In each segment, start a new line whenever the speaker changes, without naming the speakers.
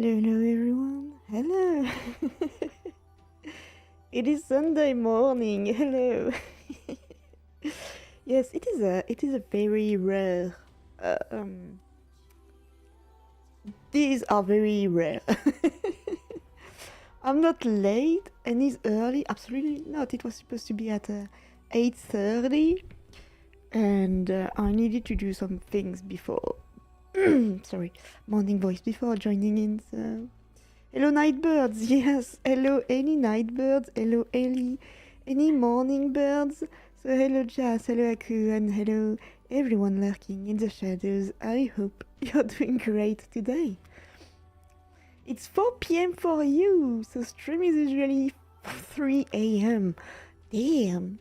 Hello everyone. Hello. It is Sunday morning. Hello. Yes, it is a very rare. These are very rare. I'm not late and it's early. Absolutely not. It was supposed to be at 8:30, and I needed to do some things before. Sorry, morning voice before joining in. So, hello nightbirds. Yes, hello any nightbirds. Hello any morning birds. So hello Jazz, hello Aku, and hello everyone lurking in the shadows. I hope you're doing great today. It's 4 p.m. for you, so stream is usually 3 a.m. Damn.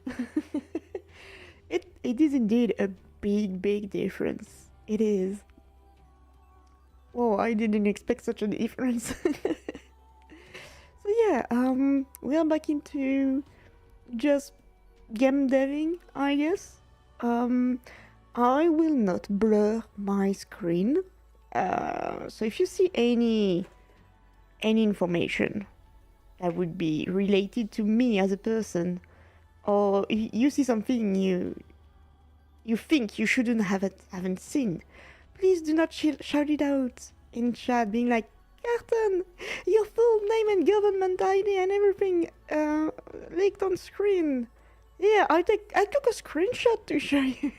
It is indeed a big difference. It is. Whoa, I didn't expect such a difference. So yeah, we are back into just game deving, I guess. I will not blur my screen. So if you see any information that would be related to me as a person, or if you see something you think you shouldn't haven't seen, please do not shout it out in chat, being like, Carton, your full name and government ID and everything leaked on screen. Yeah, I took a screenshot to show you.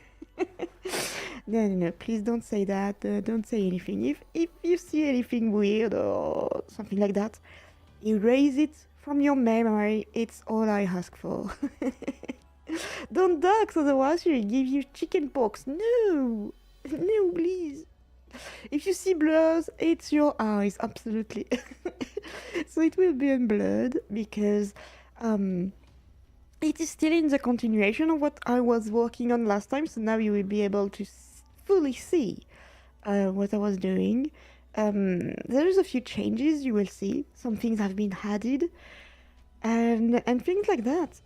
No, please don't say that. Don't say anything. If you see anything weird or something like that, erase it from your memory. It's all I ask for. Don't dox, otherwise she'll give you chicken pox. No, please. If you see blurs, it's your eyes, absolutely. So it will be unblurred because it is still in the continuation of what I was working on last time, so now you will be able to fully see what I was doing. There is a few changes you will see. Some things have been added and things like that.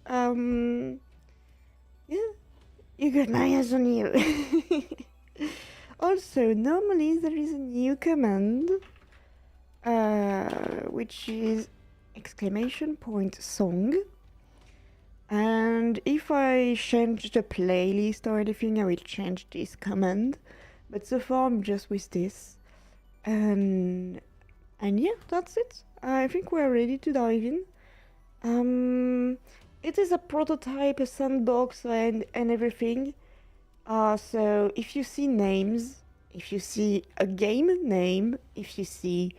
Yeah, you got my eyes on you. Also, normally there is a new command which is !song. And if I change the playlist or anything, I will change this command. But so far I'm just with this. And yeah, that's it. I think we're ready to dive in. It is a prototype, a sandbox and everything. So if you see names, if you see a game name, if you see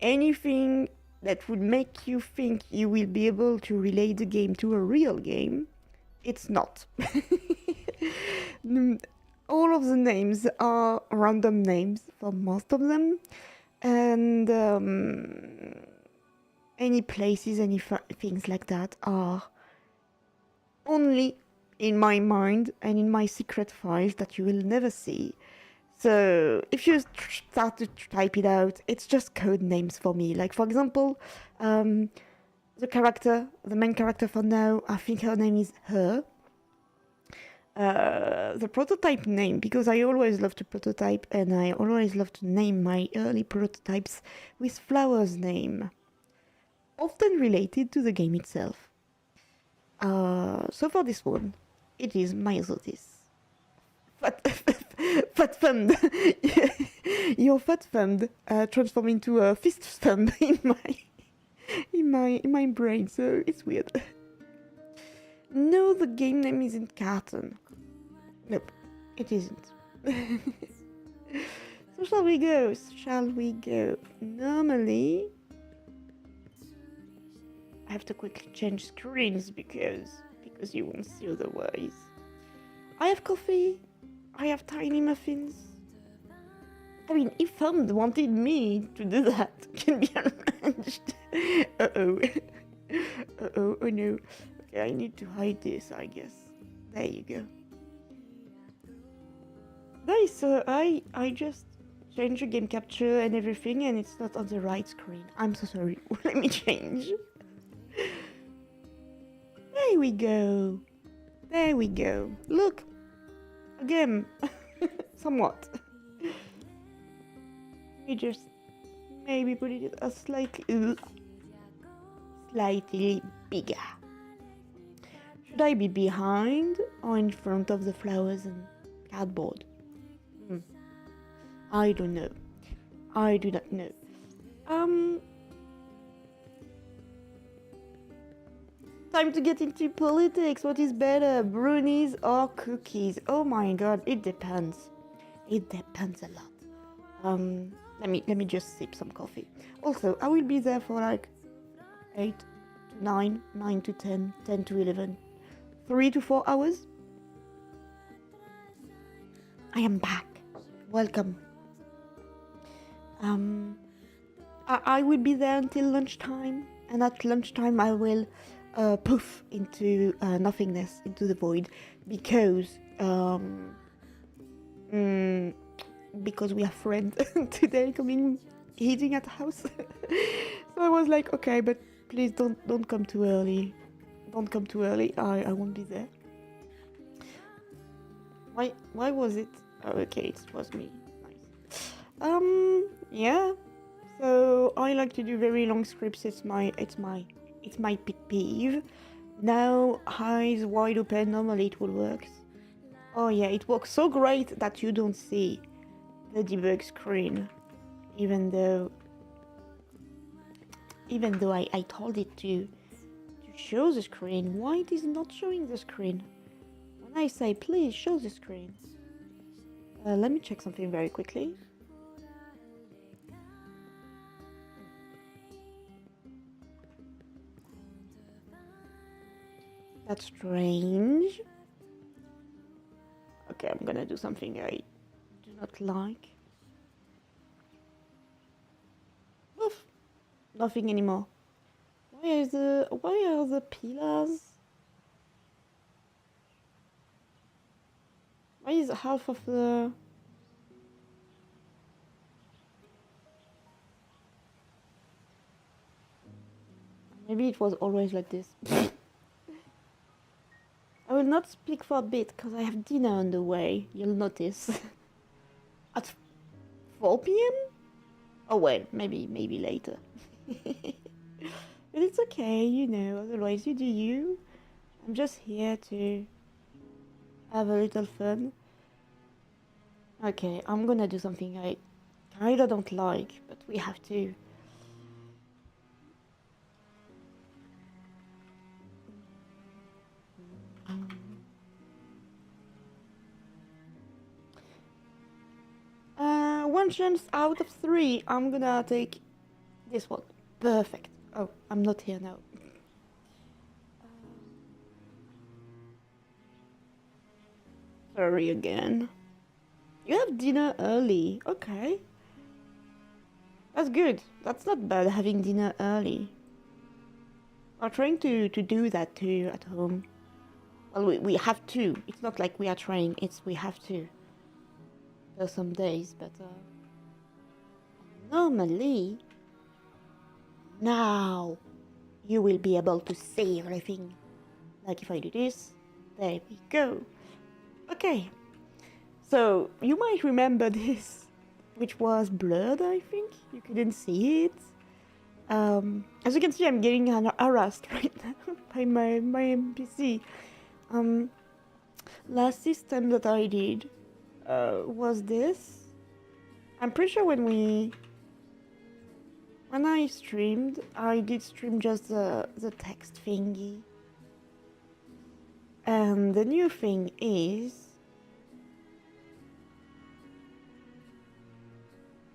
anything that would make you think you will be able to relate the game to a real game, it's not. All of the names are random names for most of them, and any places, any things like that are only in my mind and in my secret files that you will never see. So if you start to type it out, it's just code names for me. Like, for example, the main character for now, I think her name is Her. The prototype name, because I always love to prototype and I always love to name my early prototypes with flowers name, often related to the game itself. So for this one, it is Myosotis. Fat thumb. Your fat thumb transformed into a fist thumb in my brain, so it's weird. No, the game name isn't Carton. Nope, it isn't. So shall we go? Normally, I have to quickly change screens because you won't see otherwise. I have coffee. I have tiny muffins. I mean, if Thumb wanted me to do that, can be arranged. Uh-oh. Oh no. Okay, I need to hide this, I guess. There you go. Nice, so I just changed the game capture and everything, and it's not on the right screen. I'm so sorry. Let me change. There we go. Look. Again. Somewhat. Let me just maybe put it a slightly bigger. Should I be behind or in front of the flowers and cardboard? I don't know. I do not know. Time to get into politics. What is better, brownies or cookies? Oh my god, it depends. It depends a lot. Let me just sip some coffee. Also, I will be there for like 8 to 9, 9 to 10, 10 to 11, 3 to 4 hours. I am back. Welcome. I will be there until lunchtime, and at lunchtime I will poof into nothingness, into the void, because we have friends today coming eating at the house. So I was like, okay, but please don't come too early. Don't come too early. I won't be there. Why was it? Oh, okay, it was me. Nice. Yeah. So I like to do very long scripts. It's my pet peeve. Now eyes wide open. Normally it will work. Oh yeah, it works so great that you don't see the debug screen, even though I told it to show the screen. Why it is not showing the screen? When I say please show the screen. Let me check something very quickly. That's strange. Okay, I'm gonna do something I do not like. Oof, nothing anymore. Why are the pillars? Why is half of the... Maybe it was always like this. I will not speak for a bit because I have dinner on the way, you'll notice. At 4 p.m? Oh well, maybe later. But it's okay, you know, otherwise you do you. I'm just here to have a little fun. Okay, I'm gonna do something I kinda don't like, but we have to. One chance out of 3, I'm gonna take this one. Perfect. Oh, I'm not here now. Sorry again. You have dinner early. Okay. That's good. That's not bad, having dinner early. We're trying to do that too at home. Well, we have to. It's not like we are trying, it's we have to. There are some days, but normally, now you will be able to see everything. Like if I do this, there we go. Okay, so you might remember this, which was blurred, I think. You couldn't see it. As you can see, I'm getting harassed right now by my NPC. Last system that I did was this. I'm pretty sure when I streamed, I did stream just the text thingy. And the new thing is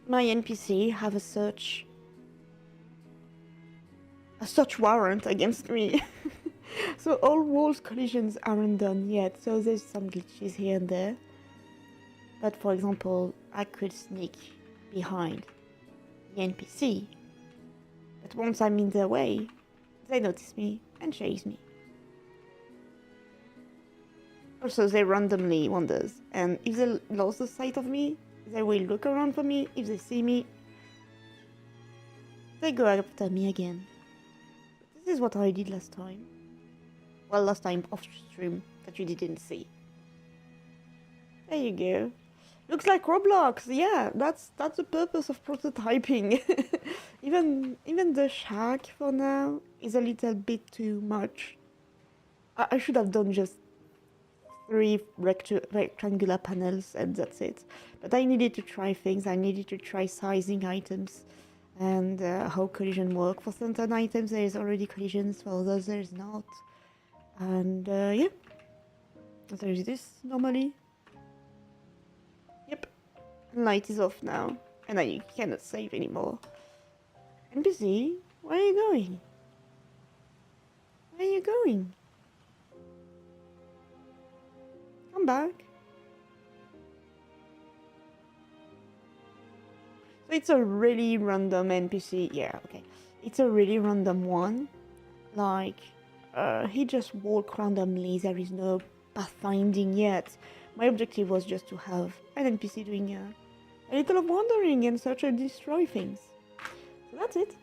my NPC have a search warrant against me. So all walls collisions aren't done yet, so there's some glitches here and there. But for example, I could sneak behind the NPC. But once I'm in their way, they notice me and chase me. Also, they randomly wanders, and if they lost the sight of me, they will look around for me. If they see me, they go after me again. This is what I did last time. Well, last time off stream that you didn't see. There you go. Looks like Roblox. Yeah, that's the purpose of prototyping. Even the shack for now is a little bit too much. I should have done just 3 rectangular panels and that's it. But I needed to try things. I needed to try sizing items and how collision work. For certain items there is already collisions, for others there is not. And yeah, there is this normally. Yep, light is off now, and I cannot save anymore. NPC, where are you going? Where are you going? Come back. So it's a really random NPC. Yeah, okay. It's a really random one. Like, he just walked randomly. There is no pathfinding yet. My objective was just to have an NPC doing a little of wandering and search and destroy things. So that's it.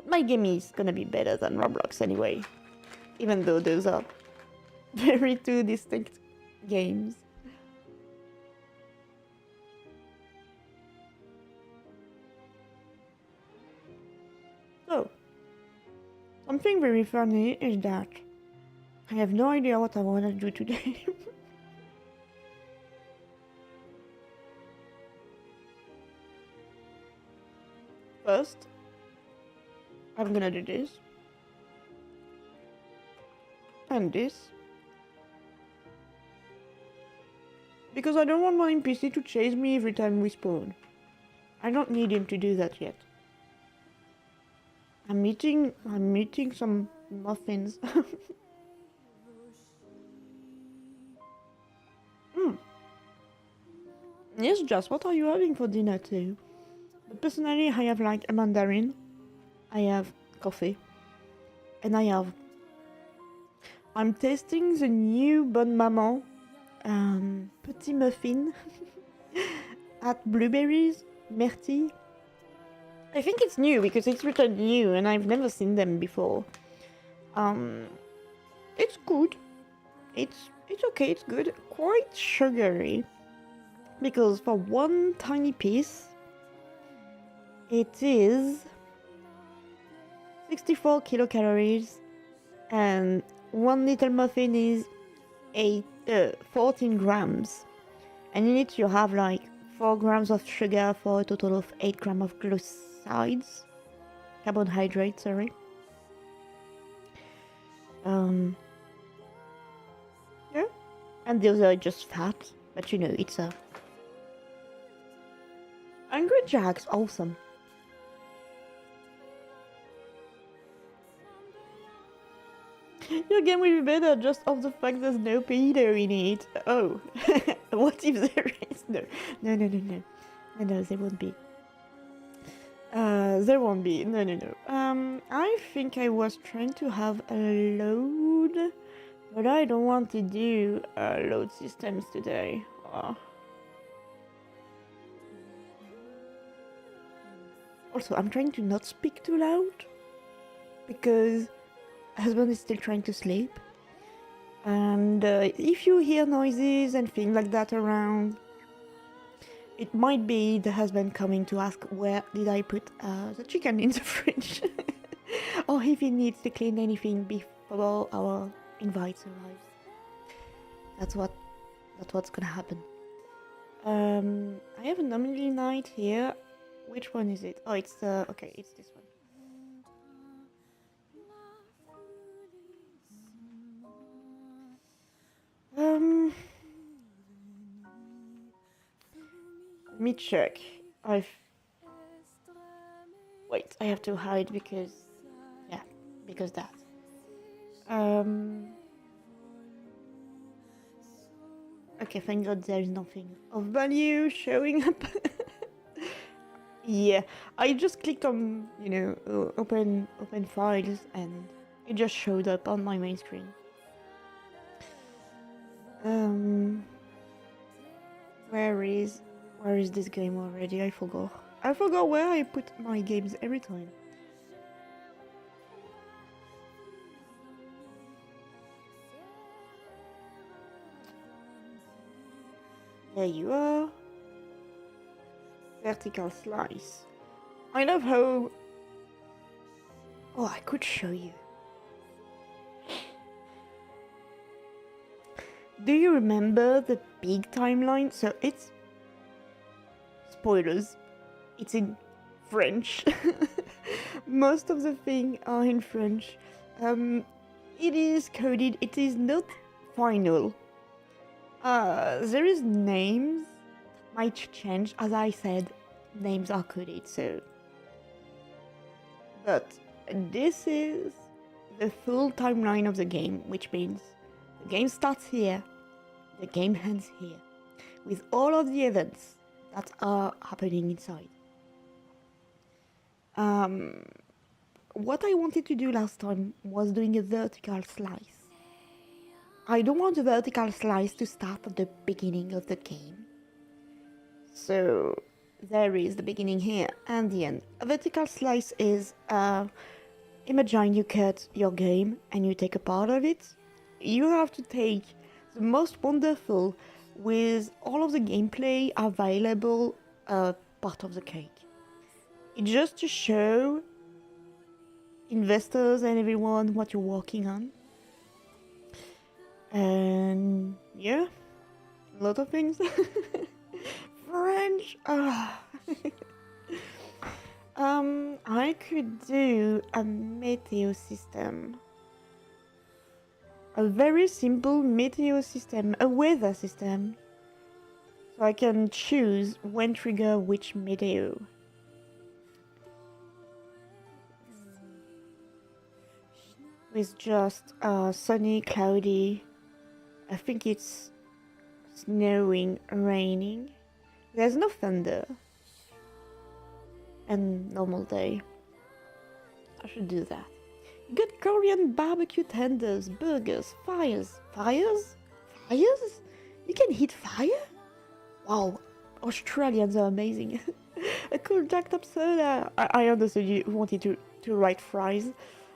My game is gonna be better than Roblox anyway. Even though those are very two distinct games. So, something very funny is that I have no idea what I want to do today. First, I'm gonna do this. And this. Because I don't want my NPC to chase me every time we spawn. I don't need him to do that yet. I'm eating some muffins. Yes, Jess, what are you having for dinner too? But personally, I have like a mandarin, I have coffee, and I'm tasting the new Bonne Maman petit muffin at Blueberries, Myrtille. I think it's new because it's written new and I've never seen them before. It's good. It's okay, it's good. Quite sugary. Because for one tiny piece, it is 64 kilocalories and one little muffin is 14 grams. And in it you have like 4 grams of sugar for a total of 8 grams of glucides. Carbohydrates, sorry. Yeah. And those are just fat, but you know, it's a Angry Jack's awesome. Your game will be better just off the fact there's no pedo in it. Oh, what if there is? No, there won't be. There won't be. No. I think I was trying to have a load, but I don't want to do load systems today. Also, I'm trying to not speak too loud because husband is still trying to sleep. And if you hear noises and things like that around, it might be the husband coming to ask where did I put the chicken in the fridge. Or if he needs to clean anything before our invites arrives. That's what's gonna happen. I have a nominally night here. Which one is it? Oh, it's okay, it's this one. Let me check. Wait, I have to hide because that. Okay, thank God there is nothing of value showing up. Yeah, I just clicked on, open files and it just showed up on my main screen. Where is this game already? I forgot where I put my games every time. There you are. Vertical slice. I love how... Oh, I could show you. Do you remember the big timeline? So it's... Spoilers. It's in French. Most of the things are in French. It is coded. It is not final. There is names that might change. As I said, names are coded, so... But this is the full timeline of the game, which means the game starts here, the game ends here, with all of the events that are happening inside. What I wanted to do last time was doing a vertical slice. I don't want a vertical slice to start at the beginning of the game. So there is the beginning here and the end. A vertical slice is, imagine you cut your game and you take a part of it. You have to take the most wonderful with all of the gameplay available part of the cake. It's just to show investors and everyone what you're working on. And yeah, a lot of things. French. I could do a meteo system. A very simple meteo system, a weather system. So I can choose when trigger which meteo. With just sunny, cloudy. I think it's snowing, raining. There's no thunder. And normal day. I should do that. You got Korean barbecue tenders, burgers, fires. Fires? Fires? You can heat fire? Wow, Australians are amazing. A cool jacked up soda. I understood you wanted to write fries.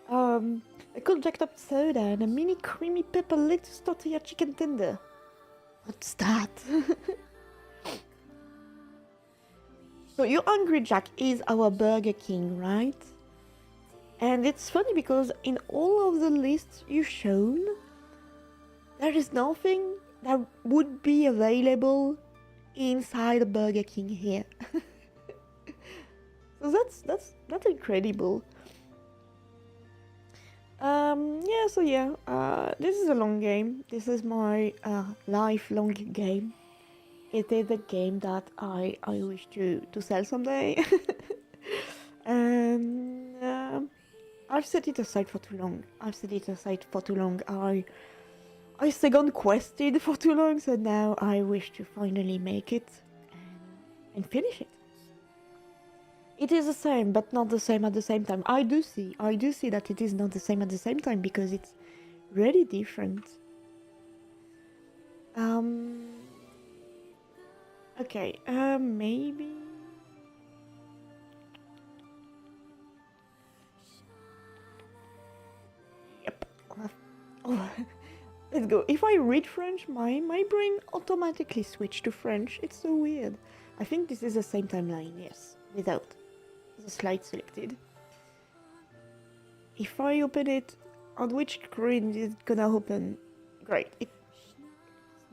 A cool jacked up soda and a mini creamy pepper lettuce tortilla chicken tender. What's that? So your Hungry Jack is our Burger King, right? And it's funny because in all of the lists you've shown, there is nothing that would be available inside a Burger King here. So that's incredible. This is a long game. This is my lifelong game. It is a game that I wish to sell someday. And I've set it aside for too long. I second quested for too long, so now I wish to finally make it and finish it. It is the same, but not the same at the same time. I do see that it is not the same at the same time because it's really different. Okay, maybe... Yep. Oh, let's go. If I read French, my brain automatically switched to French. It's so weird. I think this is the same timeline, yes, without the slide selected. If I open it, on which screen is it gonna open? Great, it's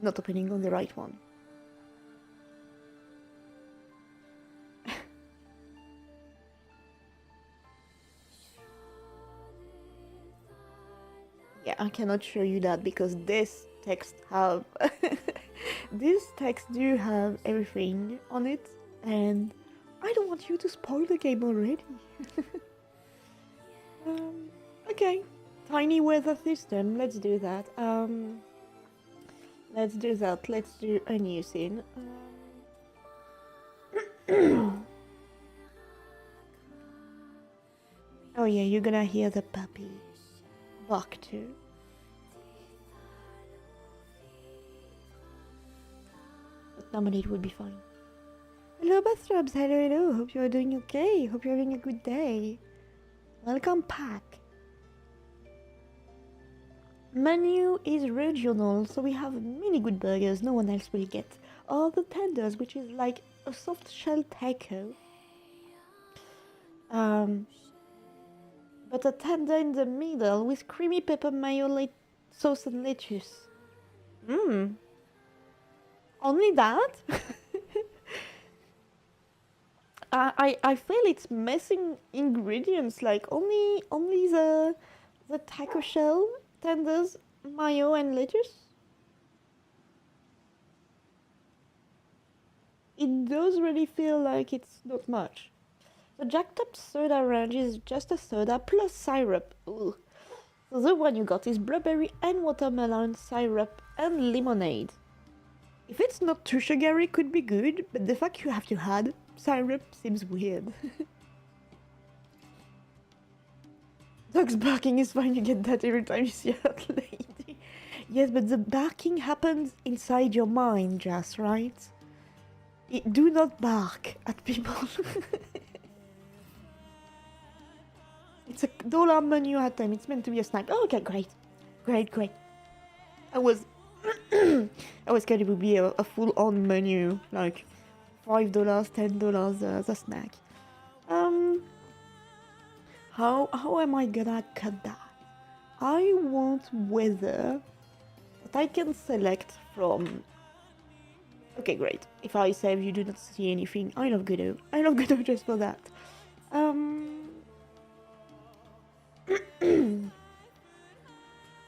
not opening on the right one. Yeah, I cannot show you that because this text have this text do have everything on it, and I don't want you to spoil the game already. Okay, tiny weather system. Let's do that. Let's do a new scene. Oh yeah, you're gonna hear the puppy bark too. But normally it would be fine. Hello bathrobes, hello, hope you are doing okay, hope you're having a good day. Welcome back. Menu is regional, so we have many good burgers no one else will get. or the tenders, which is like a soft shell taco. But a tender in the middle with creamy pepper mayo sauce and lettuce. Mmm. Only that? I feel it's missing ingredients, like only the taco shell, tenders, mayo and lettuce. It does really feel like it's not much. The jacked up soda range is just a soda plus syrup. Ugh. So the one you got is blueberry and watermelon syrup and lemonade. If it's not too sugary, could be good, but the fact you have to add syrup seems weird. Dog's barking is fine, you get that every time you see a hot lady. Yes, but the barking happens inside your mind, Jas, right? Do not bark at people. It's $1 menu at time. It's meant to be a snack. Oh, okay, great. Great. I was scared it would be a full-on menu, like $5, $10 the snack. How am I gonna cut that? I want weather that I can select from. Okay, great. If I save, you do not see anything. I love Godot. Just for that.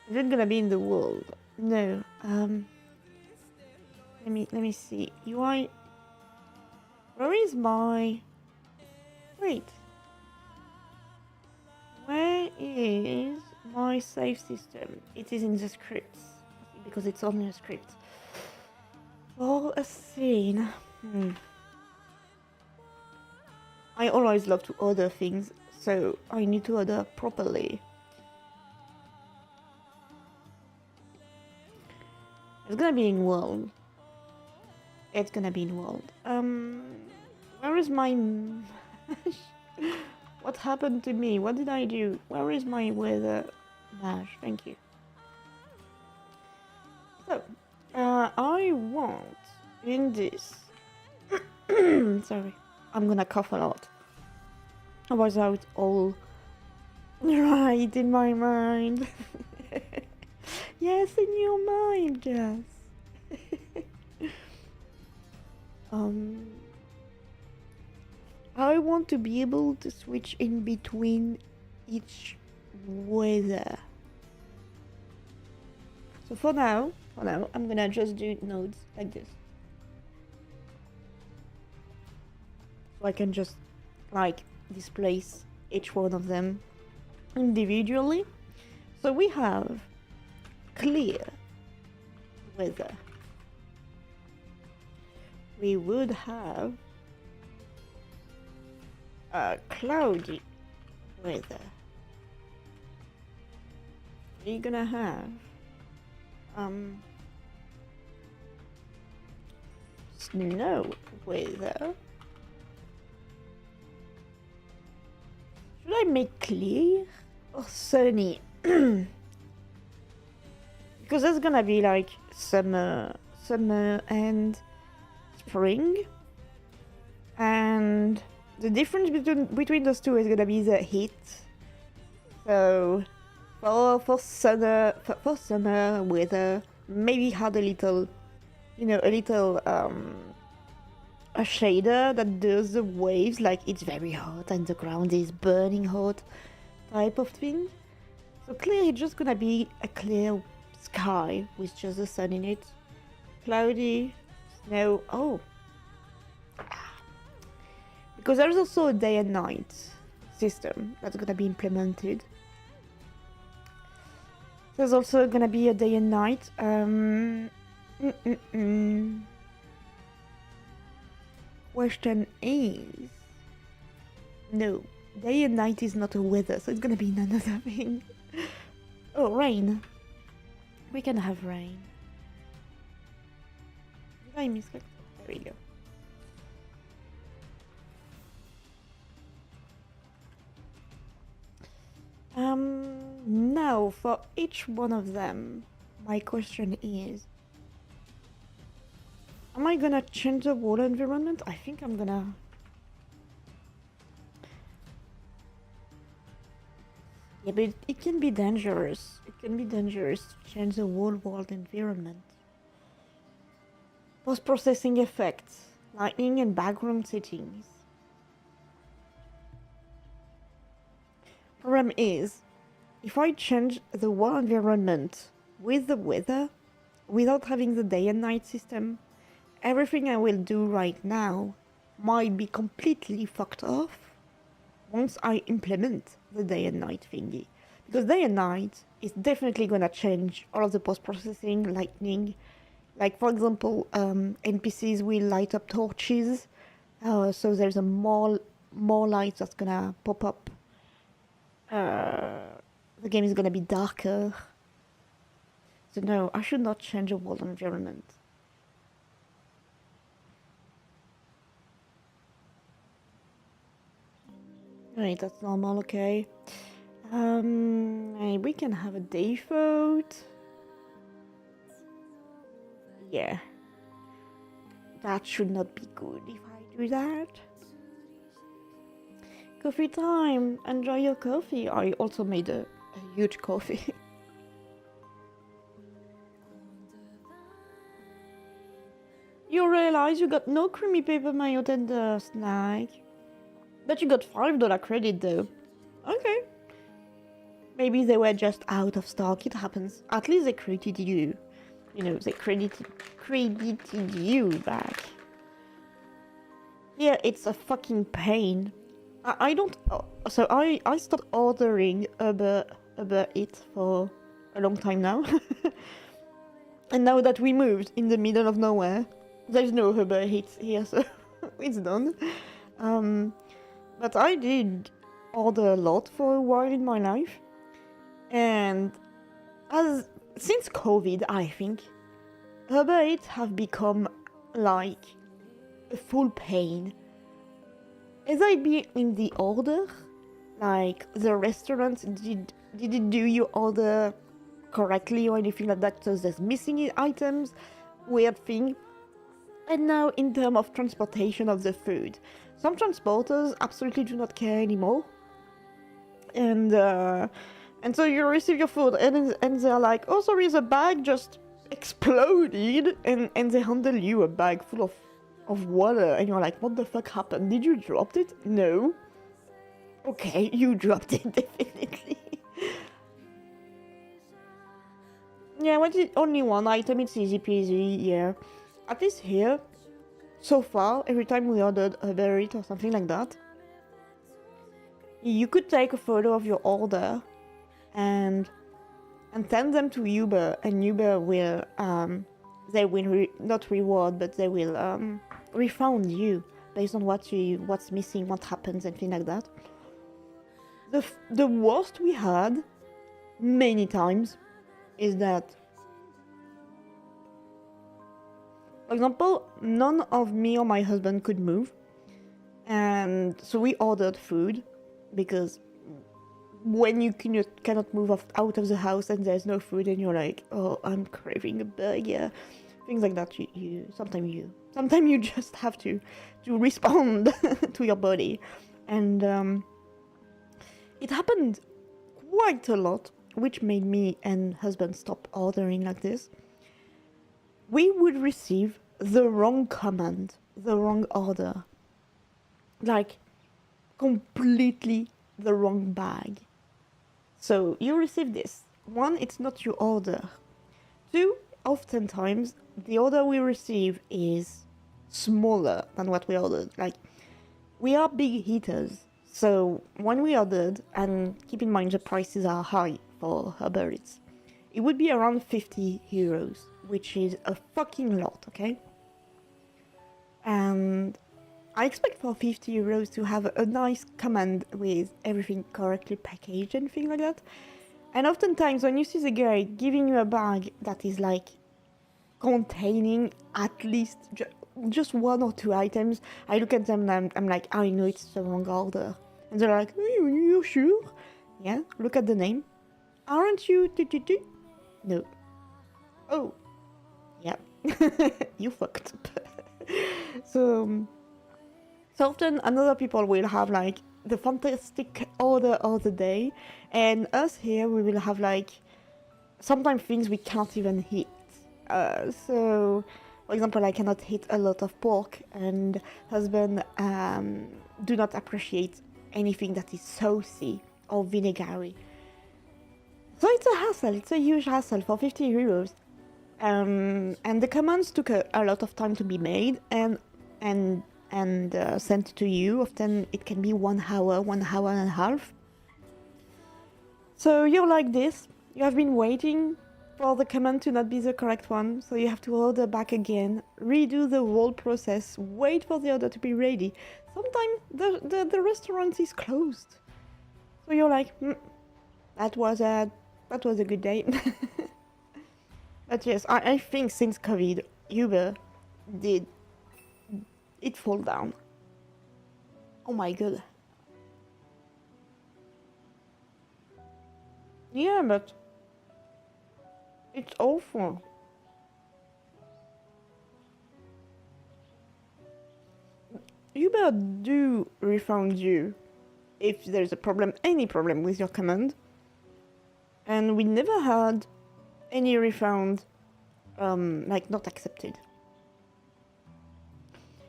Is it gonna be in the world? No. Let me see. UI. Where is my? Wait. Where is my save system? It is in the scripts because it's only a script. For a scene. I always love to order things, so I need to order properly. It's gonna be in world. Where is my... What happened to me? What did I do? Where is my weather dash? Thank you. So, I want in this... Sorry, I'm gonna cough a lot. I was out all right in my mind. Yes, in your mind, Jess. I want to be able to switch in between each weather. So for now, I'm gonna just do nodes like this. So I can just like displace each one of them individually. So we have clear weather. We would have cloudy weather. We're gonna have snow weather. Should I make clear or sunny? Because there's gonna be like summer and spring, and the difference between those two is gonna be the heat. So for summer weather, maybe add a little a shader that does the waves, like it's very hot and the ground is burning hot type of thing. So clear, it's just gonna be a clear sky with just the sun in it. Cloudy, snow. Oh, because there's also a day and night system that's gonna be implemented. There's also gonna be a day and night. Question is, no, day and night is not a weather, so it's gonna be another thing. Oh, rain. We can have rain. Did I misclick? There we go. Now for each one of them, my question is, Am I gonna change the water environment? I think I'm gonna... Yeah, but it can be dangerous. It can be dangerous to change the whole world environment. Post-processing effects, lighting and background settings. Problem is, if I change the whole environment with the weather, without having the day and night system, everything I will do right now might be completely fucked off once I implement the day and night thingy. Because day and night is definitely gonna change all of the post-processing, lighting. Like, for example, NPCs will light up torches, so there's a more light that's gonna pop up. The game is gonna be darker. So no, I should not change the world environment. Right, that's normal, okay. We can have a default. Yeah. That should not be good if I do that. Coffee time! Enjoy your coffee. I also made a huge coffee. You realize you got no creamy paper mayo tender snack. But you got $5 credit though. Okay. Maybe they were just out of stock, it happens. At least they credited you. You know, they credited you back. Yeah, it's a fucking pain. I don't... So I stopped ordering Uber Eats for a long time now. And now that we moved in the middle of nowhere, there's no Uber Eats here, so it's done. But I did order a lot for a while in my life. And since COVID, I think, Uber Eats have become like a full pain. Either it be in the order, like the restaurant did it do your order correctly or anything like that, so there's missing items, weird thing. And now in terms of transportation of the food, some transporters absolutely do not care anymore. And so you receive your food and they're like, oh sorry, the bag just exploded, and they handle you a bag full of water, and you're like, what the fuck happened? Did you drop it? No. Okay, you dropped it, definitely. Yeah, when it's only one item, it's easy peasy, yeah. At least here, so far, every time we ordered Uber Eats or something like that, you could take a photo of your order and send them to Uber, and Uber will, they will not reward, but they will refund you based on what's missing, what happens, and things like that. The worst we had many times is that, for example, none of me or my husband could move, and so we ordered food, because when you cannot move out of the house and there's no food and you're like, oh, I'm craving a burger, things like that, sometimes you just have to respond to your body. And it happened quite a lot, which made me and husband stop ordering like this. We would receive the wrong command, the wrong order, like completely the wrong bag. So you receive this. One, it's not your order. Two, oftentimes the order we receive is smaller than what we ordered. Like, we are big eaters, so when we ordered, and keep in mind the prices are high for Uber Eats, it would be around 50 euros, which is a fucking lot, okay? And I expect for 50 euros to have a nice command with everything correctly packaged and things like that. And oftentimes when you see the guy giving you a bag that is like containing at least just one or two items, I look at them and I'm like, I know it's the wrong order. And they're like, you sure? Yeah, look at the name. Aren't you? No. Oh. Yeah. You fucked up. So often another people will have like the fantastic order of the day, and us here we will have like sometimes things we can't even hit. So, for example, I cannot hit a lot of pork, and husband do not appreciate anything that is saucy or vinegary. So it's a hassle. It's a huge hassle for 50 euros. And the commands took a lot of time to be made and sent to you. Often it can be 1 hour, 1 hour and a half. So you're like this. You have been waiting for the command to not be the correct one, so you have to order back again, redo the whole process, wait for the order to be ready. Sometimes the restaurant is closed. So you're like, that was a good day. But yes, I think since COVID, Uber did it fall down. Oh my god. Yeah, but it's awful. Uber do refund you if there's a problem, any problem with your command. And we never had any refund, like not accepted.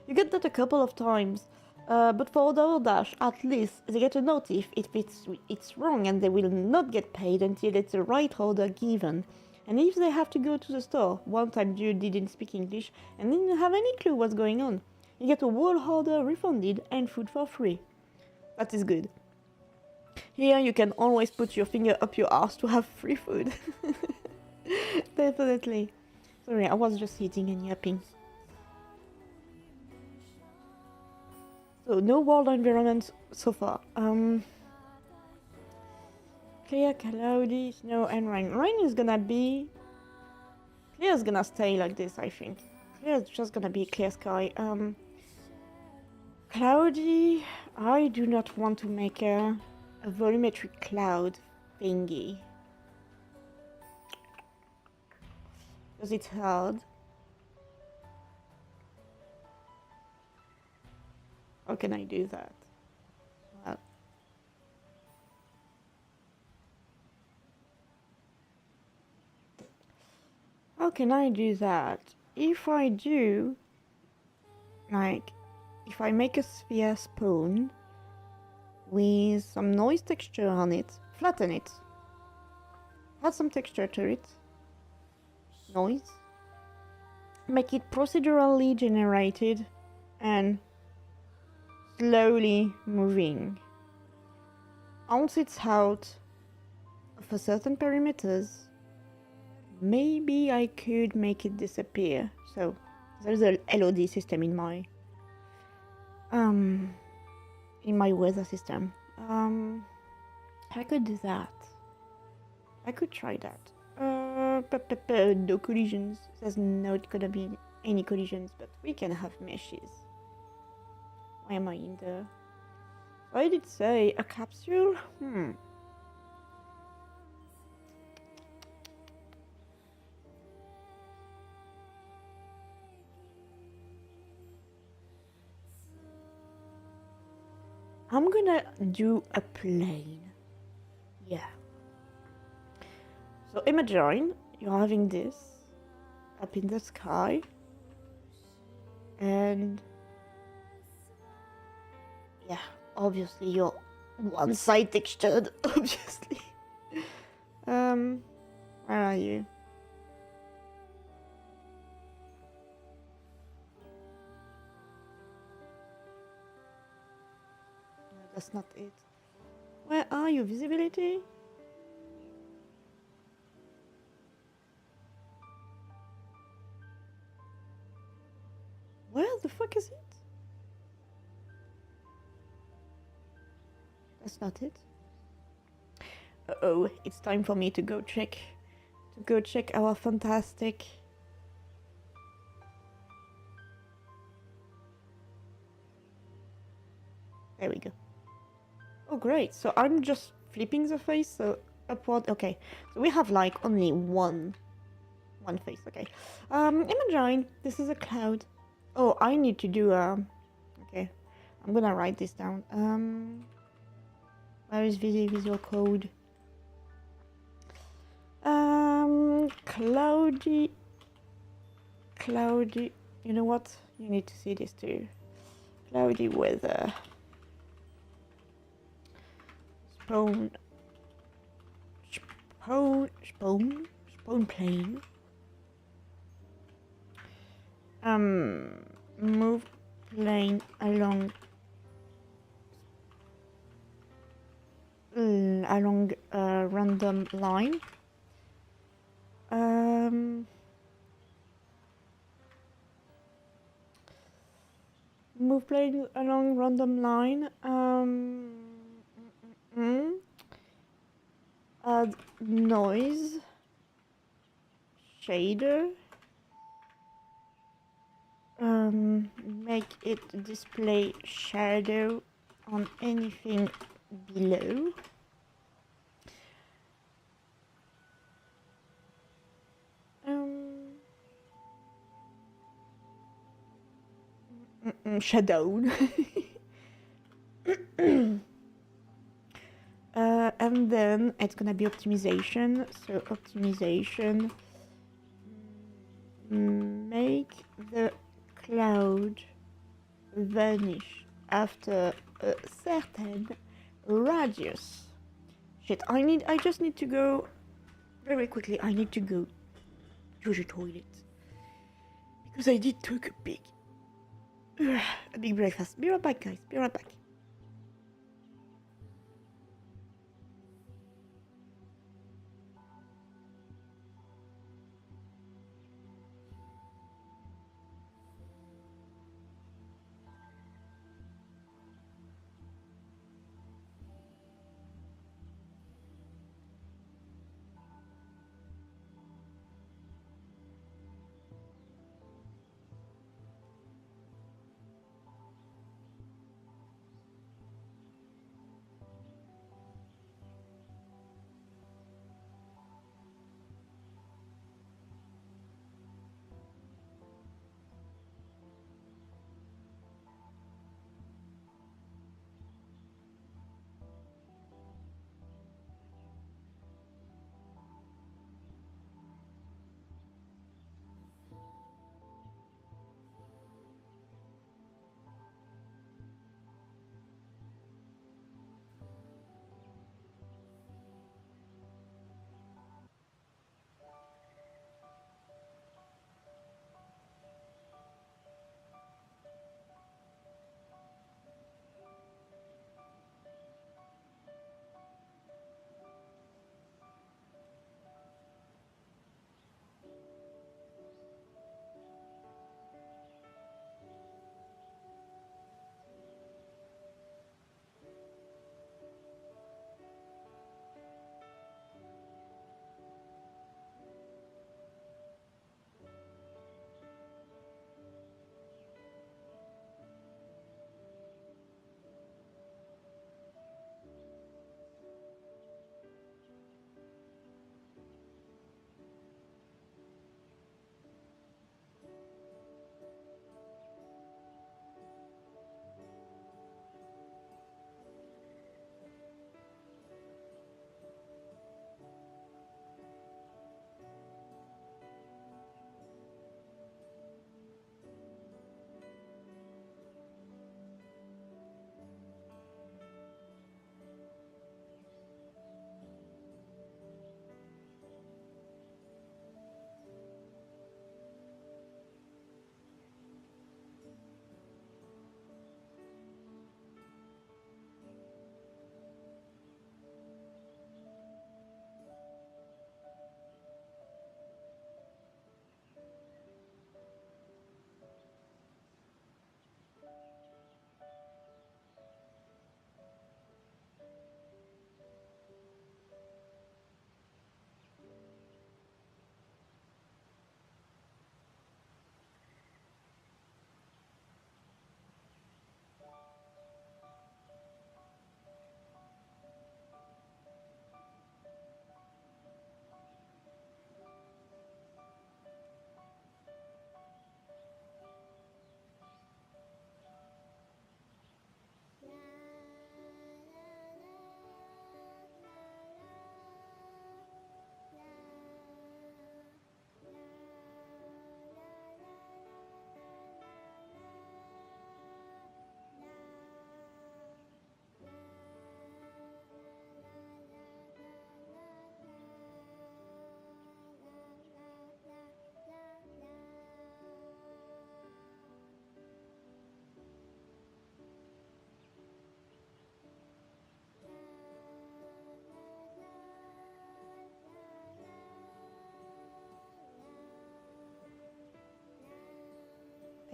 You get that a couple of times, but for DoorDash, at least they get a notice if it's wrong, and they will not get paid until it's the right order given. And if they have to go to the store, one time you didn't speak English and didn't have any clue what's going on, you get a whole order refunded and food for free. That is good. Here you can always put your finger up your arse to have free food. Definitely. Sorry, I was just eating and yapping. So no world environment so far. Clear, cloudy, snow and rain. Rain is gonna be... Clear is gonna stay like this, I think. Clear is just gonna be clear sky. Cloudy, I do not want to make a volumetric cloud thingy. Because it's hard. How can I do that? Well, how can I do that? If I do, like, if I make a sphere spoon with some noise texture on it, flatten it, add some texture to it, noise, make it procedurally generated and slowly moving. Once it's out of a certain perimeters, maybe I could make it disappear. So there's a LOD system in my weather system. I could do that. I could try that. No collisions. There's not gonna be any collisions, but we can have meshes. Why am I in there? I did say a capsule? I'm gonna do a plane. Yeah. So imagine you're having this up in the sky, and yeah, obviously you're one side textured, obviously. Where are you? No, that's not it. Where are you? Visibility? Where the fuck is it? That's not it. Uh-oh, it's time for me to go check our fantastic... There we go. Oh great, so I'm just flipping the face, so upward. Okay, so we have like only one face. Okay, imagine this is a cloud Oh, I need to do okay, I'm gonna write this down. Where is visual code? Cloudy, you know what? You need to see this too. Cloudy weather. Spawn plane. Move plane along a random line. Move plane along random line. Add noise shader. Make it display shadow on anything below. Shadow. And then it's gonna be optimization. So optimization, make the cloud vanish after a certain radius. Shit, I just need to go very quickly. I need to go to the toilet because I did took a big breakfast. Be right back, guys. Be right back.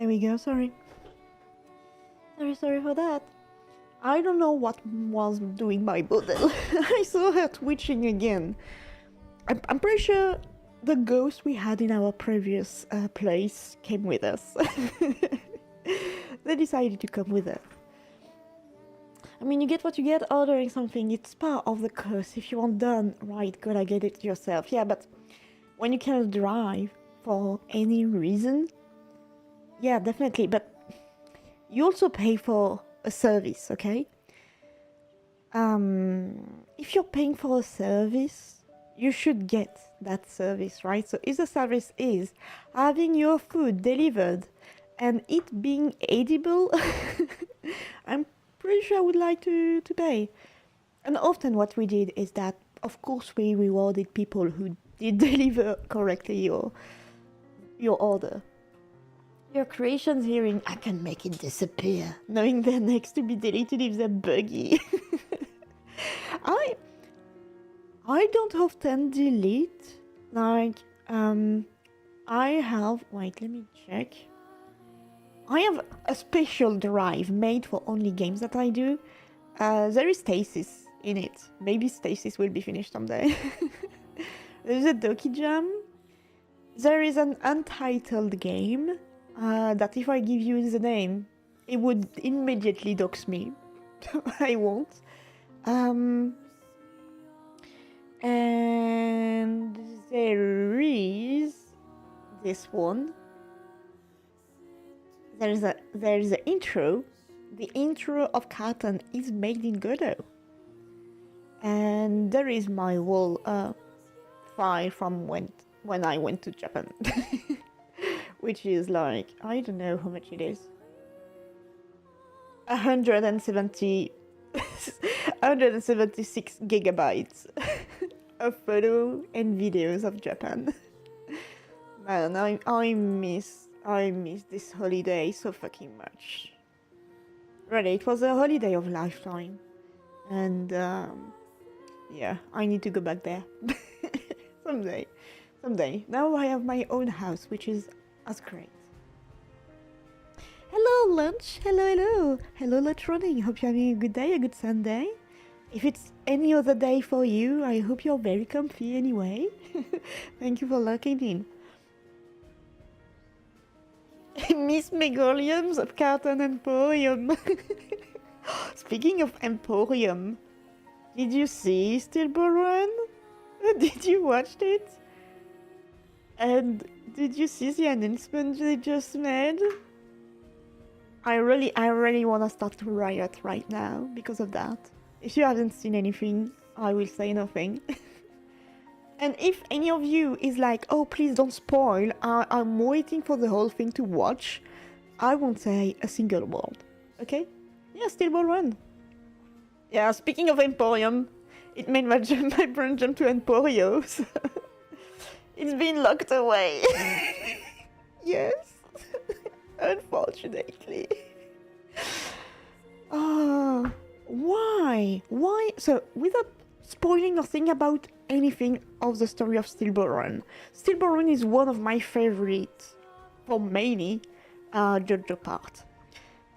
There we go, sorry. Sorry for that. I don't know what was doing my model. I saw her twitching again. I'm pretty sure the ghost we had in our previous place came with us. They decided to come with us. I mean, you get what you get ordering something. It's part of the curse. If you want done right, gotta get it yourself. Yeah, but when you cannot drive for any reason, yeah, definitely. But you also pay for a service, okay? If you're paying for a service, you should get that service, right? So if the service is having your food delivered and it being edible, I'm pretty sure I would like to pay. And often what we did is that, of course, we rewarded people who did deliver correctly your order. Your creations hearing, I can make it disappear, knowing they're next to be deleted if they're buggy. I don't often delete, like, I have, wait, let me check. I have a special drive made for only games that I do. There is stasis in it. Maybe stasis will be finished someday. There's a Doki Jam. There is an untitled game that if I give you the name, it would immediately dox me. I won't. And there is this one. There is an intro. The intro of Carton is made in Godot. And there is my whole file from when I went to Japan. Which is like, I don't know how much it is. 176 gigabytes of photo and videos of Japan. Man, I miss this holiday so fucking much. Really, it was a holiday of lifetime. And yeah, I need to go back there. Someday. Now I have my own house, which is as great. Hello, lunch. Hello, lunch running. Hope you're having a good day, a good Sunday. If it's any other day for you, I hope you're very comfy anyway. Thank you for locking in. Miss Megoliums of Carton Emporium. Speaking of Emporium, did you see Steelball Run? Did you watch it? And did you see the announcement they just made? I really want to start to riot right now because of that. If you haven't seen anything, I will say nothing. And if any of you is like, oh, please don't spoil, I'm waiting for the whole thing to watch, I won't say a single word. Okay? Yeah, Steelball Run. Yeah, speaking of Emporium, it made my brain jump to Emporio. So it's been locked away. Yes. Unfortunately. Oh, why? So, without spoiling nothing about anything of the story of Steelball Run. Steelball Run is one of my favorites for many JoJo part.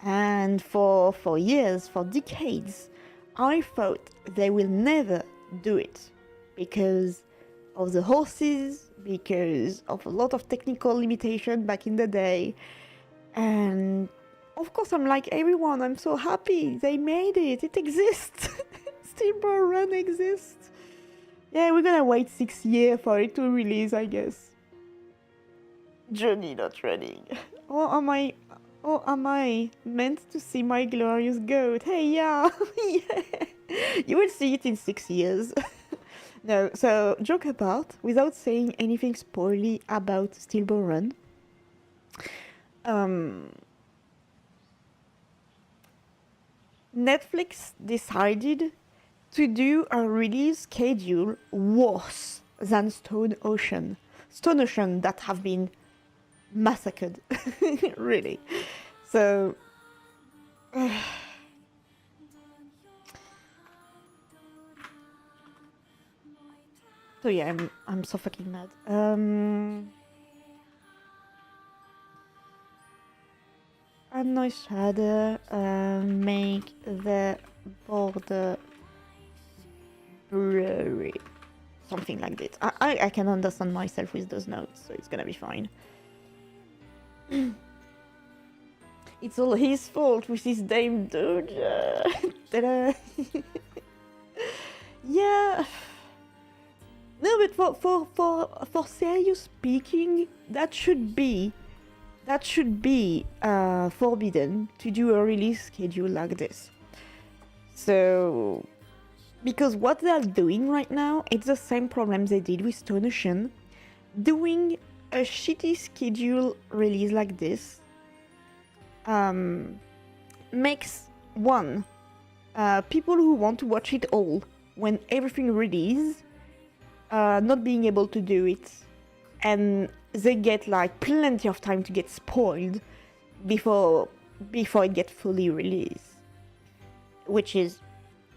And for years, for decades, I thought they will never do it because of the horses, because of a lot of technical limitation back in the day. And of course, I'm like everyone, I'm so happy they made it. It exists. Steelball Run exists. Yeah, we're gonna wait 6 years for it to release, I guess. Journey not running. Or am I meant to see my glorious goat? Hey, yeah. Yeah. You will see it in 6 years. No, so joke apart, without saying anything spoily about Steelball Run. Netflix decided to do a release schedule worse than Stone Ocean. Stone Ocean that have been massacred, really. So, so yeah, I'm so fucking mad. noise shader, make the border blurry. Something like this. I can understand myself with those notes, so it's gonna be fine. It's all his fault with his damn dude. Yeah. No, but for serious speaking, that should be forbidden to do a release schedule like this. So, because what they're doing right now, it's the same problem they did with Stone Ocean. Doing a shitty schedule release like this makes people who want to watch it all when everything releases not being able to do it, and they get like plenty of time to get spoiled before it gets fully released, which is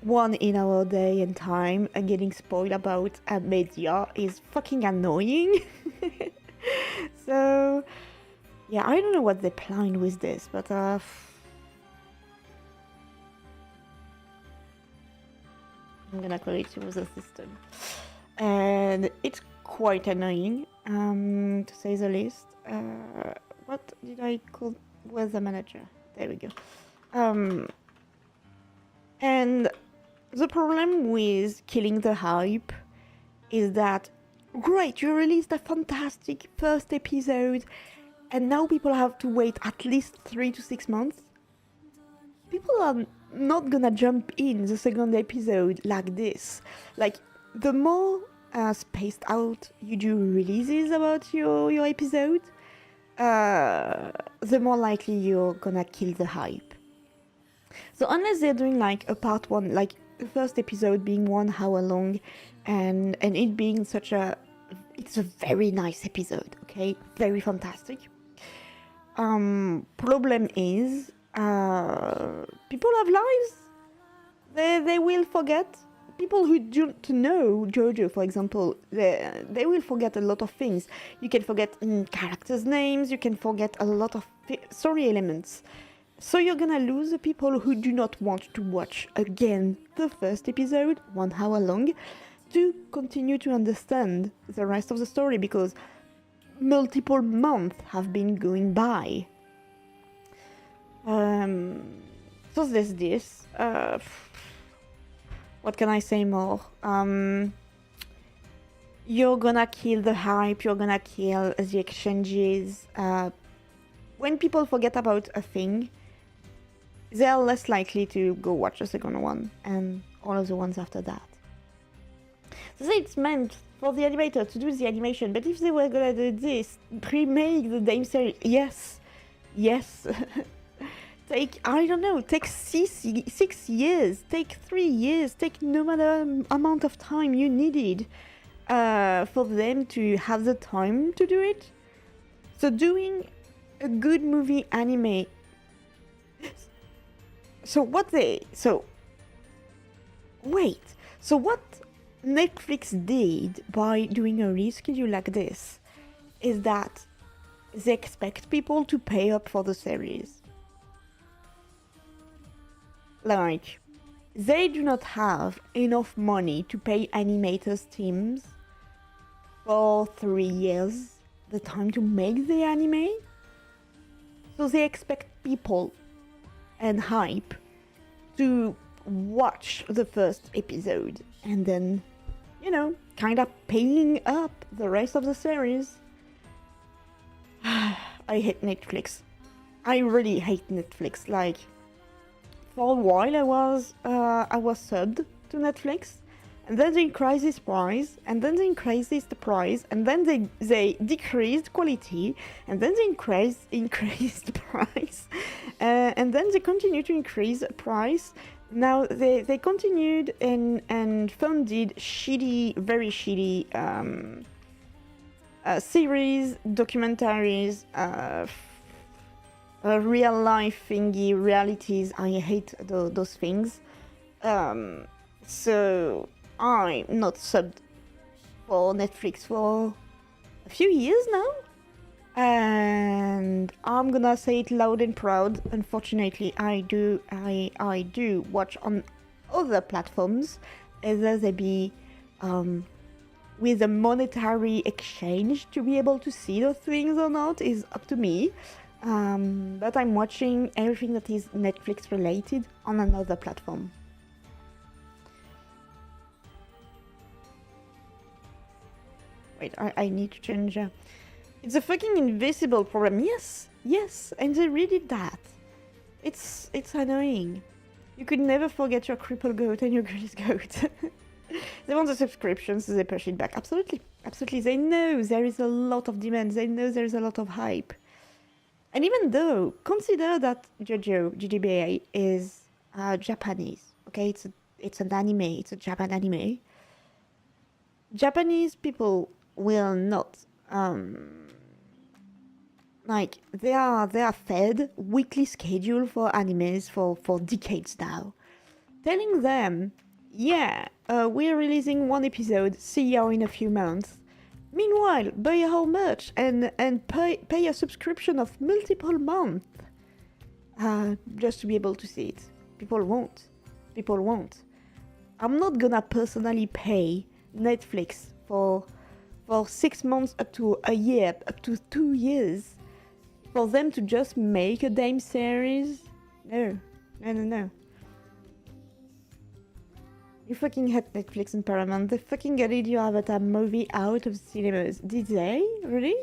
one in our day and time, and getting spoiled about media is fucking annoying. So yeah, I don't know what they planned with this, but I'm gonna call it user system, and it's quite annoying, to say the least. What did I call weather manager? There we go. And the problem with killing the hype is that, great, you released a fantastic first episode, and now people have to wait at least 3 to 6 months. People are not gonna jump in the second episode like this. Like, the more spaced out you do releases about your episode, the more likely you're gonna kill the hype. So unless they're doing like a part one, like the first episode being 1 hour long, and it being it's a very nice episode, okay, very fantastic. Problem is, people have lives. They will forget. People who don't know JoJo, for example, they will forget a lot of things. You can forget characters' names. You can forget a lot of story elements. So you're gonna lose the people who do not want to watch again the first episode, 1 hour long, to continue to understand the rest of the story, because multiple months have been going by. So there's this. What can I say more? You're gonna kill the hype, you're gonna kill the exchanges. When people forget about a thing, they are less likely to go watch the second one and all of the ones after that. So it's meant for the animator to do the animation, but if they were gonna do this, remake the damn series, yes. Take 6 years, take 3 years, take no matter amount of time you needed for them to have the time to do it. So doing a good movie anime. So what Netflix did by doing a reschedule like this is that they expect people to pay up for the series. Like, they do not have enough money to pay animators' teams for 3 years, the time to make the anime. So they expect people and hype to watch the first episode and then, kind of paying up the rest of the series. I hate Netflix. I really hate Netflix. Like, for a while I was subbed to Netflix, and then they increased this price, and then they increased the price, and then they decreased quality, and then they increased the price, and then they continue to increase the price. Now they continued and funded very shitty series, documentaries, real life thingy, realities. I hate those things. So I'm not subbed for Netflix for a few years now. And I'm gonna say it loud and proud. Unfortunately, I do watch on other platforms, either they be with a monetary exchange to be able to see those things or not is up to me. But I'm watching everything that is Netflix related on another platform. Wait, I need to change. It's a fucking invisible problem. Yes, and they redid that. It's annoying. You could never forget your crippled goat and your grease goat. They want the subscriptions, so they push it back. Absolutely. They know there is a lot of demand. They know there is a lot of hype. And even though, consider that JJBA is Japanese. Okay, it's an anime. It's a Japan anime. Japanese people will not like they are fed weekly schedule for animes for decades now. Telling them, yeah, we're releasing one episode, see you in a few months. Meanwhile, buy how much and pay a subscription of multiple months just to be able to see it. People won't. I'm not gonna personally pay Netflix for 6 months up to a year, up to 2 years, for them to just make a damn series. No. You fucking hate Netflix and Paramount. They fucking getting your Avatar movie out of cinemas. Did they? Really?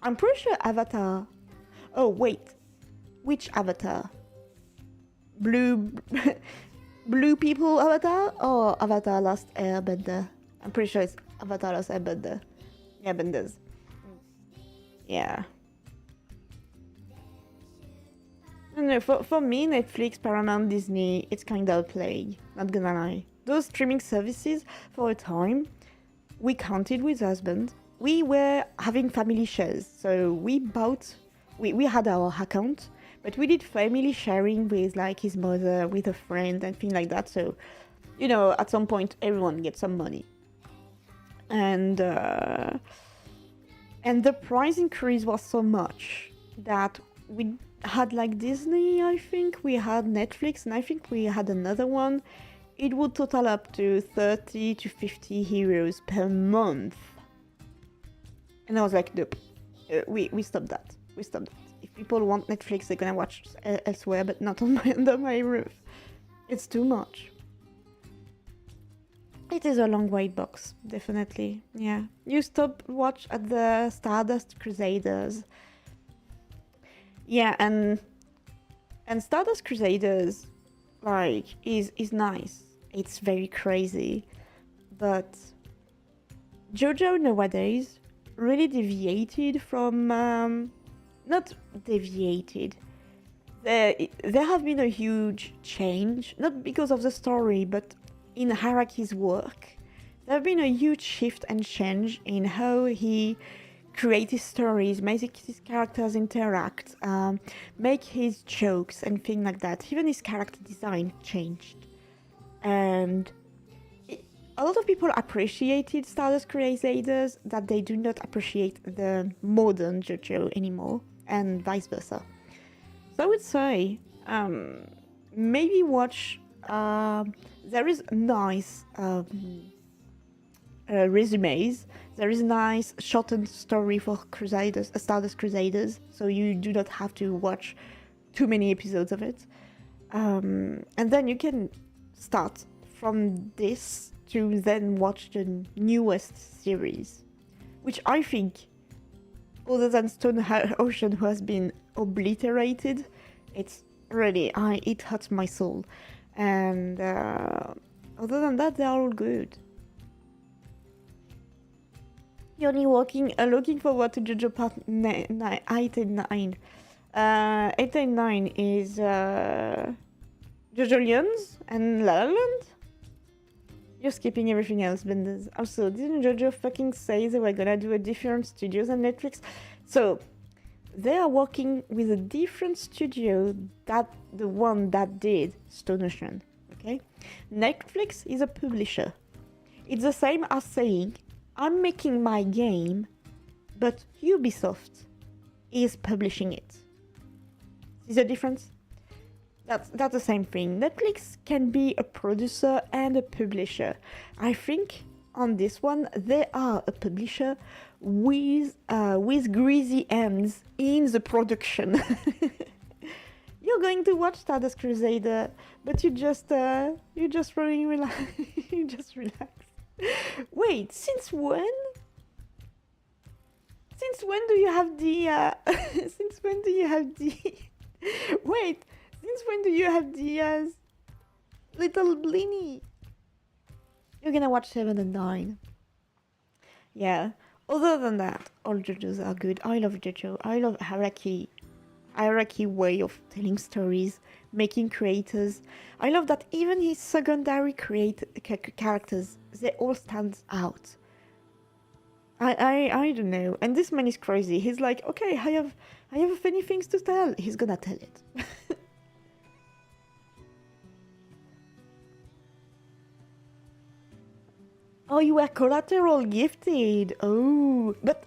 I'm pretty sure Avatar... Oh, wait. Which Avatar? Blue people Avatar? Or Avatar Last Airbender? I'm pretty sure it's Avatar Last Airbender. Airbenders. Yeah. No, for me, Netflix, Paramount, Disney, it's kind of a plague. Not gonna lie. Those streaming services, for a time, we counted with husband. We were having family shares, so we had our account, but we did family sharing with like his mother, with a friend, and things like that. So, you know, at some point, everyone gets some money, and the price increase was so much that we had like Disney, I think, we had Netflix, and I think we had another one. It would total up to 30 to 50 euros per month. And I was like, nope, we stopped that. If people want Netflix, they're gonna watch elsewhere, but not on under my roof. It's too much. It is a long white box, definitely. Yeah. You stop watch at the Stardust Crusaders. Yeah, and Stardust Crusaders, like, is nice. It's very crazy, but JoJo nowadays really deviated from not deviated. There have been a huge change, not because of the story, but in Haraki's work. There have been a huge shift and change in how he create his stories, make his characters interact, make his jokes and things like that. Even his character design changed. And a lot of people appreciated Stardust Crusaders that they do not appreciate the modern JoJo anymore, and vice versa. So I would say, maybe watch, there is nice resumes. There is a nice shortened story for Crusaders, Stardust Crusaders, so you do not have to watch too many episodes of it. And then you can start from this to then watch the newest series, which I think, other than Stone Ocean, who has been obliterated, it's really, it hurts my soul. And other than that, they're all good. You're only looking forward to JoJo Part 8 and 9. 8 and 9 is JoJo Lions and La La Land? You're skipping everything else, Benders. Also, didn't JoJo fucking say they were gonna do a different studio than Netflix? So, they are working with a different studio that the one that did Stone Ocean, okay? Netflix is a publisher. It's the same as saying, I'm making my game, but Ubisoft is publishing it. See the difference? That's the same thing. Netflix can be a producer and a publisher. I think on this one they are a publisher with greasy hands in the production. You're going to watch Stardust Crusader, but you just really relax. You just relax. Wait, since when? Since when do you have the? Since when do you have the? Wait, since when do you have the little Blinny? You're gonna watch 7 and 9. Yeah. Other than that, all JoJo's are good. I love JoJo. I love hierarchy way of telling stories, making creators. I love that even his secondary characters, they all stand out. I don't know. And this man is crazy. He's like, okay, I have funny things to tell. He's gonna tell it. Oh, you were collateral gifted. Oh, but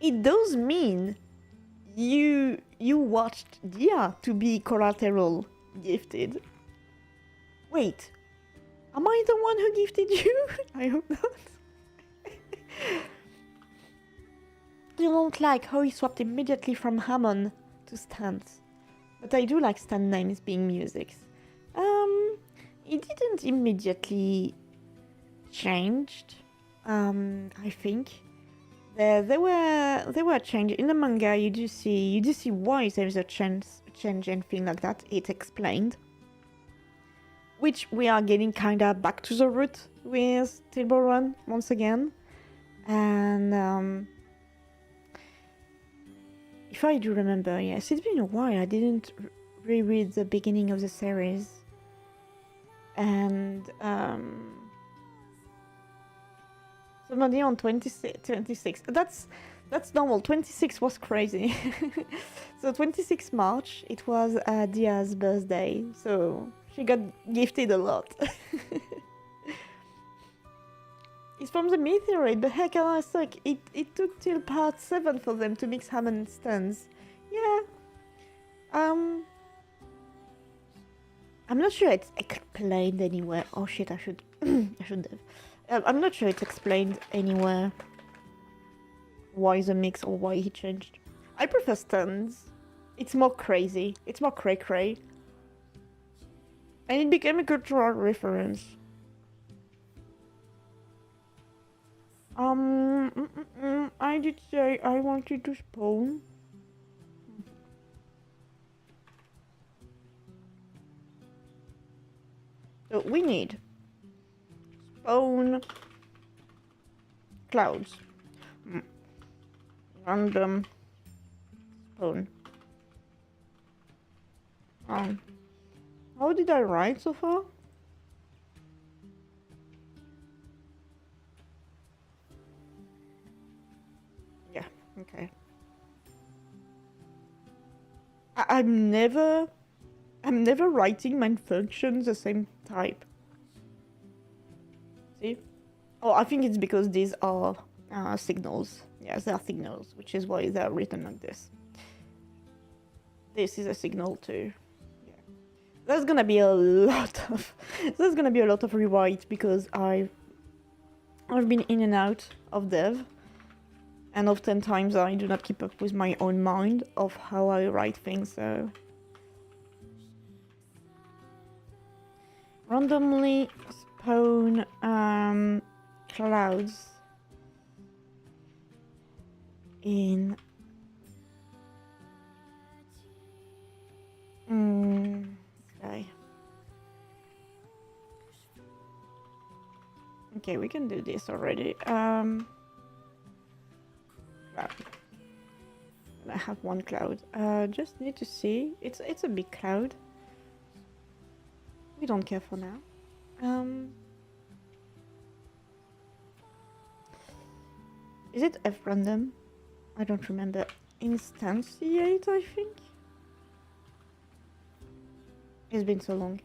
it does mean you watched Dia to be collateral gifted. Wait, am I the one who gifted you? I hope not. You don't like how he swapped immediately from Hammond to Stans, but I do like Stan names being musics. He didn't immediately changed. I think there were changes in the manga. You do see why there's a change and thing like that. It's explained, which we are getting kind of back to the root with Table Run once again. And if I do remember, yes, it's been a while. I didn't reread the beginning of the series. And somebody on 26. That's normal. 26 was crazy. So 26 March, it was Dia's birthday. So she got gifted a lot. It's from the meteorite, but heck, I suck. It took till part 7 for them to mix Hammond and Stans. Yeah. I'm not sure it's explained anywhere. Oh shit, I should have. I'm not sure it's explained anywhere why the mix or why he changed. I prefer Stans. It's more crazy. It's more cray-cray. And it became a cultural reference. I did say I wanted to spawn. So we need spawn clouds. Random spawn. How did I write so far? Yeah, okay. I'm never writing my functions the same type. See? Oh, I think it's because these are signals. Yes, they are signals, which is why they're written like this. This is a signal too. Yeah. There's gonna be a lot of rewrite because I've been in and out of dev, and oftentimes I do not keep up with my own mind of how I write things. So randomly spawn clouds in okay, we can do this already. Cloud. I have one cloud. Just need to see. It's a big cloud. We don't care for now. Is it F random? I don't remember. Instantiate, I think. It's been so long.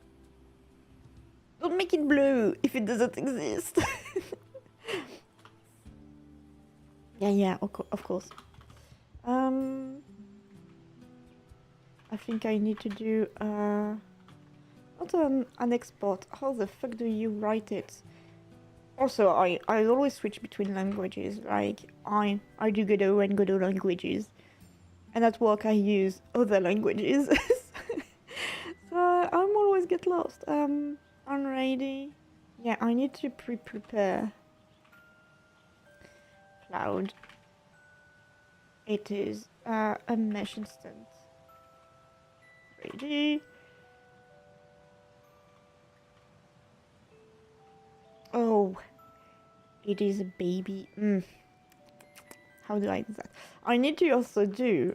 Don't make it blue if it doesn't exist. Yeah, of course. I think I need to do not an export. How the fuck do you write it? Also, I always switch between languages. Like I do Godot and Godot languages, and at work I use other languages. So I'm always get lost. Unready. Yeah, I need to prepare cloud. It is a mesh instance. Ready. Oh, it is a baby. How do I do that? I need to also do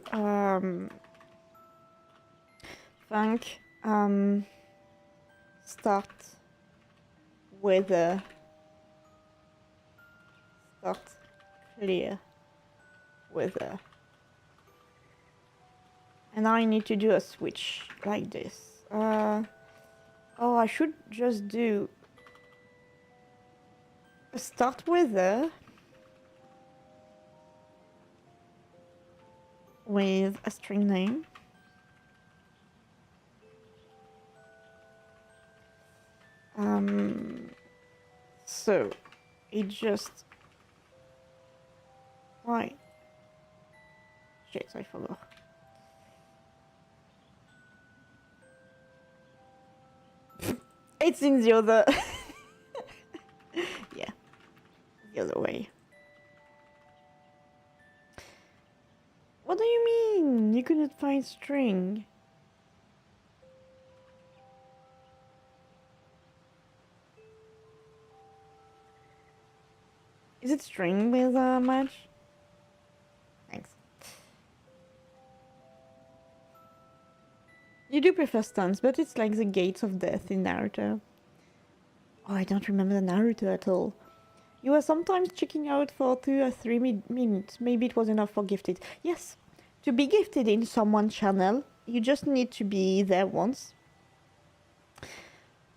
start weather, start clear weather, and I need to do a switch like this. Oh, I should just do a start weather with a string name. So it just why? Shit, I forgot. It's in the other. Yeah, the other way. What do you mean? You couldn't find string? Is it string with a match? Thanks. You do prefer stuns, but it's like the gates of death in Naruto. Oh, I don't remember the Naruto at all. You were sometimes checking out for 2 or 3 minutes. Maybe it was enough for gifted. Yes, to be gifted in someone's channel, you just need to be there once.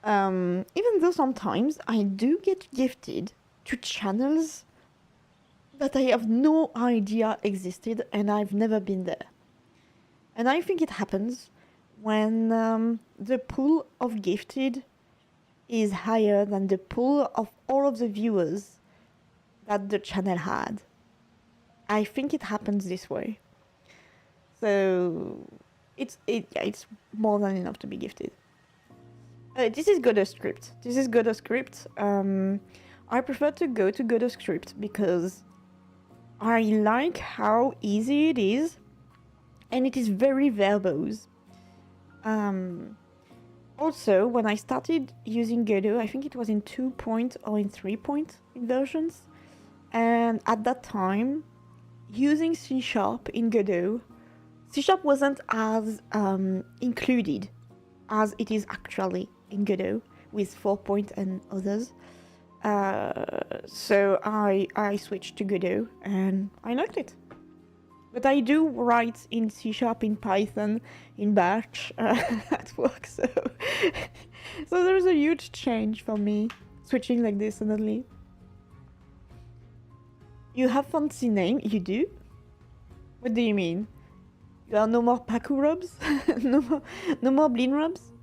Even though sometimes I do get gifted to channels that I have no idea existed and I've never been there. And I think it happens when the pool of gifted is higher than the pool of all of the viewers that the channel had. I think it happens this way. So it's more than enough to be gifted. This is Godot script. This is Godot script. I prefer to go to Godot script because I like how easy it is, and it is very verbose. Also, when I started using Godot, I think it was in 2 point or in 3 point versions, and at that time, using C# in Godot, C# wasn't as included as it is actually in Godot with 4 point and others. So I switched to Godot and I liked it. But I do write in C#, in Python, in Bash at work, so so there's a huge change for me switching like this suddenly. You have fancy name? You do? What do you mean? There are no more Paku rubs? no more Blin rubs?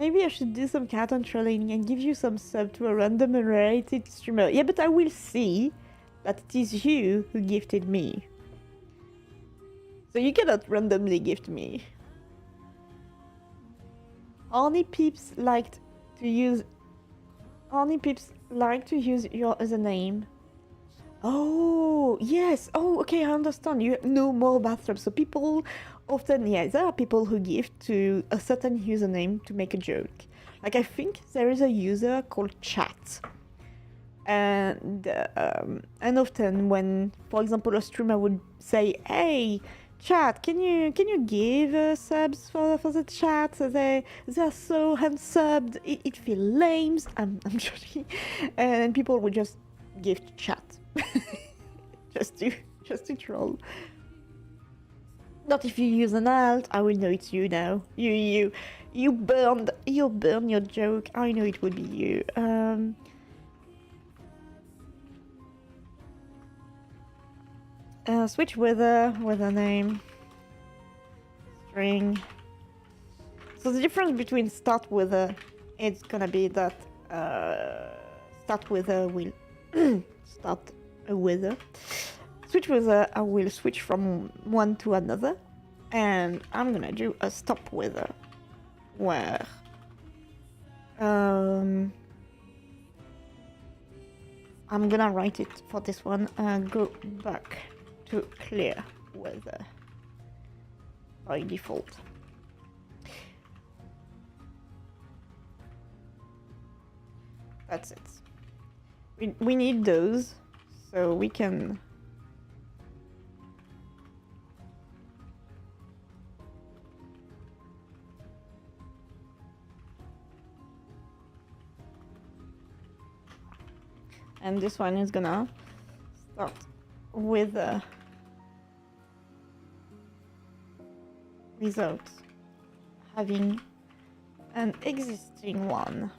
Maybe I should do some Carton trolling and give you some sub to a random unrelated streamer. Yeah, but I will see that it is you who gifted me. So you cannot randomly gift me. Only peeps like to use your other name. Oh, yes. Oh, okay, I understand. You know more about them. So people often, yeah, there are people who gift to a certain username to make a joke. Like, I think there is a user called Chat. And often when, for example, a streamer would say, hey, Chat, can you give subs for the chat? They're so unsubbed. It feels lame. I'm joking. And people would just gift Chat. just to troll. Not if you use an alt. I will know it's you now. You burned your joke. I know it would be you. Switch weather name. String So the difference between start weather, it's gonna be that start weather will start a weather. Switch weather, I will switch from one to another, and I'm gonna do a stop weather where I'm gonna write it for this one and go back to clear weather by default. That's it. We need those so we can and this one is gonna start with without having an existing one.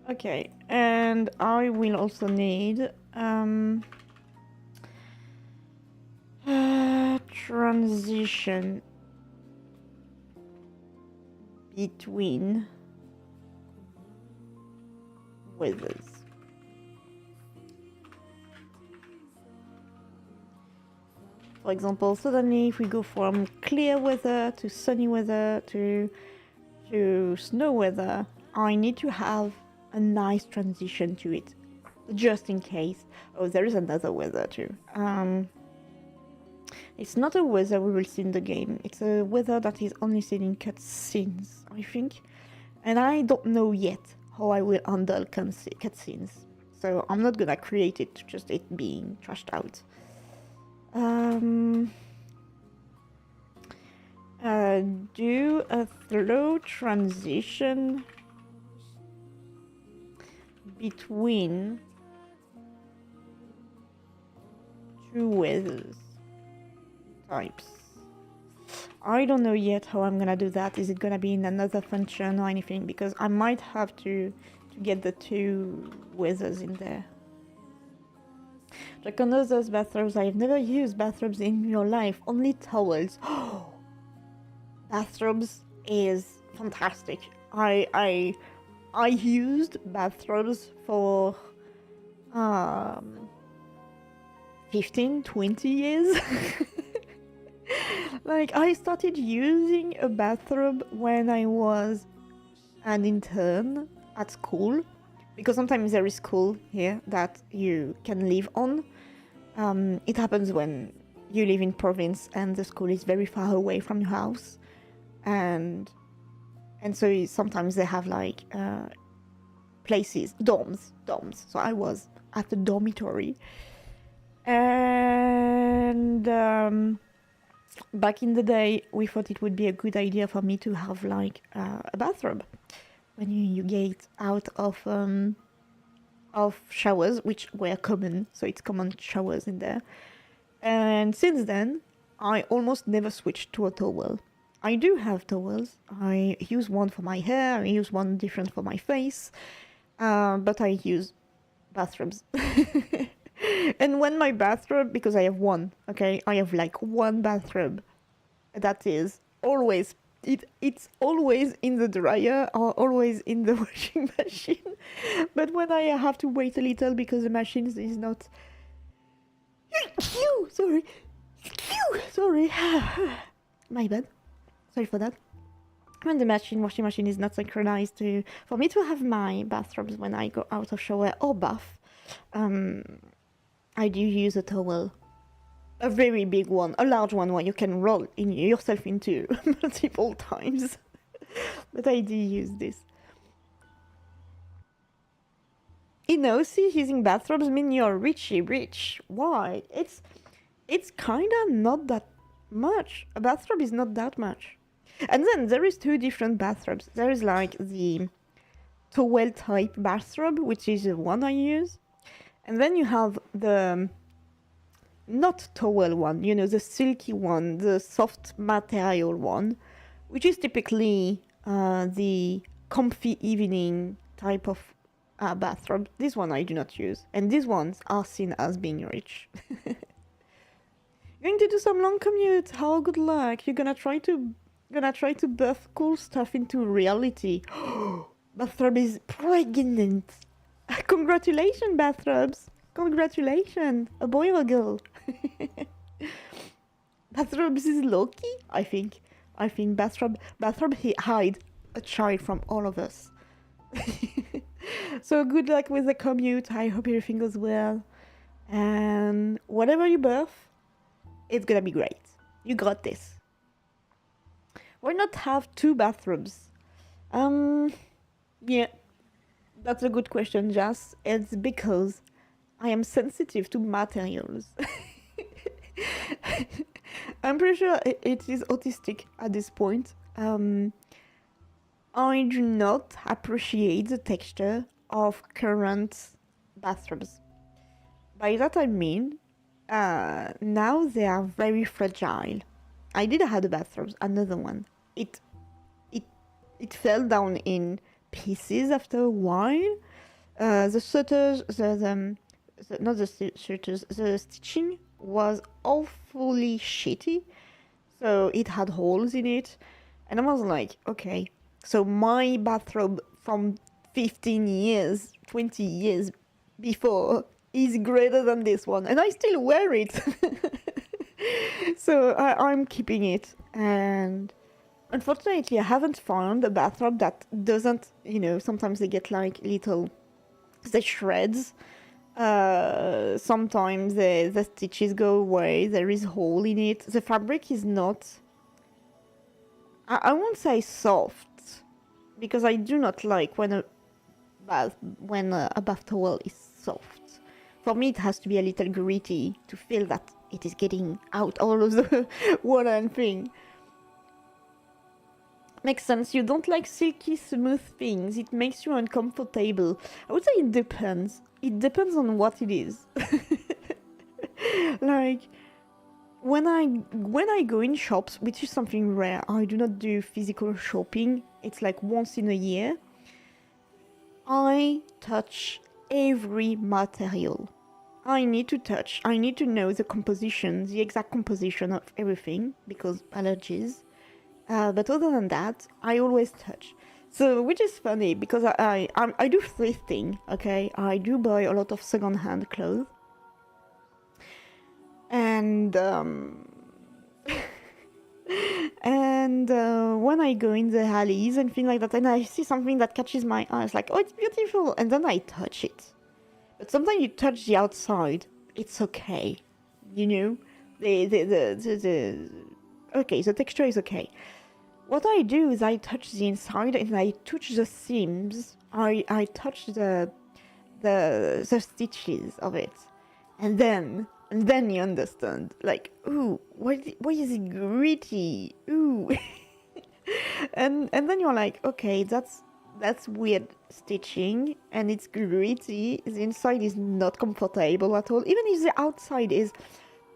Okay, and I will also need transition between weathers. For example, suddenly if we go from clear weather to sunny weather to snow weather, I need to have a nice transition to it, just in case. Oh, there is another weather too. It's not a weather we will see in the game. It's a weather that is only seen in cutscenes, I think. And I don't know yet how I will handle cutscenes. So I'm not gonna create it, just it being trashed out. Do a slow transition between two weathers types. I don't know yet how I'm gonna do that. Is it gonna be in another function or anything? Because I might have to get the two weathers in there. Check on those bathrobes. I've never used bathrobes in your life, only towels. Bathrobes is fantastic. I used bathrobes for 15, 20 years. Like, I started using a bathrobe when I was an intern at school, because sometimes there is school here that you can live on. It happens when you live in province and the school is very far away from your house, and so sometimes they have like places, dorms. So I was at the dormitory, and back in the day, we thought it would be a good idea for me to have like a bathrobe when you get out of showers, which were common. So it's common showers in there. And since then, I almost never switched to a towel. I do have towels. I use one for my hair. I use one different for my face. But I use bathrobes. And when my bathrobe, because I have one, okay, I have like one bathrobe that is always, it's always in the dryer or always in the washing machine. But when I have to wait a little because the machine is not, sorry, my bad, sorry for that. When the washing machine is not synchronized for me to have my bathrobes when I go out of shower or bath, I do use a towel, a very big one, a large one where you can roll yourself into multiple times. But I do use this. See, using bathrobes mean you're rich. Why? It's kinda not that much. A bathrobe is not that much. And then there is two different bathrobes. There is like the towel type bathrobe, which is the one I use. And then you have the not towel one, the silky one, the soft material one, which is typically the comfy evening type of bathrobe. This one I do not use. And these ones are seen as being rich. Going to do some long commute. How good luck. You're gonna try to birth cool stuff into reality. Bathrobe is pregnant. Congratulations, bathrobes. Congratulations. A boy or a girl? Bathrobes is Loki, I think. Bathrobe hide a child from all of us. So good luck with the commute. I hope everything goes well. And whatever you birth, it's gonna be great. You got this. Why not have 2 bathrobes? Yeah, that's a good question, Jas. It's because I am sensitive to materials. I'm pretty sure it is autistic at this point. I do not appreciate the texture of current bathrobes. By that I mean, now they are very fragile. I did have a bathrobe, another one. It fell down in pieces after a while. The shutters, not the shutters, the stitching was awfully shitty. So it had holes in it. And I was like, okay, so my bathrobe from 15 years, 20 years before is greater than this one. And I still wear it. So I'm keeping it. And unfortunately, I haven't found a bathrobe that doesn't, sometimes they get like little, the shreds. Sometimes the stitches go away. There is a hole in it. The fabric is not, I won't say soft, because I do not like when a bath towel is soft. For me, it has to be a little gritty to feel that it is getting out all of the water and thing. Makes sense. You don't like silky, smooth things. It makes you uncomfortable. I would say it depends. It depends on what it is. Like, when I go in shops, which is something rare, I do not do physical shopping. It's like once in a year. I touch every material. I need to know the composition, the exact composition of everything, because allergies. But other than that, I always touch. So, which is funny, because I do thrifting, okay? I do buy a lot of second-hand clothes. And, when I go in the alleys and things like that, and I see something that catches my eyes, like, oh, it's beautiful, and then I touch it. But sometimes you touch the outside, it's okay, okay, the texture is okay. What I do is I touch the inside and I touch the seams. I touch the stitches of it, and then you understand. Like, ooh, why is it gritty? Ooh, and then you're like, okay, that's weird stitching, and it's gritty. The inside is not comfortable at all. Even if the outside is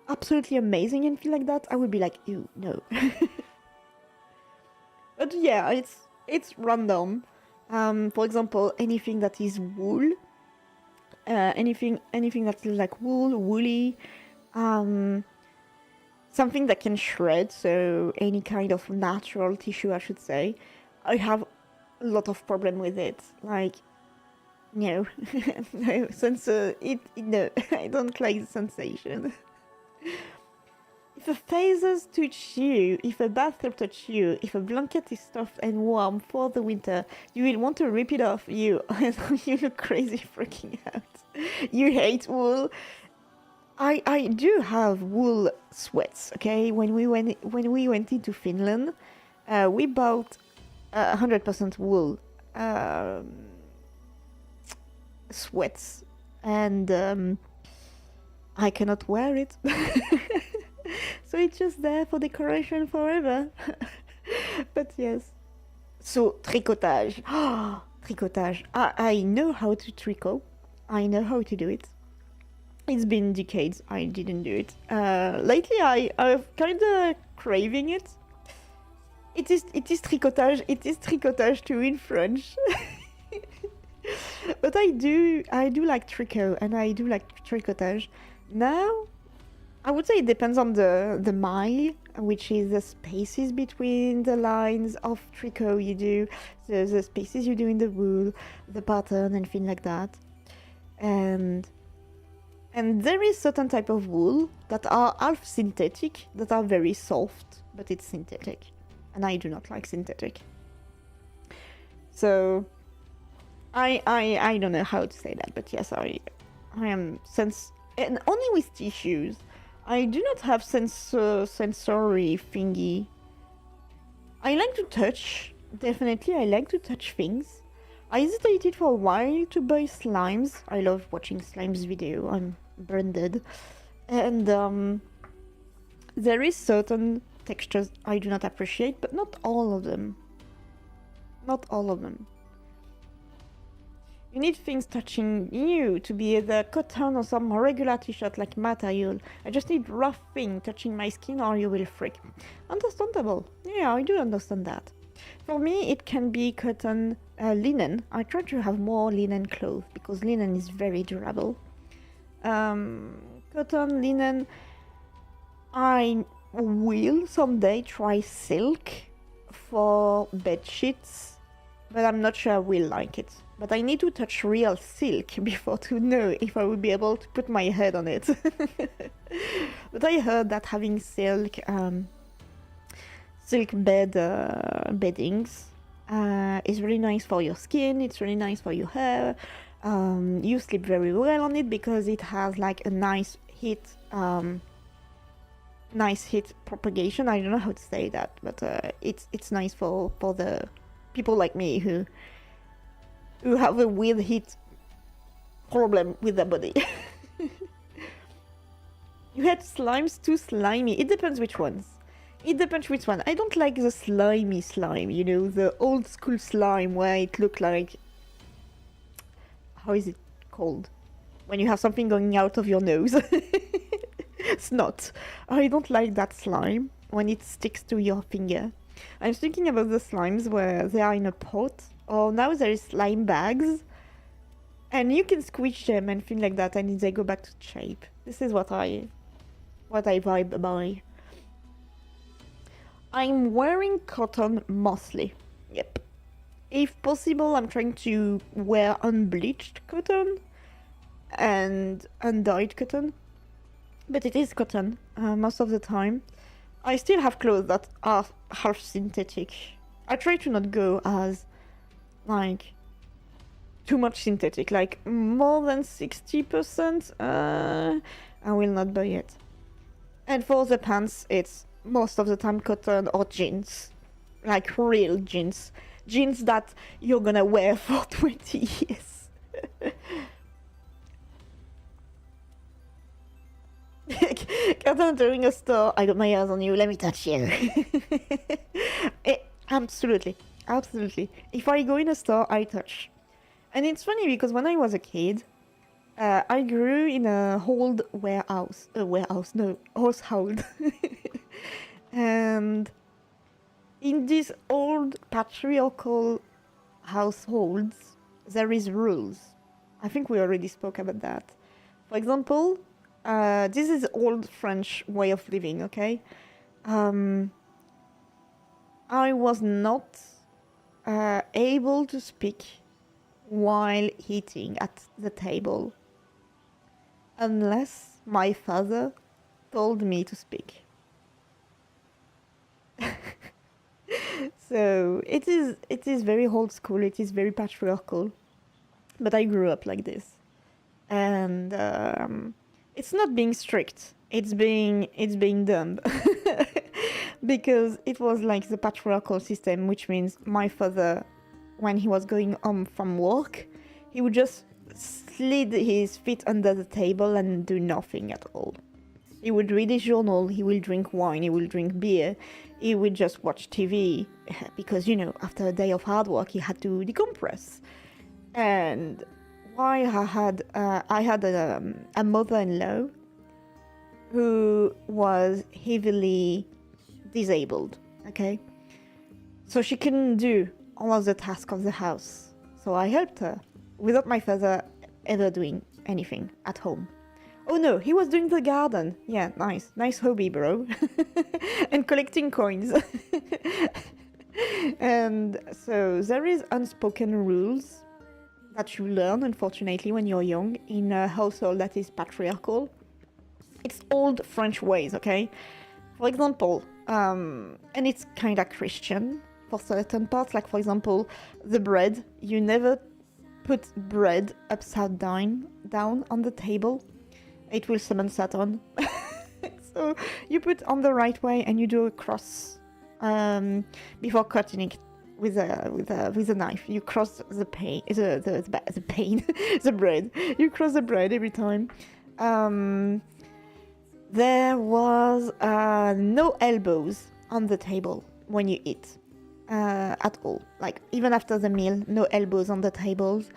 absolutely amazing and feel like that, I would be like, ew, no. But yeah, it's random. For example, anything that is wool, anything that's like woolly, something that can shred, so any kind of natural tissue, I should say. I have a lot of problem with it. Like, no, no, no, I don't like the sensation. If a feathers touch you, if a bathrobe touch you, if a blanket is soft and warm for the winter, you will want to rip it off you. You look crazy freaking out. You hate wool. I do have wool sweats, okay? When we went into Finland, we bought 100% wool sweats, and I cannot wear it. So it's just there for decoration forever. But yes. So, tricotage. Tricotage. I know how to tricot. I know how to do it. It's been decades I didn't do it. Lately I've kind of craving it. It is tricotage. It is tricotage too in French. But I do like tricot, and I do like tricotage. Now, I would say it depends on the mile, which is the spaces between the lines of tricot you do, the spaces you do in the wool, the pattern and things like that. And there is certain type of wool that are half synthetic, that are very soft, but it's synthetic. And I do not like synthetic. So I don't know how to say that, but yes, I am and only with tissues. I do not have sensory thingy. I like to touch, definitely I like to touch things. I hesitated for a while to buy slimes. I love watching slimes video, I'm branded. And there is certain textures I do not appreciate, but not all of them. Not all of them. You need things touching you to be either cotton or some regular t-shirt like material. I just need rough thing touching my skin or you will freak. Understandable. Yeah, I do understand that. For me, it can be cotton, linen. I try to have more linen clothes because linen is very durable. Cotton, linen. I will someday try silk for bed sheets, but I'm not sure I will like it. But I need to touch real silk before to know if I will be able to put my head on it. But I heard that having silk beddings is really nice for your skin. It's really nice for your hair. You sleep very well on it because it has like a nice heat propagation. I don't know how to say that, but it's nice for the people like me who have a weird heat problem with their body. You had slimes too slimy. It depends which ones. It depends which one. I don't like the slimy slime, you know, the old school slime where it looked like... How is it called? When you have something going out of your nose. Snot. I don't like that slime when it sticks to your finger. I'm thinking about the slimes where they are in a pot. Or now there is slime bags, and you can squish them and things like that, and they go back to shape. This is what I vibe by. I'm wearing cotton mostly. Yep. If possible, I'm trying to wear unbleached cotton and undyed cotton, but it is cotton most of the time. I still have clothes that are half synthetic. I try to not go as like too much synthetic, like more than 60%, I will not buy it. And for the pants, it's most of the time cotton or jeans, like real jeans that you're gonna wear for 20 years. Carton entering a store, I got my eyes on you, let me touch you. Absolutely. Absolutely. If I go in a store, I touch. And it's funny because when I was a kid, I grew in a old household. And in these old patriarchal households, there is rules. I think we already spoke about that. For example, this is old French way of living, okay? I was not able to speak while eating at the table unless my father told me to speak. So it is very old school, it is very patriarchal, but I grew up like this. And it's not being strict, it's being dumb. Because it was like the patriarchal system, which means my father, when he was going home from work, he would just slid his feet under the table and do nothing at all. He would read his journal, he will drink wine, he will drink beer, he would just watch TV, because, you know, after a day of hard work, he had to decompress. And why I had a mother-in-law who was heavily disabled, okay? So she couldn't do all of the tasks of the house. So I helped her without my father ever doing anything at home. Oh no, he was doing the garden. Yeah, nice hobby, bro. And collecting coins. And so there is unspoken rules that you learn, unfortunately, when you're young in a household that is patriarchal. It's old French ways, okay? For example, and it's kind of Christian for certain parts, like for example, the bread. You never put bread upside down on the table. It will summon Satan. So you put on the right way and you do a cross before cutting it with a knife. You cross the the bread. You cross the bread every time. There was no elbows on the table when you eat at all. Like even after the meal, no elbows on the tables.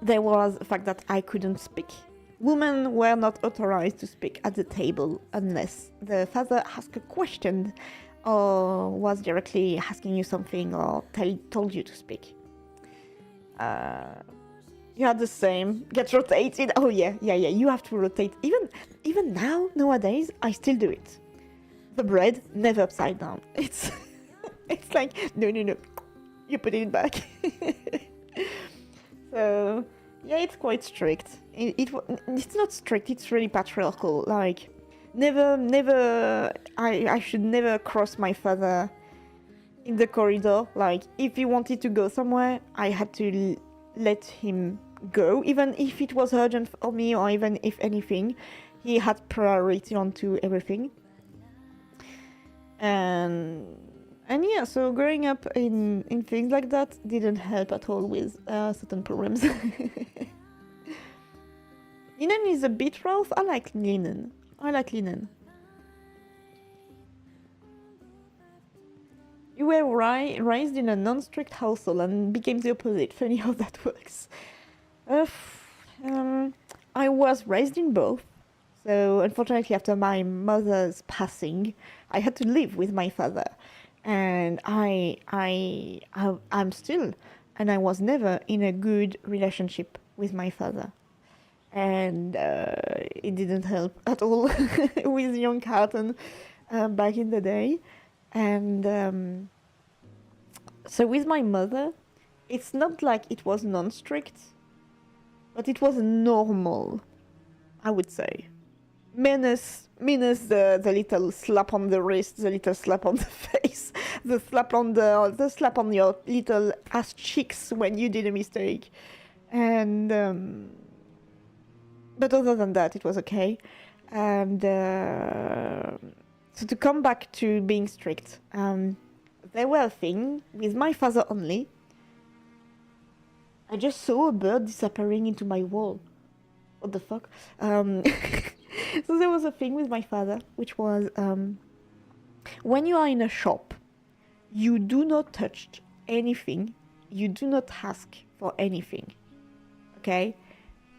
There was the fact that I couldn't speak. Women were not authorized to speak at the table unless the father asked a question or was directly asking you something or told you to speak. You had the same, get rotated. Oh yeah, you have to rotate. Even nowadays, I still do it. The bread, never upside down. It's like, no, you put it back. So, yeah, it's quite strict. It's not strict, it's really patriarchal. Like, I should never cross my father in the corridor. Like, if he wanted to go somewhere, I had to let him go, even if it was urgent for me, or even if anything, he had priority onto everything. And yeah, so growing up in things like that didn't help at all with certain problems. Linen is a bit rough. I like linen. You were raised in a non-strict household and became the opposite. Funny how that works. I was raised in both. So unfortunately, after my mother's passing, I had to live with my father. And I'm still, and I was never in a good relationship with my father. And it didn't help at all with young Carton back in the day. And so with my mother, it's not like it was non-strict, but it was normal, I would say. Minus the little slap on the wrist, the little slap on the face, the slap on your little ass cheeks when you did a mistake. And but other than that, it was okay. And so to come back to being strict, there were a thing with my father only. I just saw a bird disappearing into my wall. What the fuck? So there was a thing with my father, which was when you are in a shop, you do not touch anything. You do not ask for anything. Okay?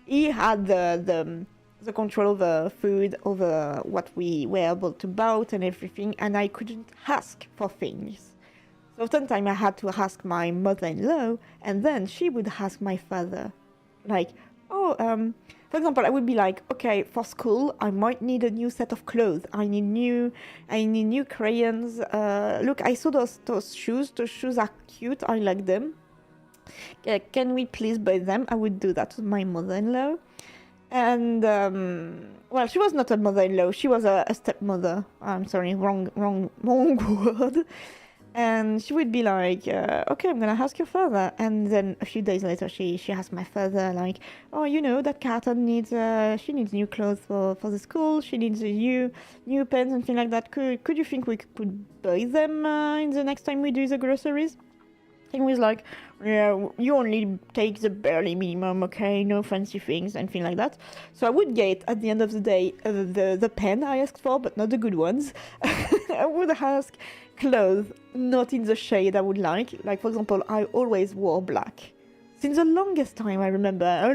He had the control over food, over what we were able to buy and everything, and I couldn't ask for things. So oftentimes I had to ask my mother-in-law, and then she would ask my father, like, for example, I would be like, okay, for school, I might need a new set of clothes. I need new crayons. Look, I saw those shoes. Those shoes are cute. I like them. Can we please buy them? I would do that to my mother-in-law. And, well, she was not a mother-in-law. She was a stepmother. I'm sorry, wrong word. And she would be like, okay, I'm gonna ask your father. And then a few days later, she asked my father, like, oh, you know, that Carton needs, she needs new clothes for the school. She needs new pens and things like that. Could you think we could buy them in the next time we do the groceries? And he was like, yeah, you only take the barely minimum, okay, no fancy things and things like that. So I would get, at the end of the day, the pen I asked for, but not the good ones. I would ask clothes, not in the shade I would like. Like, for example, I always wore black. Since the longest time I remember, I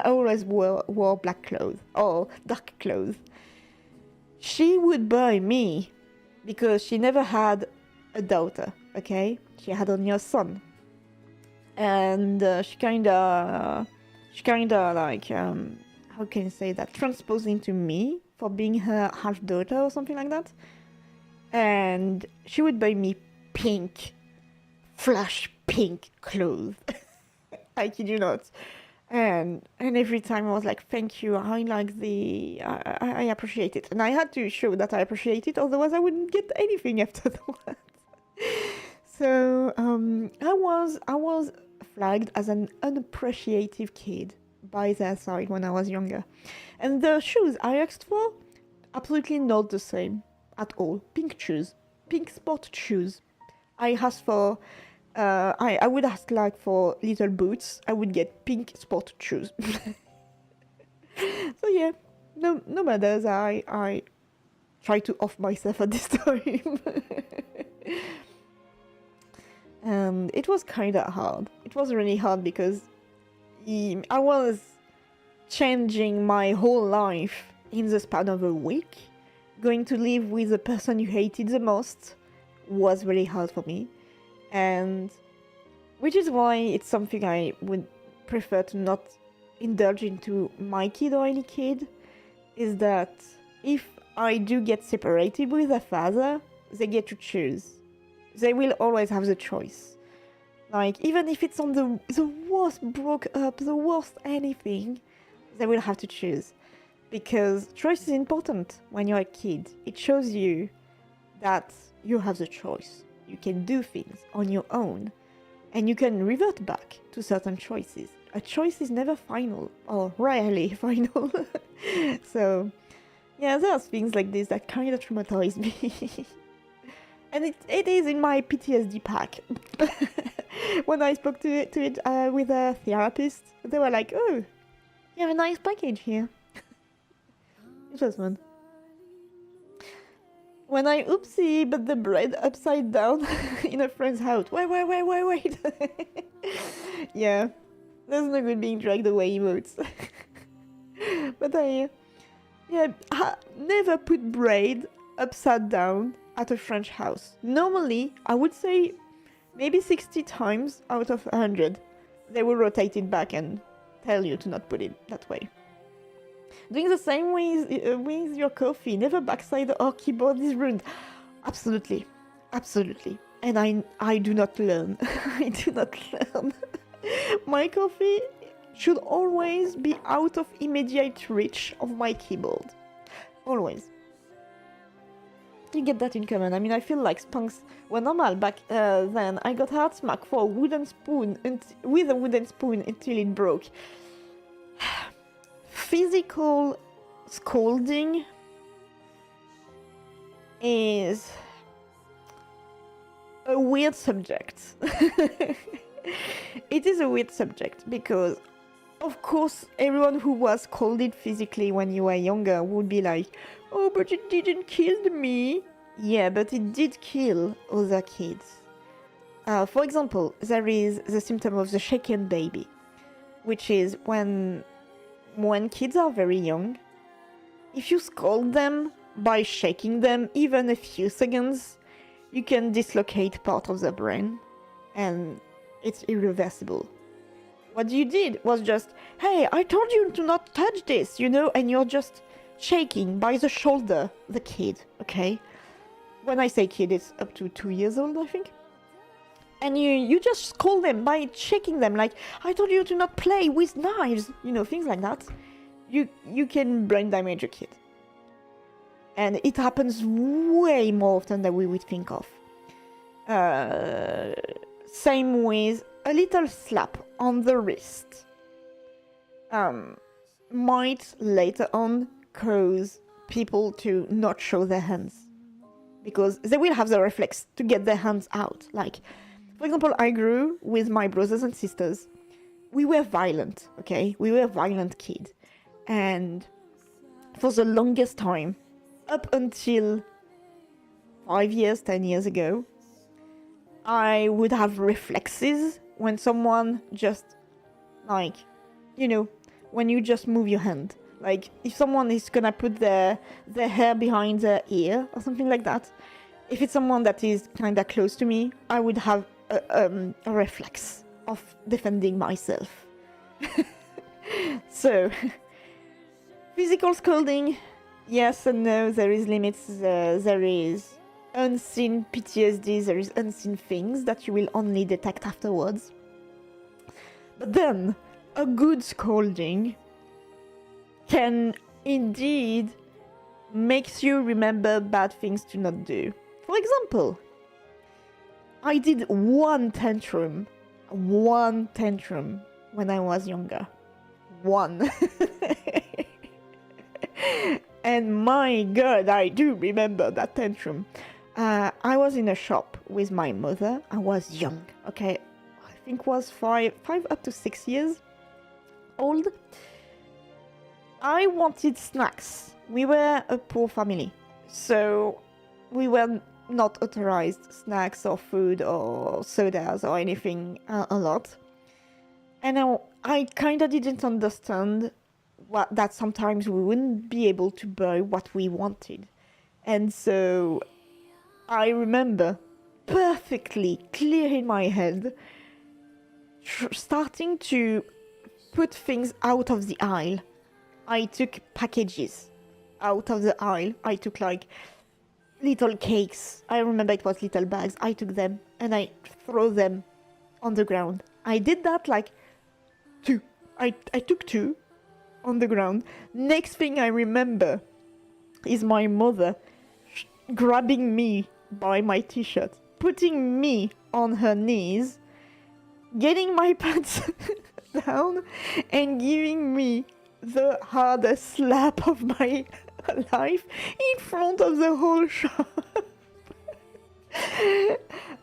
always wore black clothes, or dark clothes. She would buy me, because she never had a daughter, okay? She had only a son. And she kind of she kind of like, how can you say that, transposing to me for being her half daughter or something like that. And she would buy me pink, flash pink clothes. I kid you not. And every time I was like, thank you, I like I appreciate it. And I had to show that I appreciate it, otherwise I wouldn't get anything after that. So I was flagged as an unappreciative kid by their side when I was younger. And the shoes I asked for, absolutely not the same at all. Pink shoes, pink sport shoes. I asked for, I would ask like for little boots. I would get pink sport shoes. So yeah, no matters. I try to off myself at this time. And it was kind of hard. It was really hard because I was changing my whole life in the span of a week. Going to live with the person you hated the most was really hard for me. And which is why it's something I would prefer to not indulge into my kid or any kid, is that if I do get separated with a father, they get to choose. They will always have the choice. Like, even if it's on the worst broke up, the worst anything, they will have to choose. Because choice is important when you're a kid. It shows you that you have the choice. You can do things on your own. And you can revert back to certain choices. A choice is never final, or rarely final. So, yeah, there's things like this that kind of traumatize me. And it is in my PTSD pack. When I spoke to it with a therapist, they were like, oh, you have a nice package here. It was fun. When I oopsie put the bread upside down in a friend's house. Wait. Yeah, there's no good being dragged away emotes. But never put bread upside down at a French house. Normally, I would say maybe 60 times out of 100, they will rotate it back and tell you to not put it that way. Doing the same with your coffee. Never backside or keyboard is ruined. Absolutely. And I do not learn. I do not learn. My coffee should always be out of immediate reach of my keyboard. Always. You get that in common. I mean, I feel like spunks were normal back then. I got hard smack for a wooden spoon with a wooden spoon until it broke. Physical scolding is a weird subject. It is a weird subject because, of course, everyone who was scolded physically when you were younger would be like, oh, but it didn't kill me. Yeah, but it did kill other kids. For example, there is the symptom of the shaken baby, which is when kids are very young, if you scold them by shaking them even a few seconds, you can dislocate part of the brain, and it's irreversible. What you did was just, hey, I told you to not touch this, and you're just shaking by the shoulder the kid, okay? When I say kid, it's up to 2 years old, I think. And you just scold them by shaking them, like, I told you to not play with knives, things like that. You can brain damage a kid. And it happens way more often than we would think of. Same with a little slap on the wrist. Might later on cause people to not show their hands. Because they will have the reflex to get their hands out. Like, for example, I grew with my brothers and sisters. We were violent, okay? We were violent kids. And for the longest time, up until 5 years, 10 years ago, I would have reflexes when someone just, like, when you just move your hand. Like, if someone is gonna put their hair behind their ear or something like that, if it's someone that is kind of close to me, I would have a reflex of defending myself. So, physical scolding, yes and no, there is limits, there is unseen PTSD, there is unseen things that you will only detect afterwards. But then, a good scolding can indeed makes you remember bad things to not do. For example, I did one tantrum when I was younger. One. And my god, I do remember that tantrum. I was in a shop with my mother. I was young, okay? I think was five up to 6 years old. I wanted snacks. We were a poor family, so we were not authorized snacks or food or sodas or anything a lot. And I kind of didn't understand that sometimes we wouldn't be able to buy what we wanted. And so I remember perfectly clear in my head starting to put things out of the aisle. I took packages out of the aisle. I took like little cakes. I remember it was little bags. I took them and I throw them on the ground. I did that like two. I took two on the ground. Next thing I remember is my mother grabbing me by my t-shirt, putting me on her knees, getting my pants down and giving me the hardest slap of my life in front of the whole shop.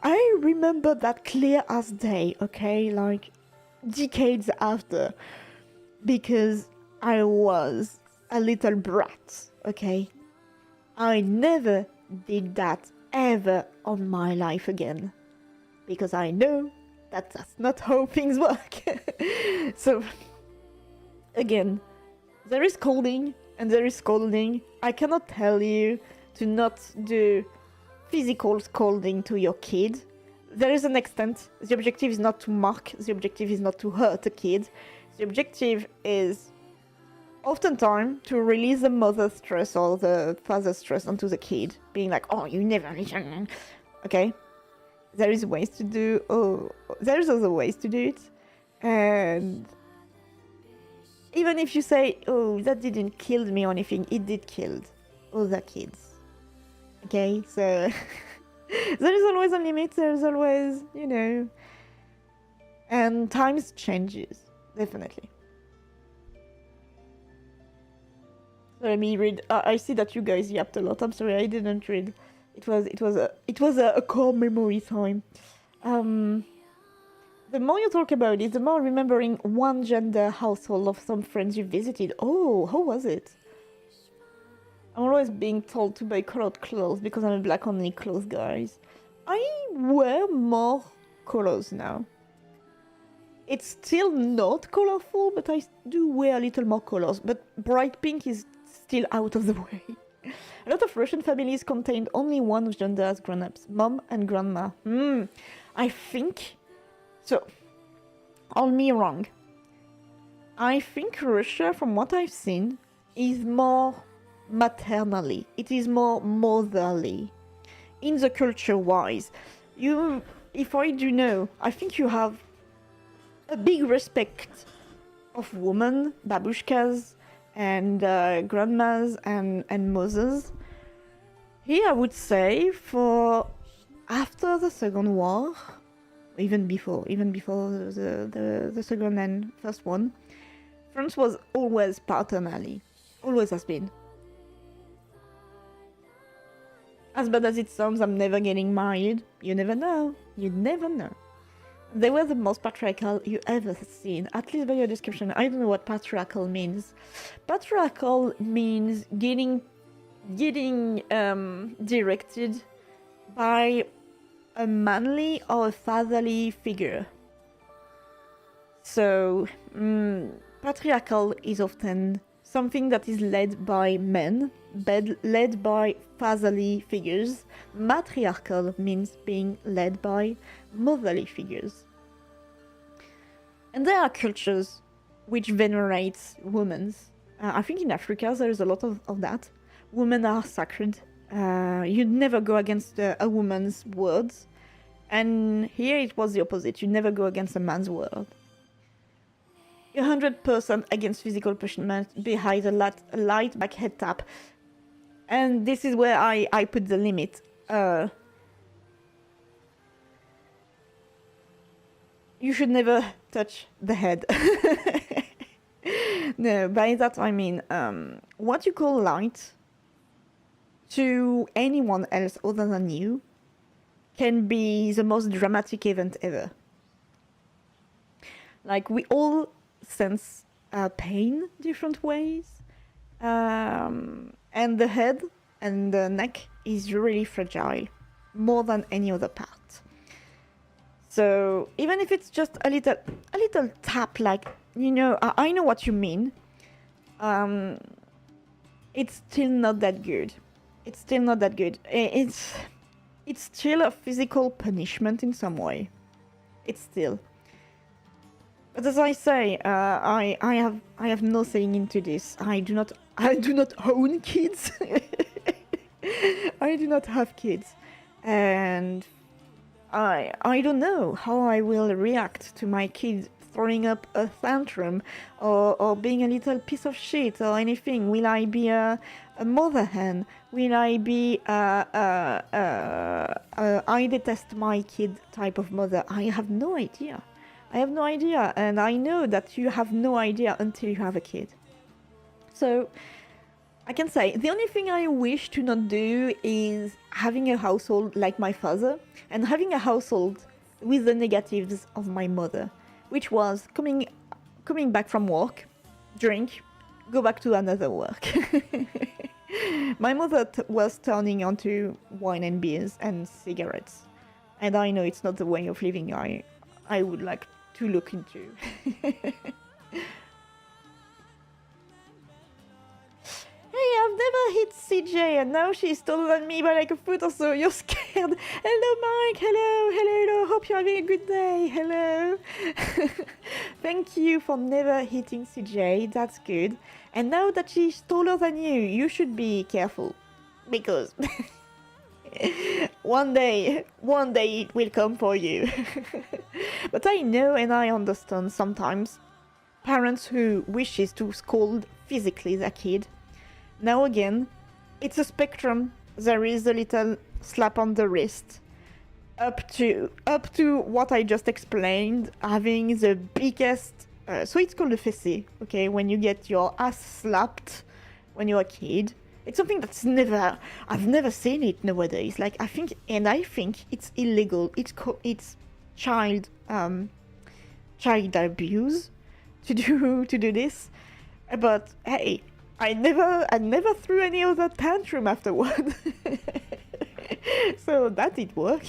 I remember that clear as day, okay, like decades after, because I was a little brat, okay? I never did that ever on my life again, because I know that that's not how things work. So, again, there is scolding and there is scolding. I cannot tell you to not do physical scolding to your kid. There is an extent. The objective is not to mock. The objective is not to hurt a kid. The objective is oftentimes to release the mother's stress or the father's stress onto the kid, being like, oh, you never listen. Okay? There is ways to do, there's other ways to do it. And even if you say, oh, that didn't kill me or anything, it did kill other kids. Okay? So there is always a limit, there's always, and times changes, definitely. So let me read. I see that you guys yapped a lot. I'm sorry, I didn't read. It was a core memory time. The more you talk about it, the more remembering one gender household of some friends you visited. Oh, how was it? I'm always being told to buy colored clothes because I'm a black only clothes, guys. I wear more colors now. It's still not colorful, but I do wear a little more colors. But bright pink is still out of the way. A lot of Russian families contained only one gender as grown-ups, mom and grandma. I think... So, all me wrong. I think Russia, from what I've seen, is more maternally. It is more motherly. In the culture-wise. If I do know, I think you have a big respect of women, babushkas, and grandmas and mothers. Here I would say for after the Second War, even before the second and first one, France was always paternally, always has been. As bad as it sounds, I'm never getting married. You never know. You never know. They were the most patriarchal you ever seen, at least by your description. I don't know what patriarchal means. Patriarchal means getting directed by a manly or a fatherly figure. So, patriarchal is often something that is led by men, led by fatherly figures. Matriarchal means being led by motherly figures. And there are cultures which venerates women. I think in Africa there's a lot of that. Women are sacred. You'd never go against a woman's words. And here it was the opposite. You never go against a man's word. 100% against physical punishment behind a light back head tap. And this is where I put the limit. You should never touch the head. No, by that I mean, what you call light to anyone else other than you can be the most dramatic event ever. Like, we all sense pain different ways. And the head and the neck is really fragile, more than any other part. So even if it's just a little tap, like, you know, I know what you mean. It's still not that good. It's still not that good. It's still a physical punishment in some way. It's still. But as I say, I have no saying into this. I do not own kids. I do not have kids, and I don't know how I will react to my kid throwing up a tantrum or being a little piece of shit or anything. Will I be a mother hen? Will I be I detest my kid type of mother? I have no idea. I have no idea, and I know that you have no idea until you have a kid. So I can say the only thing I wish to not do is having a household like my father, and having a household with the negatives of my mother, which was coming back from work, drink, go back to another work. My mother was turning onto wine and beers and cigarettes, and I know it's not the way of living I would like to look into. Hey, I've never hit CJ, and now she's taller than me by like a foot or so. You're scared. Hello, Mike. Hello. Hope you're having a good day. Hello. Thank you for never hitting CJ. That's good. And now that she's taller than you, you should be careful, because one day it will come for you. But I know and I understand sometimes parents who wishes to scold physically their kid. Now again, it's a spectrum. There is a little slap on the wrist, up to what I just explained, having the biggest. So it's called a fessée, okay? When you get your ass slapped when you're a kid, it's something that's I've never seen it nowadays. Like, I think it's illegal. It's child abuse to do this. But hey, I never threw any other tantrum afterward. So that did work.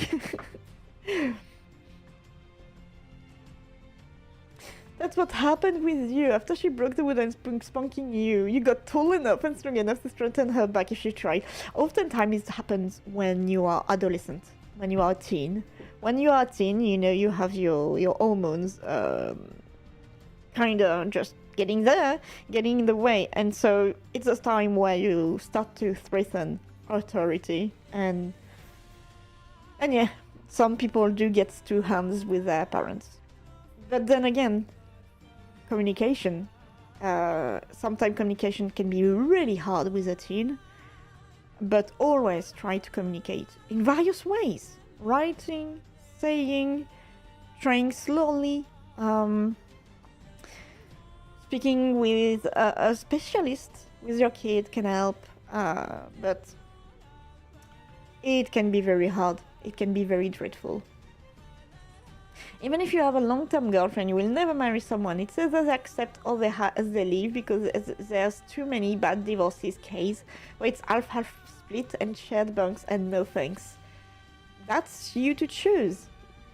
That's what happened with you. After she broke the wood and spanking you, you got tall enough and strong enough to strengthen her back if she tried. Oftentimes it happens when you are adolescent, when you are a teen. When you are a teen, you know, you have your hormones kind of just getting in the way. And so it's a time where you start to threaten authority. And yeah, some people do get to hands with their parents. But then again, communication. Sometimes communication can be really hard with a teen, but always try to communicate in various ways. Writing, saying, trying slowly, speaking with a specialist with your kid can help, but it can be very hard. It can be very dreadful. Even if you have a long-term girlfriend, you will never marry someone. It says they accept all as they leave, because there's too many bad divorces case where it's half split and shared bunks and no thanks. That's you to choose.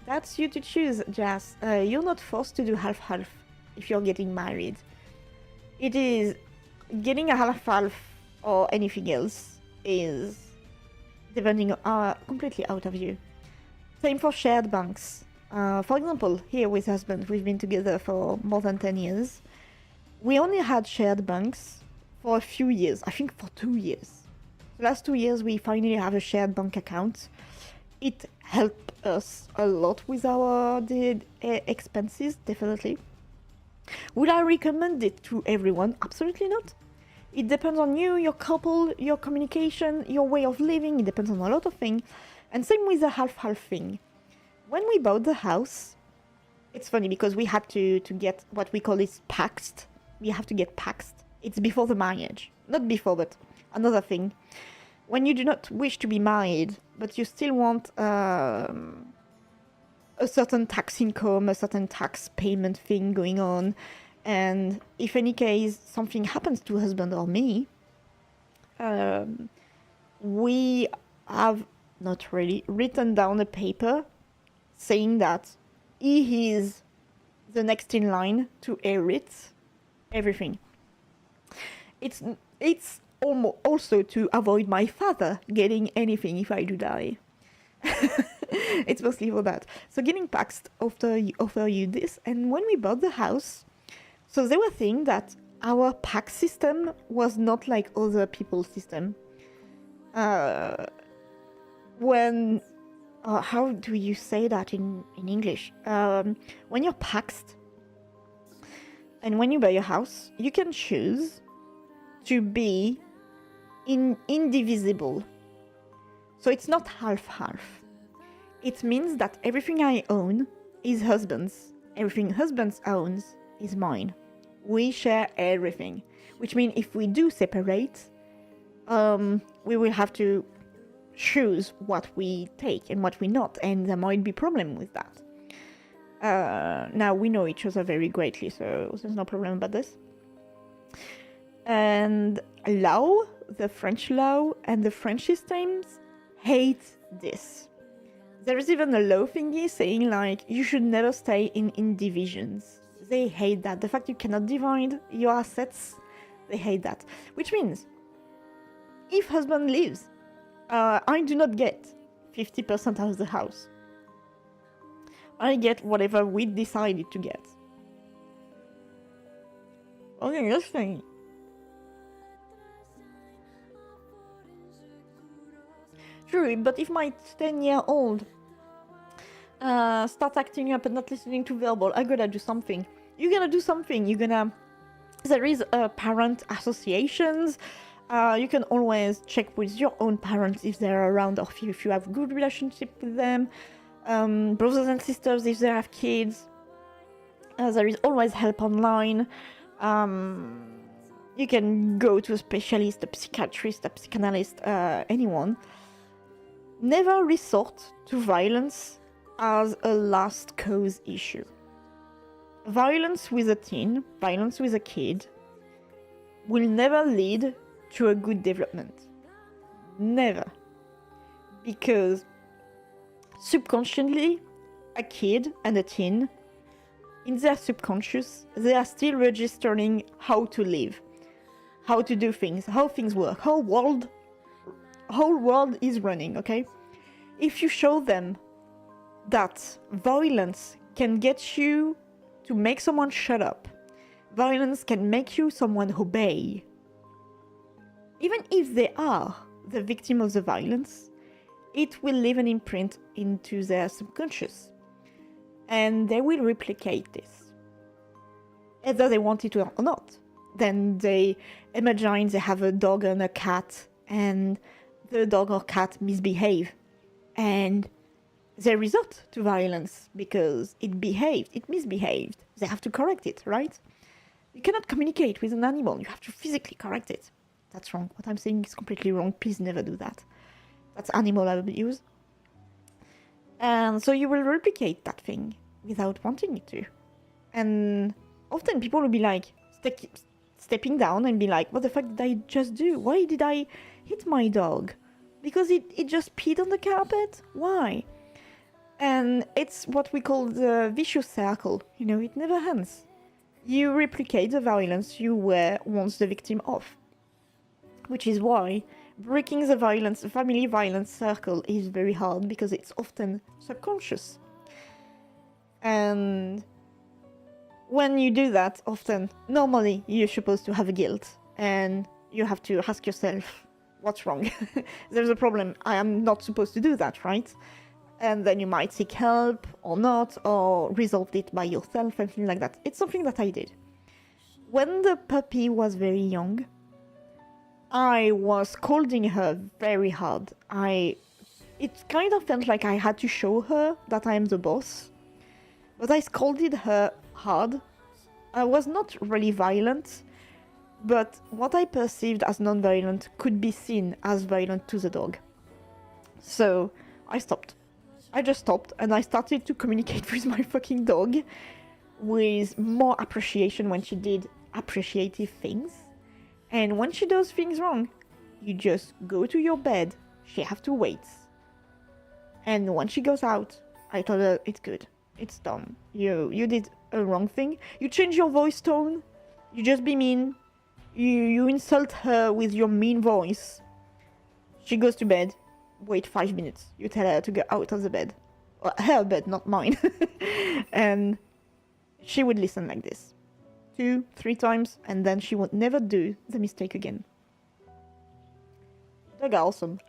That's you to choose, Jazz. You're not forced to do half-half if you're getting married. It is getting a half-half or anything else is depending completely out of you. Same for shared bunks. For example, here with husband, we've been together for more than 10 years. we only had shared banks for a few years. I think for 2 years. The last 2 years, we finally have a shared bank account. It helped us a lot with our expenses, definitely. Would I recommend it to everyone? Absolutely not. It depends on you, your couple, your communication, your way of living. It depends on a lot of things. And same with the half-half thing. When we bought the house, it's funny because we had to get what we call is paxed. We have to get paxed. It's before the marriage. Not before, but another thing. When you do not wish to be married, but you still want a certain tax income, a certain tax payment thing going on, and if any case something happens to husband or me, we have not really written down a paper saying that he is the next in line to inherit everything. It's almost also to avoid my father getting anything if I do die. It's mostly for that. So getting paxed after you offer you this, and when we bought the house, so they were saying that our pax system was not like other people's system. When how do you say that in English? When you're paxed and when you buy a house, you can choose to be indivisible. So it's not half-half. It means that everything I own is husband's. Everything husband owns is mine. We share everything. Which means if we do separate, we will have to choose what we take and what we not, and there might be problem with that. Now we know each other very greatly, so there's no problem about this. And law, the French law and the French systems hate this. There is even a law thingy saying like you should never stay in divisions. They hate that. The fact you cannot divide your assets, they hate that. Which means if husband leaves, I do not get 50% of the house. I get whatever we decided to get. Okay, this thing. True, but if my 10-year-old start acting up and not listening to verbal, I gotta do something. You're gonna do something. There is parent associations. You can always check with your own parents if they're around, or if you have good relationship with them. Brothers and sisters if they have kids. There is always help online. You can go to a specialist, a psychiatrist, a psychanalyst, anyone. Never resort to violence as a last cause issue. Violence with a teen, violence with a kid, will never lead to a good development. Never. Because subconsciously, a kid and a teen, in their subconscious, they are still registering how to live, how to do things, how things work, whole world is running, okay? If you show them that violence can get you to make someone shut up, violence can make you someone obey, even if they are the victim of the violence, it will leave an imprint into their subconscious. And they will replicate this. Either they want it or not. Then they imagine they have a dog and a cat, and the dog or cat misbehave. And they resort to violence because it misbehaved. They have to correct it, right? You cannot communicate with an animal. You have to physically correct it. That's wrong. What I'm saying is completely wrong. Please never do that. That's animal abuse. And so you will replicate that thing without wanting it to. And often people will be like stepping down and be like, what the fuck did I just do? Why did I hit my dog? Because it just peed on the carpet? Why? And it's what we call the vicious circle. You know, it never ends. You replicate the violence you were once the victim of. Which is why breaking the family violence circle is very hard, because it's often subconscious. And when you do that, often, normally, you're supposed to have a guilt, and you have to ask yourself, what's wrong? There's a problem. I am not supposed to do that, right? And then you might seek help, or not, or resolve it by yourself, and things like that. It's something that I did. When the puppy was very young, I was scolding her very hard. It kind of felt like I had to show her that I am the boss. But I scolded her hard. I was not really violent, but what I perceived as non-violent could be seen as violent to the dog. So I stopped. I just stopped and I started to communicate with my fucking dog with more appreciation when she did appreciative things. And when she does things wrong, you just go to your bed. She have to wait. And when she goes out, I told her, it's good. It's done. You did a wrong thing. You change your voice tone. You just be mean. You insult her with your mean voice. She goes to bed. Wait 5 minutes. You tell her to get out of the bed. Her bed, not mine. And she would listen like this. 2, 3 times, and then she would never do the mistake again. Dogs are awesome.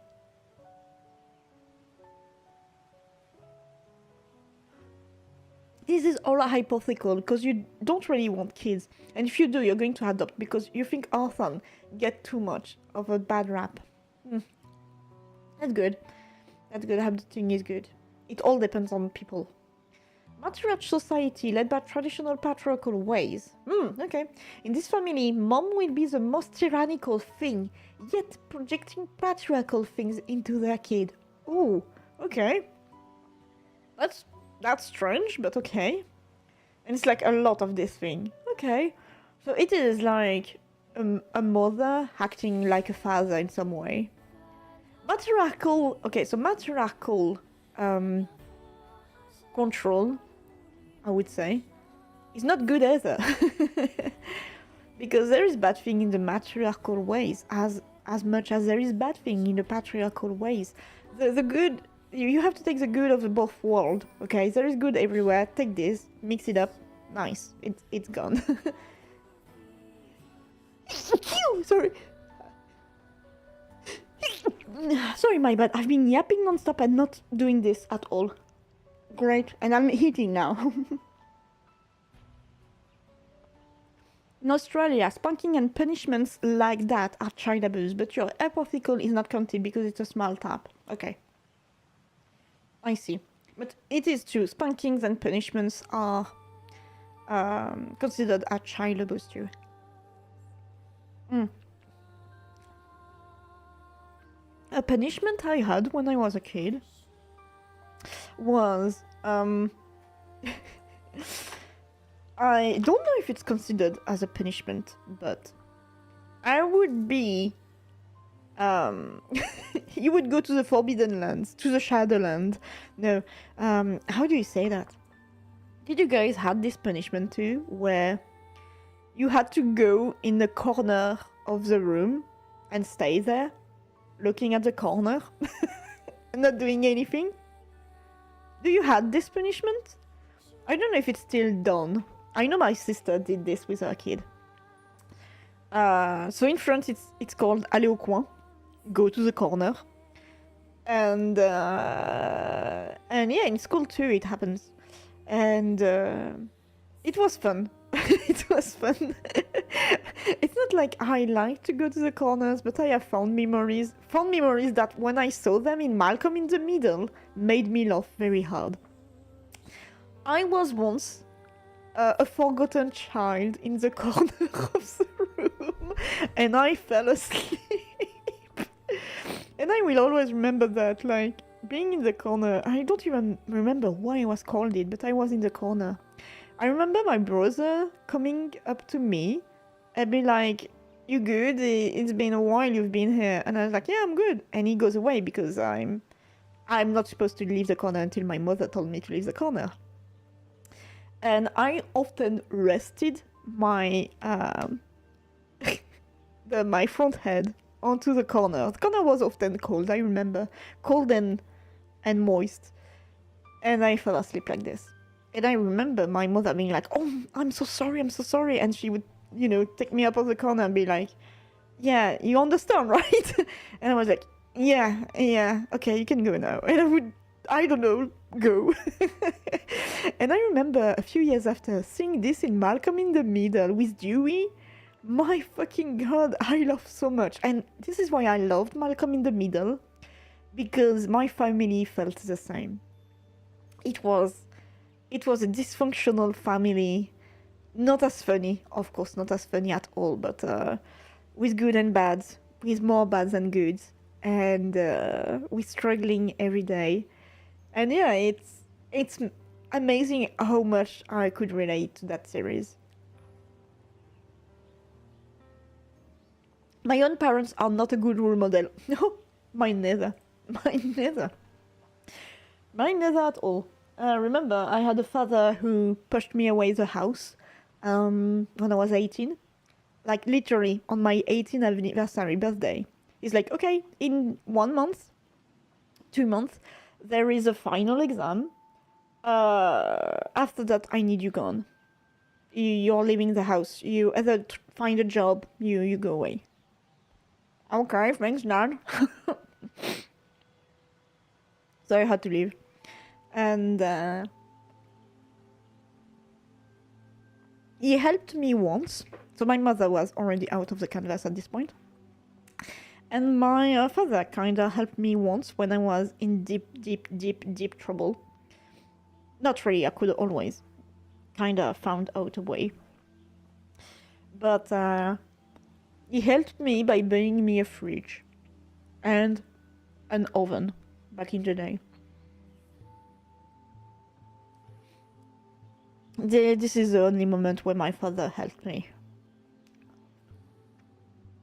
This is all hypothetical because you don't really want kids, and if you do, you're going to adopt because you think orphan get too much of a bad rap. That's good. That's good. Adopting is good. It all depends on people. Matriarch society led by traditional patriarchal ways. Okay. In this family, mom will be the most tyrannical thing, yet projecting patriarchal things into their kid. Oh, okay. That's strange, but okay. And it's like a lot of this thing. Okay. So it is like a mother acting like a father in some way. Matriarchal, okay, so matriarchal control, I would say, is not good either. Because there is bad thing in the matriarchal ways as much as there is bad thing in the patriarchal ways. The good, you have to take the good of the both world, okay? There is good everywhere. Take this, mix it up, nice. It's gone. Sorry. Sorry, my bad. I've been yapping non-stop and not doing this at all. Great, and I'm eating now. In Australia, spanking and punishments like that are child abuse, but your hypothetical is not counted because it's a small tap. Okay. I see. But it is true. Spankings and punishments are considered as child abuse too. A punishment I had when I was a kid was I don't know if it's considered as a punishment, but I would be you would go to the Forbidden Lands, to the Shadowland. No, how do you say that? Did you guys have this punishment too, where you had to go in the corner of the room and stay there, looking at the corner, and not doing anything? Do you have this punishment? I don't know if it's still done. I know my sister did this with her kid. So in France, it's called aller au coin, go to the corner, and yeah, in school too it happens, and it was fun. It was fun. It's not like I like to go to the corners, but I have fond memories that when I saw them in Malcolm in the Middle made me laugh very hard. I was once a forgotten child in the corner of the room, and I fell asleep. And I will always remember that, like, being in the corner. I don't even remember why I was called it, but I was in the corner. I remember my brother coming up to me and be like, "You good? It's been a while you've been here." And I was like, "Yeah, I'm good." And he goes away because I'm not supposed to leave the corner until my mother told me to leave the corner. And I often rested my my front head onto the corner. The corner was often cold, I remember. Cold and moist. And I fell asleep like this. And I remember my mother being like, "Oh, I'm so sorry, I'm so sorry," and she would, you know, take me up on the corner and be like, "Yeah, you understand, right?" And I was like, "Yeah, yeah, okay, you can go now." And I would, I don't know, go. And I remember a few years after seeing this in Malcolm in the Middle with Dewey. My fucking god, I love so much. And this is why I loved Malcolm in the Middle, because my family felt the same. It was a dysfunctional family, not as funny, of course, not as funny at all, but with good and bad, with more bad than good, and with struggling every day. And yeah, it's amazing how much I could relate to that series. My own parents are not a good role model. No, mine neither. Mine neither. Mine neither at all. Remember, I had a father who pushed me away the house when I was 18. Like, literally, on my 18th anniversary birthday. He's like, okay, in 1 month, 2 months, there is a final exam. After that, I need you gone. You're leaving the house. You either find a job, you go away. Okay, thanks, Dad. So I had to leave. And he helped me once. So my mother was already out of the canvas at this point. And my father kind of helped me once when I was in deep trouble. Not really, I could always kind of found out a way. But he helped me by buying me a fridge and an oven back in the day. This is the only moment where my father helped me.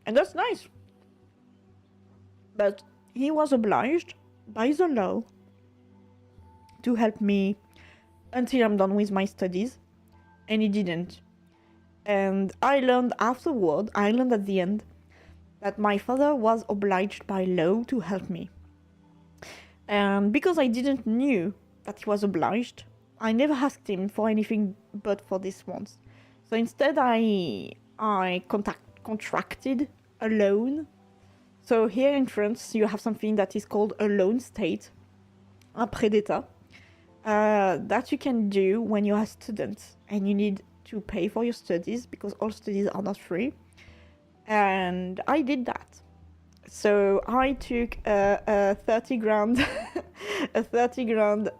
And that's nice. But he was obliged by the law to help me until I'm done with my studies, and he didn't. And I learned afterward, I learned at the end, that my father was obliged by law to help me. And because I didn't knew that he was obliged, I never asked him for anything but for this once. So instead I contracted a loan. So here in France, you have something that is called a loan state, un prêt d'État, that you can do when you are a student and you need to pay for your studies, because all studies are not free. And I did that. So I took a 30 grand, a 30 grand,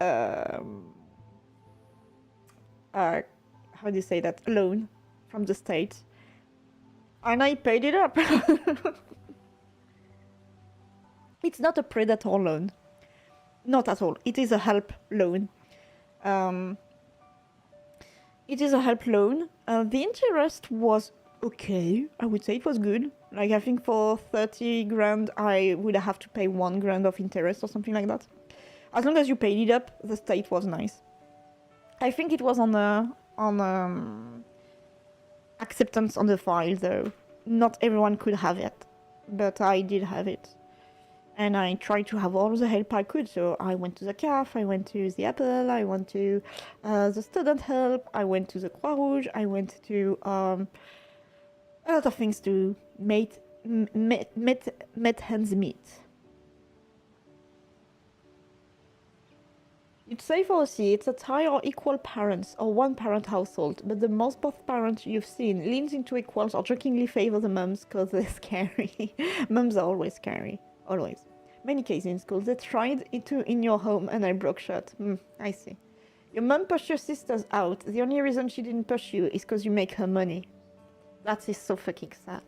how do you say that, loan from the state, and I paid it up. It's not a predator loan, not at all. It is a help loan. It is a help loan. The interest was okay. I would say it was good. Like, I think for 30 grand, I would have to pay 1 grand of interest or something like that. As long as you paid it up, the state was nice. I think it was on acceptance on the file, though. Not everyone could have it, but I did have it. And I tried to have all the help I could. So I went to the CAF, I went to the Apple, I went to the student help, I went to the Croix Rouge, I went to a lot of things to make ends meet. You'd say for C, it's a tie or equal parents or one parent household, but the most both parents you've seen leans into equals or jokingly favor the mums because they're scary. Mums are always scary. Always. Many cases in school. They tried it too in your home and I broke shut. I see. Your mum pushed your sisters out. The only reason she didn't push you is because you make her money. That is so fucking sad.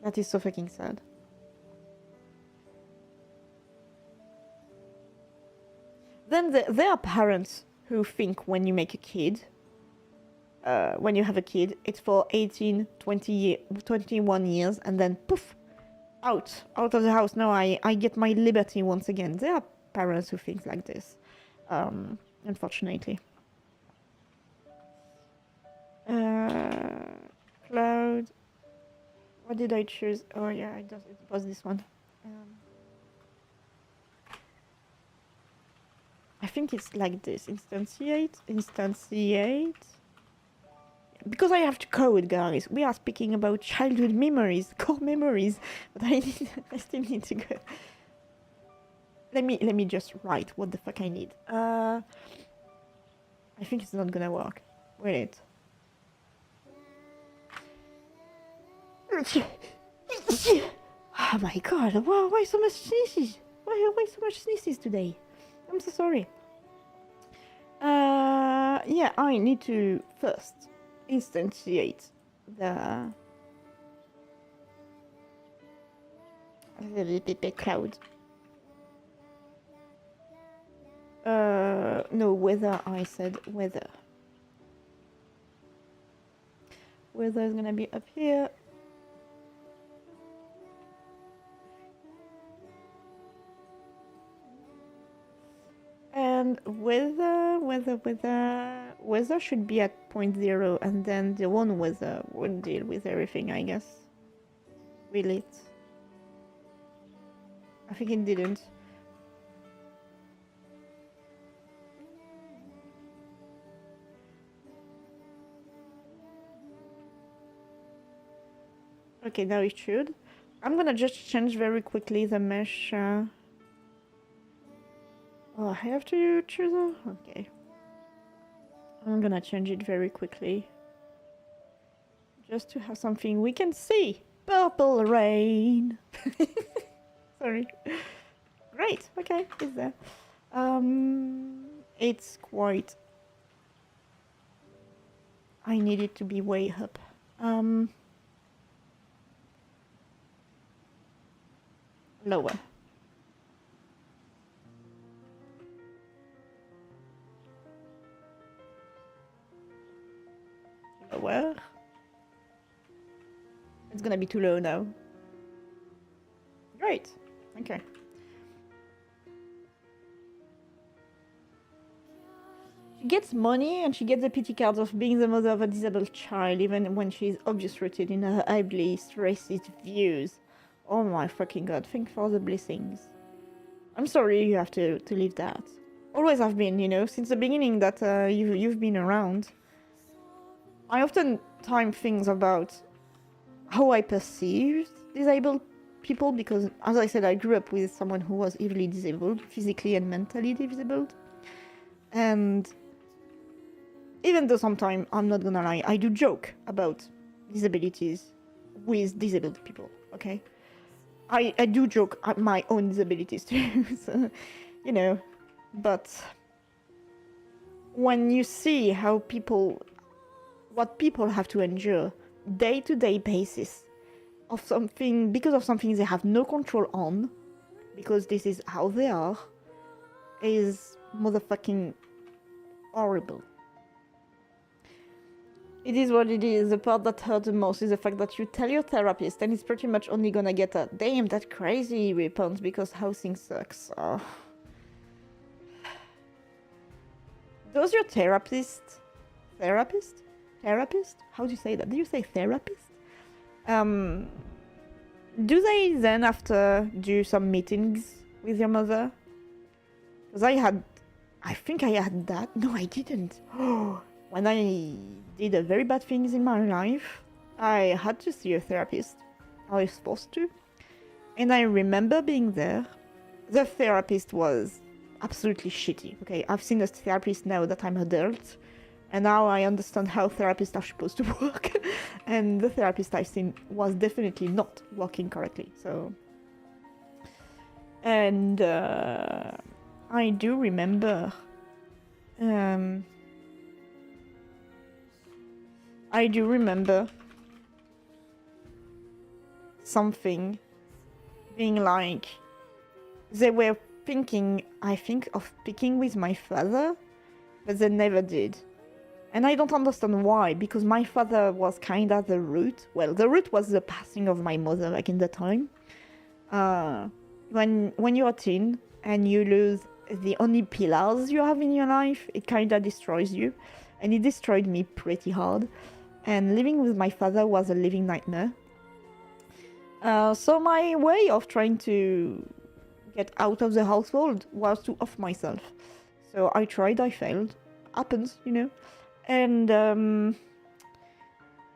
That is so fucking sad. Then there are parents who think when you make a kid, when you have a kid, it's for 18, 21 years, and then poof, out of the house. No, I get my liberty once again. There are parents who think like this, unfortunately. Cloud. What did I choose? Oh yeah, it was this one. I think it's like this. Instantiate. Because I have to code, guys. We are speaking about childhood memories, core memories. But I still need to go. Let me just write what the fuck I need. I think it's not gonna work. Wait. Oh my god, why so much sneezes? Why so much sneezes today? I'm so sorry. Yeah, I need to first instantiate the cloud. No, weather, I said weather. Weather is gonna be up here. And weather should be at 0.0, and then the one weather will deal with everything, I guess. Will it? I think it didn't. Okay, now it should. I'm gonna just change very quickly the mesh. Oh, I have to choose a... Okay. I'm gonna change it very quickly. Just to have something we can see. Purple rain. Sorry. Great, okay, it's there. It's quite... I need it to be way up. Lower. Lower. It's gonna be too low now. Great. Okay. She gets money and she gets the pity cards of being the mother of a disabled child, even when she's obviously rooted in her ableist, racist views. Oh my fucking god, thank for the blessings. I'm sorry you have to leave that. Always have been, you know, since the beginning that you've been around. I often time things about how I perceived disabled people, because, as I said, I grew up with someone who was evilly disabled, physically and mentally disabled. And even though sometimes, I'm not gonna lie, I do joke about disabilities with disabled people, okay? I do joke at my own disabilities too, so, you know, but when you see how what people have to endure day-to-day basis of something, because of something they have no control on, because this is how they are, is motherfucking horrible. It is what it is. The part that hurts the most is the fact that you tell your therapist and it's pretty much only gonna get a damn, that crazy response because housing sucks. Oh. Does your therapist? How do you say that? Do you say therapist? Do they then after do some meetings with your mother? Because I think I had that. No, I didn't. When I did very bad things in my life, I had to see a therapist. I was supposed to. And I remember being there. The therapist was absolutely shitty. Okay, I've seen a therapist now that I'm adult. And now I understand how therapists are supposed to work. And the therapist I've seen was definitely not working correctly. So... And I do remember... I do remember something being like, they were thinking, I think, of speaking with my father, but they never did. And I don't understand why, because my father was kind of the root. Well, the root was the passing of my mother, like in the time. When you're a teen and you lose the only pillars you have in your life, it kind of destroys you. And it destroyed me pretty hard. And living with my father was a living nightmare. So my way of trying to get out of the household was to off myself. So I tried, I failed. Happens, you know. And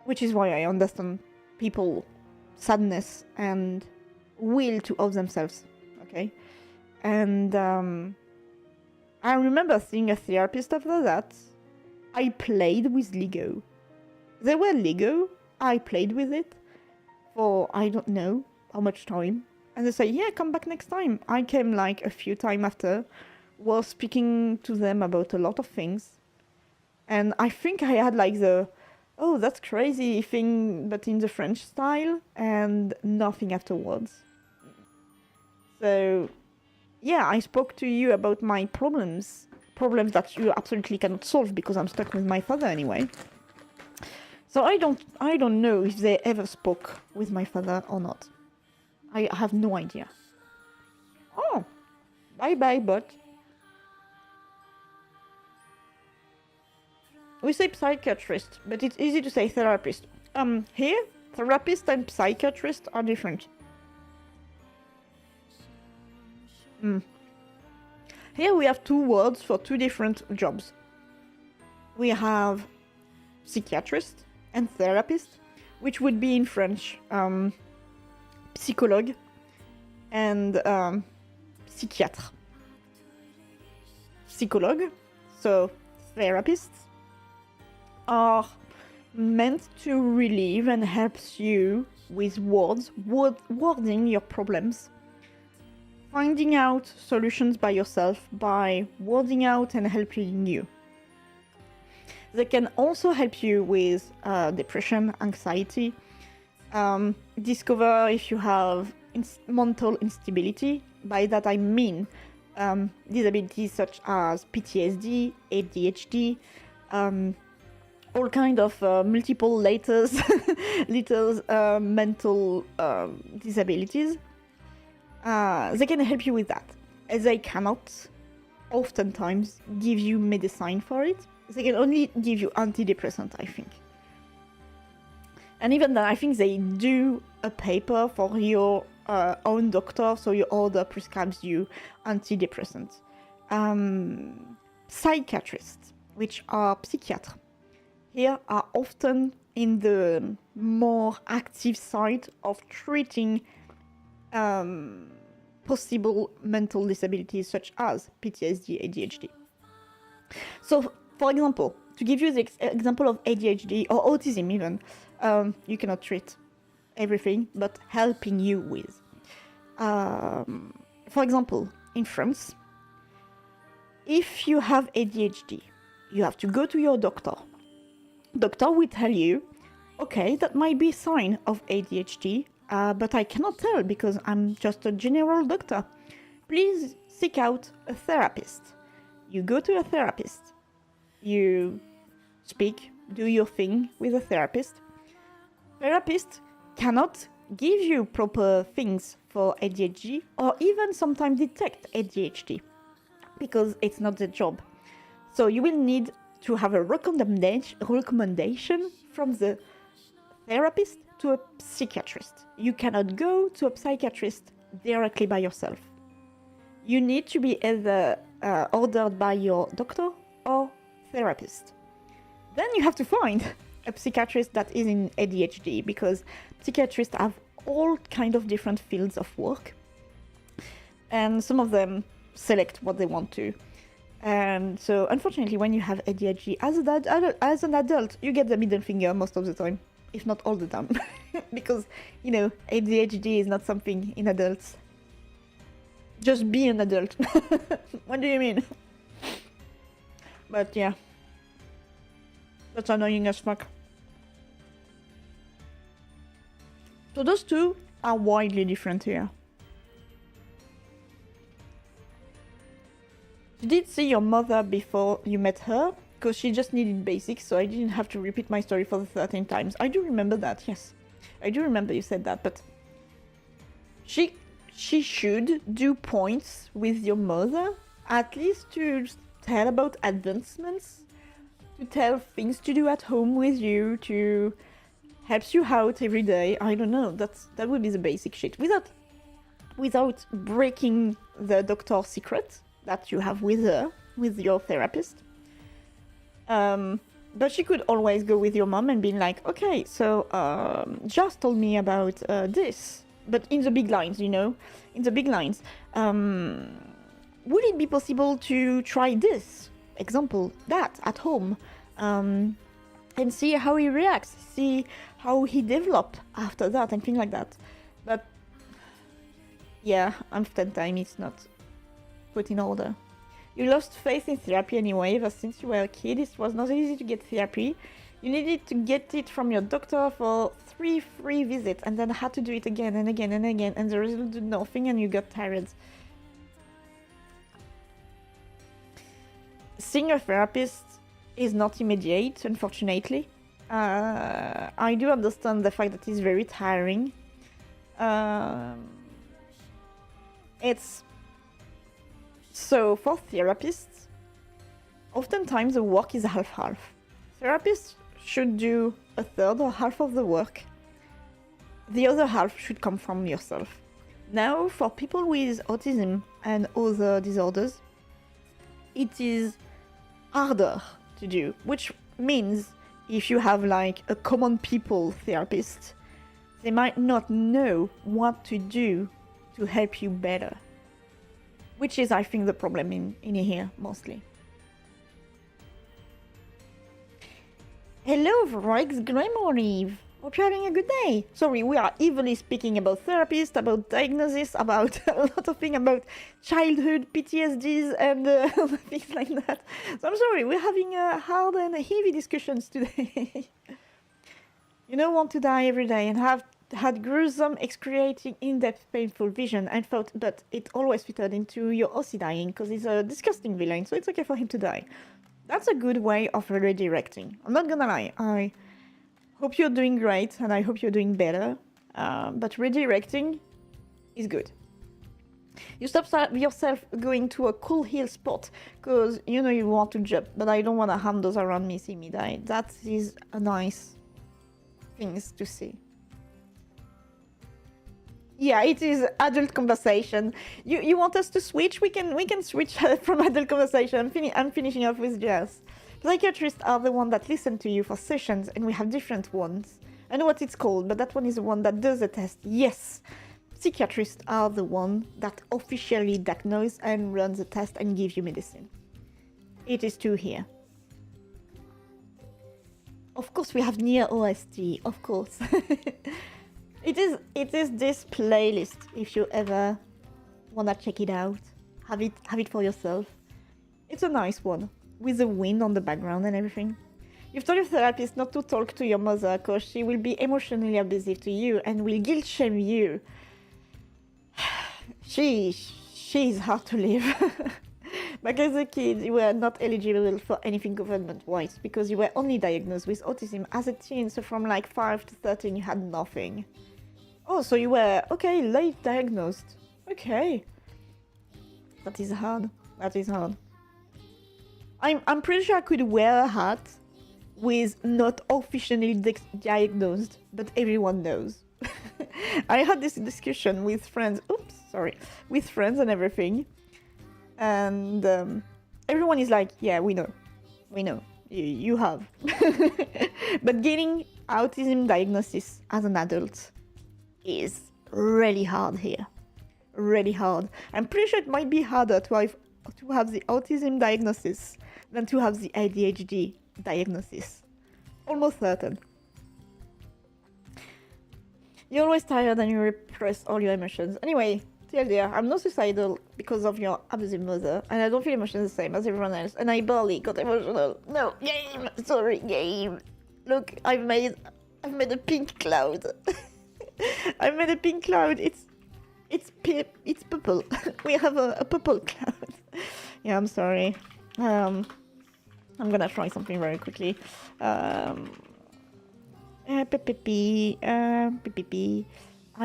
which is why I understand people sadness and will to off themselves. Okay. And I remember seeing a therapist after that. I played with Lego. They were Lego. I played with it for I don't know how much time. And they say, yeah, come back next time. I came like a few times after, was speaking to them about a lot of things. And I think I had like the, oh, that's crazy thing, but in the French style, and nothing afterwards. So, yeah, I spoke to you about my problems that you absolutely cannot solve because I'm stuck with my father anyway. So I don't know if they ever spoke with my father or not. I have no idea. Oh, bye, bot. We say psychiatrist, but it's easy to say therapist. Here, therapist and psychiatrist are different. Here we have two words for two different jobs. We have psychiatrist and therapist, which would be in French psychologue and psychiatre. Psychologue, so therapists, are meant to relieve and help you with wording your problems, finding out solutions by yourself by wording out and helping you. They can also help you with depression, anxiety, discover if you have mental instability. By that I mean disabilities such as PTSD, ADHD, all kind of multiple little mental disabilities. They can help you with that. They cannot oftentimes give you medicine for it. They can only give you antidepressant, I think. And even then, I think they do a paper for your own doctor, so your order prescribes you antidepressants. Psychiatrists, which are psychiatres, here are often in the more active side of treating possible mental disabilities such as PTSD, ADHD. So, for example, to give you the example of ADHD or autism even, you cannot treat everything, but helping you with. For example, in France, if you have ADHD, you have to go to your doctor. Doctor will tell you, okay, that might be a sign of ADHD, but I cannot tell because I'm just a general doctor. Please seek out a therapist. You go to a therapist. You speak, do your thing with a therapist. Therapist cannot give you proper things for ADHD or even sometimes detect ADHD because it's not the job. So you will need to have a recommendation from the therapist to a psychiatrist. You cannot go to a psychiatrist directly by yourself. You need to be either ordered by your doctor or therapist. Then you have to find a psychiatrist that is in ADHD because psychiatrists have all kind of different fields of work and some of them select what they want to. And so unfortunately when you have ADHD as an adult, you get the middle finger most of the time, if not all the time. Because, you know, ADHD is not something in adults. Just be an adult. What do you mean? But yeah, that's annoying as fuck. So those two are widely different here. You did see your mother before you met her, because she just needed basics, so I didn't have to repeat my story for the 13th times. I do remember that, yes. I do remember you said that, but she should do points with your mother, at least to tell about advancements, to tell things to do at home with you, to help you out every day. I don't know, that would be the basic shit. Without breaking the doctor's secret that you have with her, with your therapist. But she could always go with your mom and be like, okay, so just told me about this, but in the big lines, you know, in the big lines. Would it be possible to try this? Example, that at home, and see how he reacts, see how he developed after that, and things like that. But yeah, oftentimes it's not put in order. You lost faith in therapy anyway, but since you were a kid, it was not easy to get therapy. You needed to get it from your doctor for 3 free visits, and then had to do it again and again and again, and the result did nothing, and you got tired. Seeing a therapist is not immediate, unfortunately. I do understand the fact that it's very tiring. It's so for therapists, oftentimes the work is half-half. Therapists should do a third or half of the work. The other half should come from yourself. Now, for people with autism and other disorders, it is harder to do, which means if you have like a common people therapist, they might not know what to do to help you better, which is, I think, the problem in here mostly. Hello, Rex Grimoire. Hope you're having a good day. Sorry, we are evilly speaking about therapists, about diagnosis, about a lot of things, about childhood PTSDs and things like that. So I'm sorry, we're having hard and heavy discussions today. You don't want to die every day and have had gruesome, excruciating, in-depth, painful vision and thought, but it always fitted into your OC dying because he's a disgusting villain, so it's okay for him to die. That's a good way of redirecting. I'm not gonna lie, I hope you're doing great and I hope you're doing better, but redirecting is good. You stop yourself going to a cool hill spot because you know you want to jump, but I don't want to harm those around me see me die. That is a nice thing to see. Yeah, it is adult conversation. You want us to switch? We can switch from adult conversation. I'm finishing off with Jess. Psychiatrists are the one that listen to you for sessions, and we have different ones. I know what it's called, but that one is the one that does the test. Yes, psychiatrists are the one that officially diagnose and run the test and give you medicine. It is true here. Of course, we have near OST. Of course. It is this playlist. If you ever wanna check it out, have it for yourself. It's a nice one with the wind on the background and everything. You've told your therapist not to talk to your mother because she will be emotionally abusive to you and will guilt shame you. She is hard to live. Back as a kid, you were not eligible for anything government-wise because you were only diagnosed with autism as a teen, so from like 5 to 13 you had nothing. Oh, so you were, okay, late diagnosed. Okay. That is hard. That is hard. I'm pretty sure I could wear a hat with not officially diagnosed, but everyone knows. I had this discussion with friends, with friends and everything. And everyone is like, yeah, we know, you have. But getting autism diagnosis as an adult is really hard here, really hard. I'm pretty sure it might be harder to have the autism diagnosis than to have the ADHD diagnosis. Almost certain. You're always tired and you repress all your emotions. Anyway, TLDR, I'm not suicidal because of your abusive mother, and I don't feel emotions the same as everyone else, and I barely got emotional. No, game! Sorry, game! Look, I've made a pink cloud. I made a pink cloud. It's purple. We have a purple cloud. Yeah, I'm sorry. I'm gonna try something very quickly. I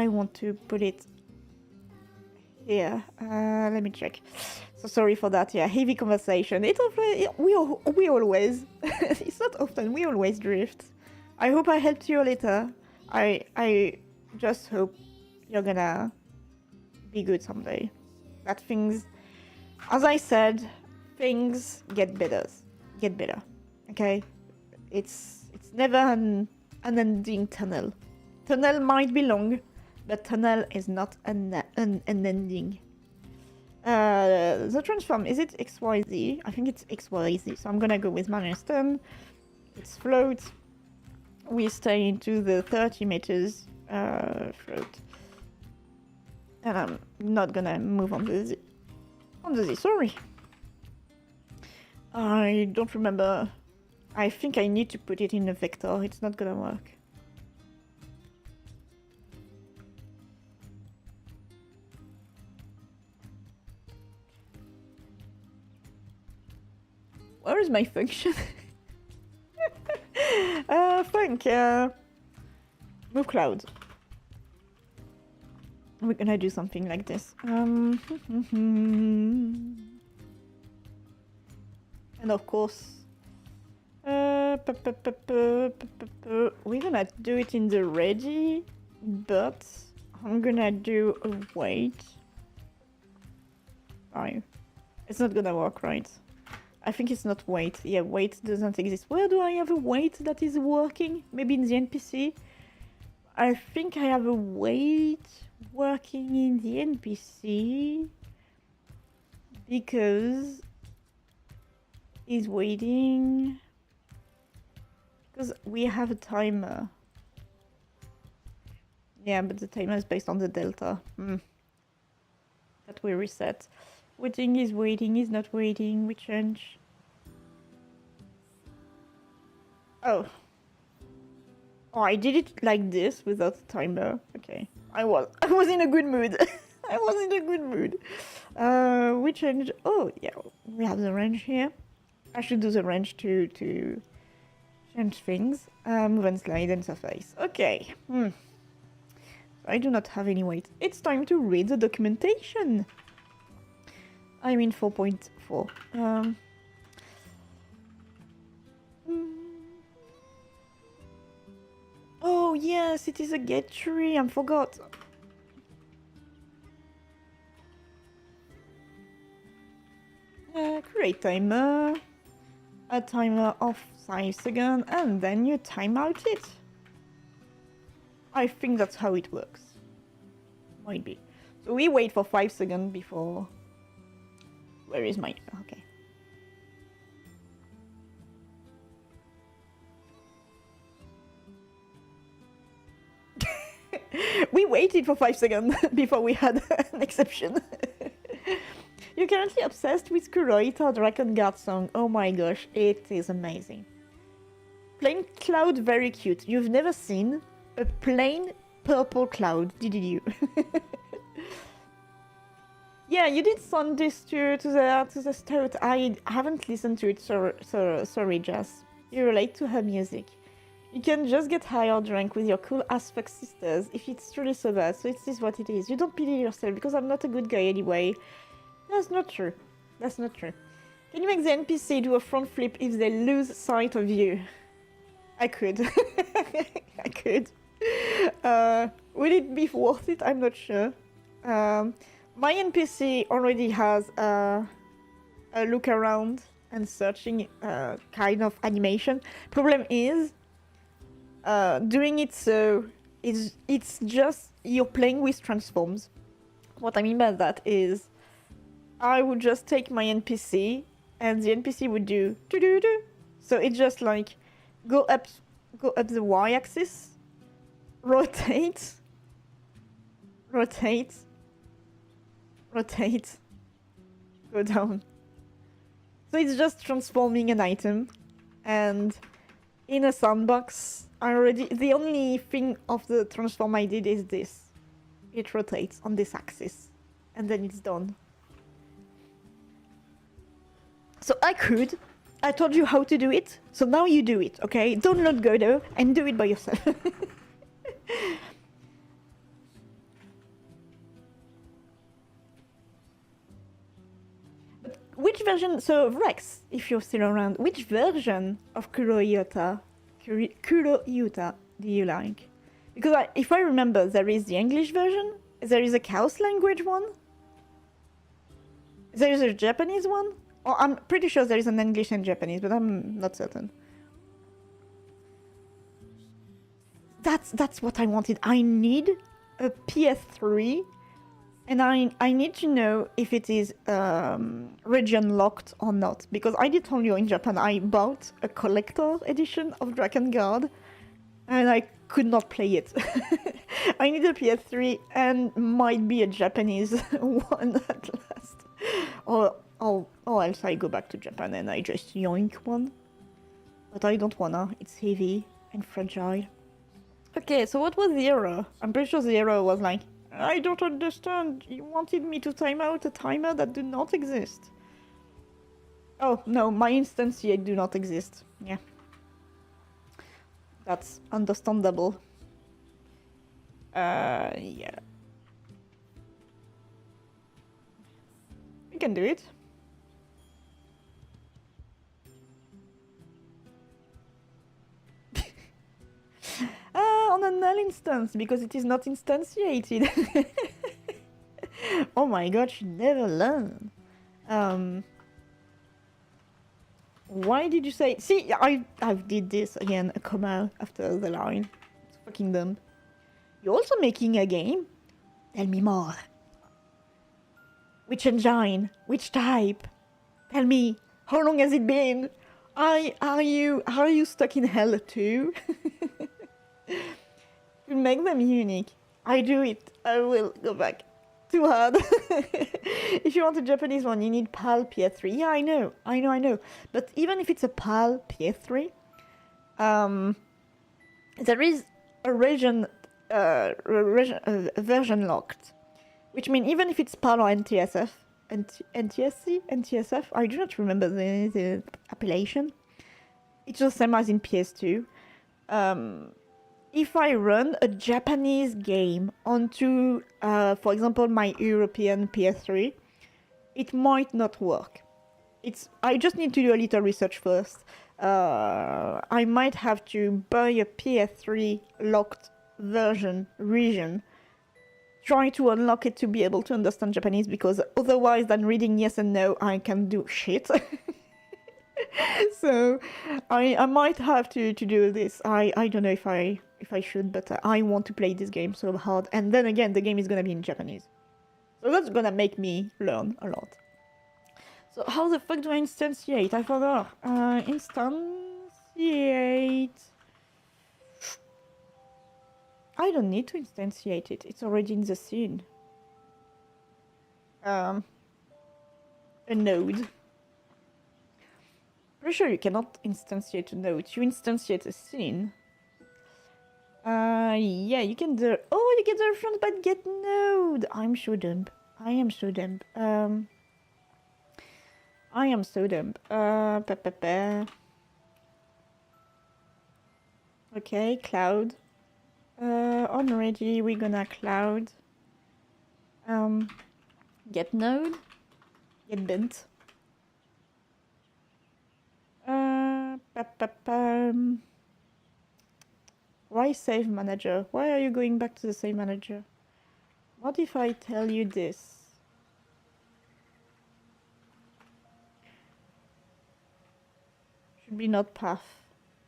want to put it here. Let me check. So sorry for that. Yeah, heavy conversation. We always. It's not often. We always drift. I hope I helped you a little. I just hope you're gonna be good someday. That things, as I said, things get better. Okay? It's never an unending tunnel. Tunnel might be long, but tunnel is not an ending. The transform, is it XYZ? I think it's XYZ, so I'm gonna go with -10. It's float. We stay into the 30 meters float. And I'm not gonna move on the Z. Sorry. I don't remember. I think I need to put it in a vector. It's not gonna work. Where is my function? Move cloud. We're gonna do something like this. And of course, we're gonna do it in the ready, but I'm gonna do a wait. Oh, it's not gonna work, right? I think it's not wait. Yeah, wait doesn't exist. Where do I have a wait that is working? Maybe in the NPC? I think I have a wait working in the NPC because he's waiting because we have a timer. Yeah, but the timer is based on the delta that we reset. Waiting is waiting, is not waiting, we change. Oh, I did it like this without a timer. Okay, I was in a good mood. I was in a good mood. We changed. Oh yeah, we have the range here. I should do the range to change things. Move and slide and surface. Okay. I do not have any weight. It's time to read the documentation. I'm in 4.4. Oh yes, it is a get tree. I forgot. Create timer. A timer of 5 seconds, and then you time out it. I think that's how it works. Might be. So we wait for 5 seconds before. Where is my... Okay. We waited for 5 seconds before we had an exception. You're currently obsessed with Kuroita Dragon Guard song. Oh my gosh, it is amazing. Plain cloud, very cute. You've never seen a plain purple cloud, did you? Yeah, you did send this to the stout. I haven't listened to it, sorry, Jess. You relate to her music. You can just get high or drunk with your cool as fuck sisters if it's truly so bad, so it is what it is. You don't pity yourself because I'm not a good guy anyway. That's not true. That's not true. Can you make the NPC do a front flip if they lose sight of you? I could. I could. Will it be worth it? I'm not sure. My NPC already has a look around and searching kind of animation. Problem is, doing it so it's just you're playing with transforms. What I mean by that is, I would just take my NPC and the NPC would do do. So it's just like go up the y-axis, rotate, go down. So it's just transforming an item, and in a sandbox, the only thing of the transform I did is this. It rotates on this axis, and then it's done. So I told you how to do it, so now you do it, okay? Download Godot and do it by yourself. But which version, so Rex, if you're still around, which version of Kurohyuta do you like? Because if I remember, there is the English version, there is a Chaos language one, there is a Japanese one, Or I'm pretty sure there is an English and Japanese, but I'm not certain. That's what I wanted. I need a PS3, and I need to know if it is region locked or not, because I did tell you in Japan I bought a collector edition of Dragon Guard, and I could not play it. I need a PS3 and might be a Japanese one at last, or else I go back to Japan and I just yoink one. But I don't wanna. It's heavy and fragile. Okay, so what was the error? I'm pretty sure the error was like, I don't understand. You wanted me to time out a timer that do not exist. Oh, no, my instantiate do not exist. Yeah. That's understandable. Yeah. We can do it. On a null instance, because it is not instantiated. Oh my god, she never learned. Why did you say... See, I did this again, a comma after the line. It's fucking dumb. You're also making a game? Tell me more. Which engine? Which type? Tell me, how long has it been? Are you stuck in hell too? To make them unique. I do it. I will go back. Too hard. If you want a Japanese one, you need PAL PS3. Yeah, I know. But even if it's a PAL PS3, there is a version locked, which means even if it's PAL or NTSF, NTSC, I do not remember the appellation. It's the same as in PS2. If I run a Japanese game onto, for example, my European PS3, it might not work. I just need to do a little research first. I might have to buy a PS3 locked region, try to unlock it to be able to understand Japanese, because otherwise than reading yes and no, I can do shit. So I might have to do this. I don't know if I should, but I want to play this game so hard. And then again, the game is gonna be in Japanese, so that's gonna make me learn a lot. So how the fuck do I instantiate? I forgot. Instantiate. I don't need to instantiate it. It's already in the scene. A node. Pretty sure you cannot instantiate a node. You instantiate a scene. Yeah, you can do... Oh, you get the reference but get node! I'm so dumb. I am so dumb. Okay, cloud. On ready, we're gonna cloud. Get node. Get bent. Why save manager? Why are you going back to the same manager? What if I tell you this? Should be not path,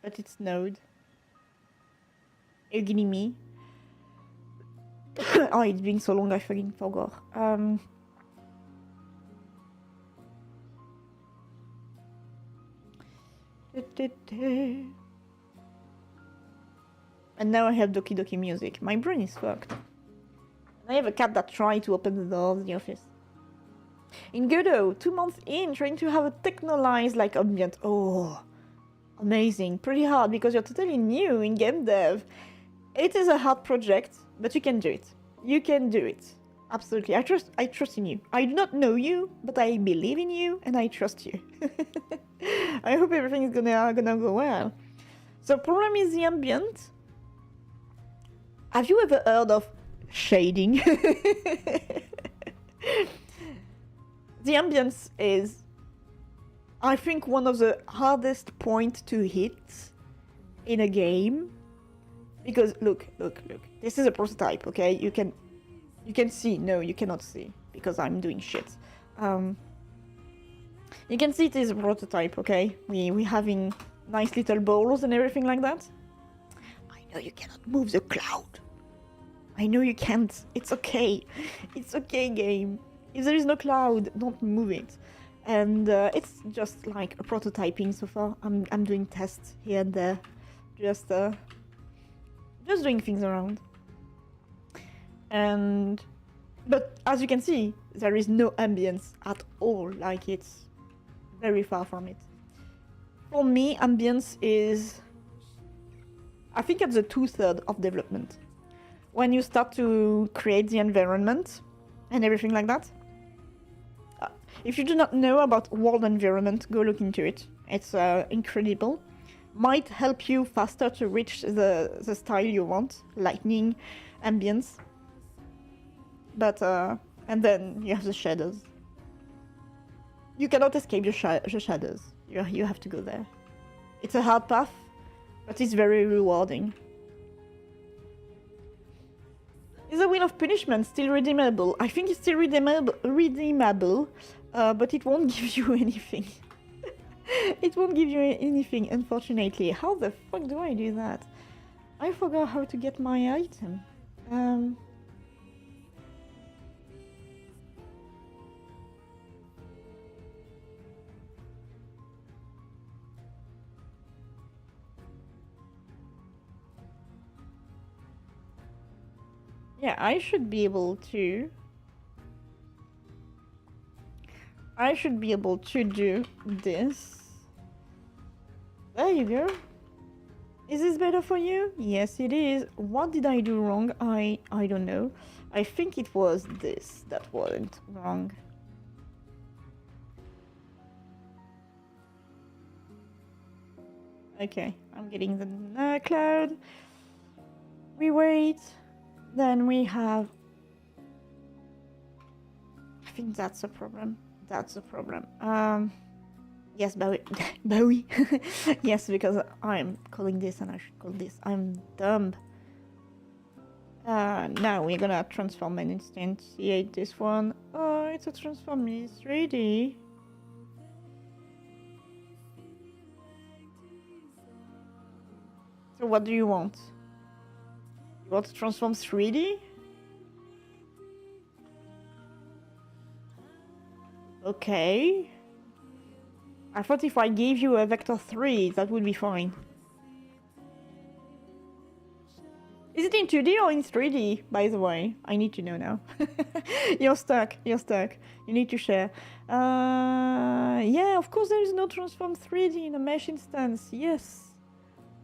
but it's node. Are you kidding me? Oh, it's been so long I fucking forgot. And now I have Doki Doki music. My brain is fucked. And I have a cat that tried to open the door of the office. In Godot, 2 months in, trying to have a technolized like ambient. Oh, amazing. Pretty hard because you're totally new in game dev. It is a hard project, but you can do it. You can do it. Absolutely. I trust in you. I do not know you, but I believe in you and I trust you. I hope everything is gonna go well. So problem is the ambient. Have you ever heard of shading? The ambience is, I think, one of the hardest points to hit in a game. Because look. This is a prototype, okay? You can see. No, you cannot see because I'm doing shit. You can see it is a prototype, okay? We're having nice little balls and everything like that. I know you cannot move the cloud. I know you can't. It's okay. It's okay, game. If there is no cloud, don't move it. And it's just like a prototyping so far. I'm doing tests here and there. Just doing things around. But as you can see, there is no ambience at all. Like, it's very far from it. For me, ambience is, I think, at the 2/3 of development. When you start to create the environment and everything like that. If you do not know about world environment, go look into it. It's incredible. Might help you faster to reach the style you want, lightning, ambience. But and then you have the shadows. You cannot escape the shadows. You have to go there. It's a hard path, but it's very rewarding. Is the Wheel of Punishment still redeemable? I think it's still redeemable, but it won't give you anything. It won't give you anything, unfortunately. How the fuck do I do that? I forgot how to get my item. Yeah, I should be able to do this. There you go. Is this better for you? Yes, it is. What did I do wrong? I don't know. I think it was this that wasn't wrong. Okay, I'm getting the cloud. We wait. Then we have... I think that's a problem. That's a problem. Yes, Bowie. Bowie. Yes, because I'm calling this and I should call this. I'm dumb. Now we're gonna transform and instantiate this one. Oh, it's a transform. It's ready. So what do you want? You want to transform 3D? Okay. I thought if I gave you a vector 3, that would be fine. Is it in 2D or in 3D, by the way? I need to know now. You're stuck. You're stuck. You need to share. Yeah, of course there is no transform 3D in a mesh instance. Yes.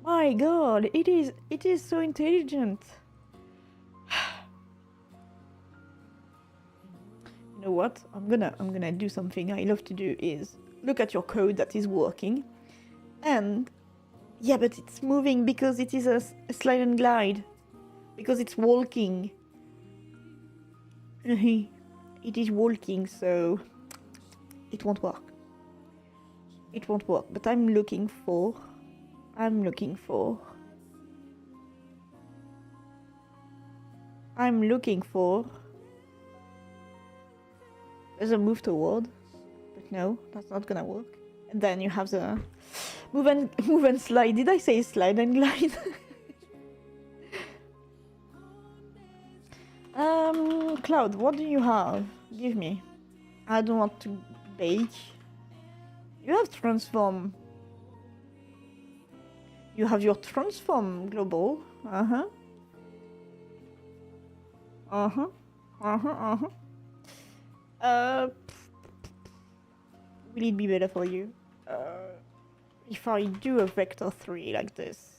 My god, it is so intelligent. You know what? I'm gonna do something I love to do is look at your code that is working. And yeah, but it's moving because it is a slide and glide. Because it's walking. It is walking, so it won't work. It won't work, but I'm looking for there's a move toward, but no, that's not gonna work. And then you have the move and slide. Did I say slide and glide? Cloud, what do you have? Give me. I don't want to bake. You have transform. You have your transform global. Will it be better for you? If I do a vector 3 like this.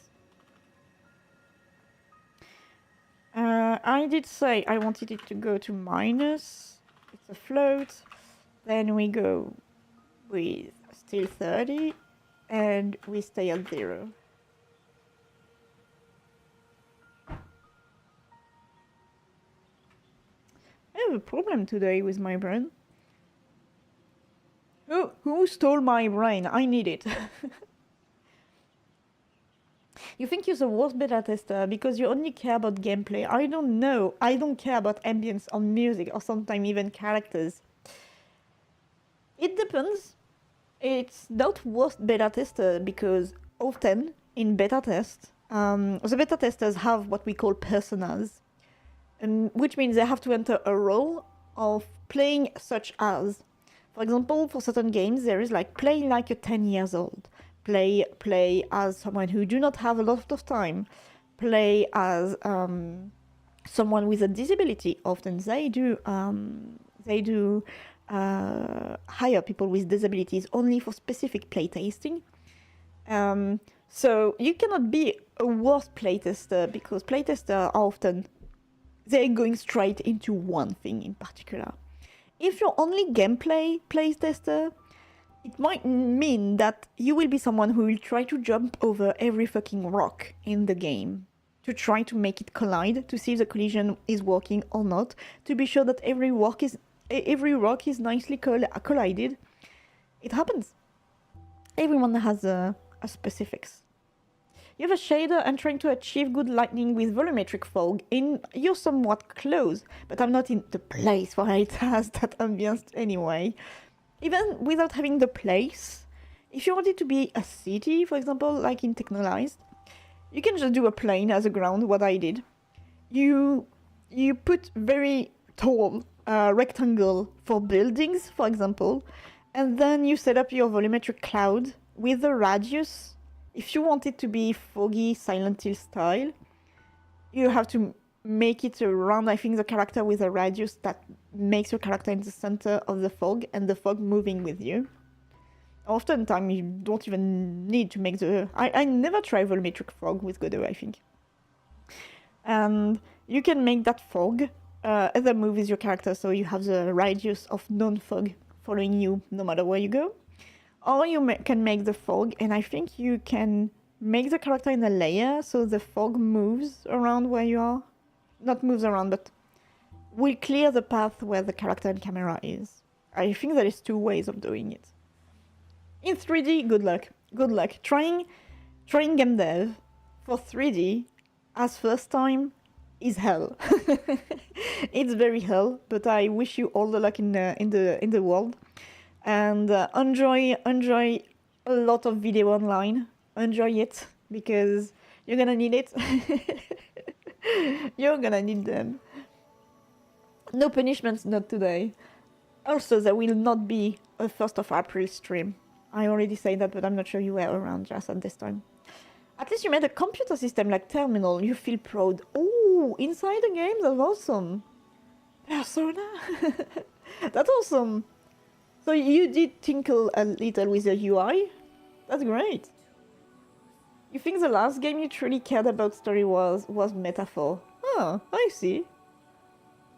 I did say I wanted it to go to minus. It's a float. Then we go with still 30 and we stay at 0. I have a problem today with my brain. Who stole my brain? I need it. You think you're the worst beta tester because you only care about gameplay. I don't know. I don't care about ambience or music or sometimes even characters. It depends. It's not worth beta tester because often in beta tests, the beta testers have what we call personas, which means they have to enter a role of playing such as. For example, for certain games, there is like playing like a 10 years old, play as someone who do not have a lot of time, play as someone with a disability. Often they do hire people with disabilities only for specific playtesting. So you cannot be a worse playtester because playtesters are often they're going straight into one thing in particular. If you're only gameplay playtester, it might mean that you will be someone who will try to jump over every fucking rock in the game to try to make it collide, to see if the collision is working or not, to be sure that every rock is nicely collided. It happens. Everyone has a specifics. You have a shader and trying to achieve good lighting with volumetric fog. You're somewhat close, but I'm not in the place where it has that ambience anyway. Even without having the place, if you want it to be a city, for example, like in Technolized, you can just do a plane as a ground, what I did. You put very tall rectangle for buildings, for example, and then you set up your volumetric cloud with a radius. If you want it to be foggy, Silent Hill style, you have to make it around, I think, the character with a radius that makes your character in the center of the fog and the fog moving with you. Oftentimes, you don't even need to make the... I never try volumetric fog with Godot, I think. And you can make that fog either move with your character, so you have the radius of non-fog following you no matter where you go. Or you can make the fog, and I think you can make the character in a layer so the fog moves around where you are. Not moves around, but will clear the path where the character and camera is. I think there is 2 ways of doing it. In 3D, good luck. Good luck. Trying game dev for 3D as first time is hell. It's very hell, but I wish you all the luck in the world. And enjoy a lot of video online. Enjoy it, because you're gonna need it. You're gonna need them. No punishments, not today. Also, there will not be a 1st of April stream. I already said that, but I'm not sure you were around just at this time. At least you made a computer system like Terminal. You feel proud. Oh, inside the game, that's awesome. Persona. That's awesome. So you did tinkle a little with the UI? That's great. You think the last game you truly cared about story was Metaphor? Oh, I see.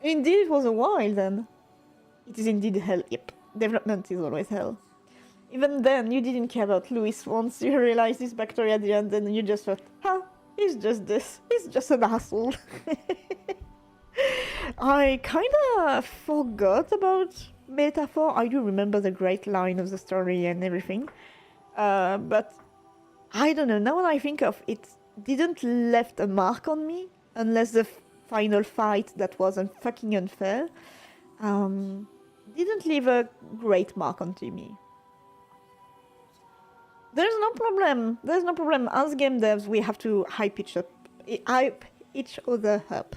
Indeed, it was a while then. It is indeed hell. Yep, development is always hell. Even then, you didn't care about Louis once you realized his backstory at the end, and you just thought, he's just this. He's just an asshole. I kinda forgot about Metaphor. I do remember the great line of the story and everything. But I don't know, now that I think of it, didn't left a mark on me, unless the final fight that wasn't fucking unfair. Didn't leave a great mark onto me. There's no problem. As game devs, we have to hype each other up.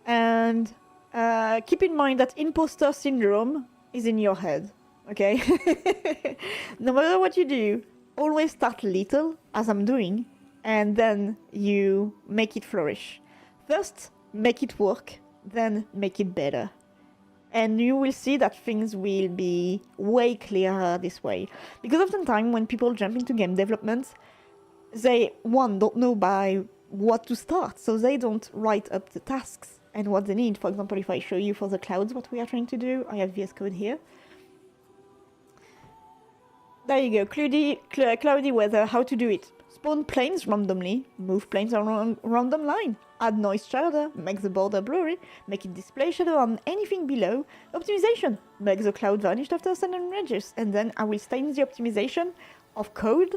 And keep in mind that imposter syndrome is in your head, okay? No matter what you do, always start little, as I'm doing, and then you make it flourish. First, make it work, then make it better. And you will see that things will be way clearer this way. Because oftentimes when people jump into game development, they, don't know by what to start, so they don't write up the tasks and what they need. For example, if I show you for the clouds what we are trying to do, I have VS Code here. There you go, cloudy weather, how to do it. Spawn planes randomly, move planes on random line, add noise shader, make the border blurry, make it display shadow on anything below, optimization, make the cloud vanish after certain ranges, and then I will stay in the optimization of code,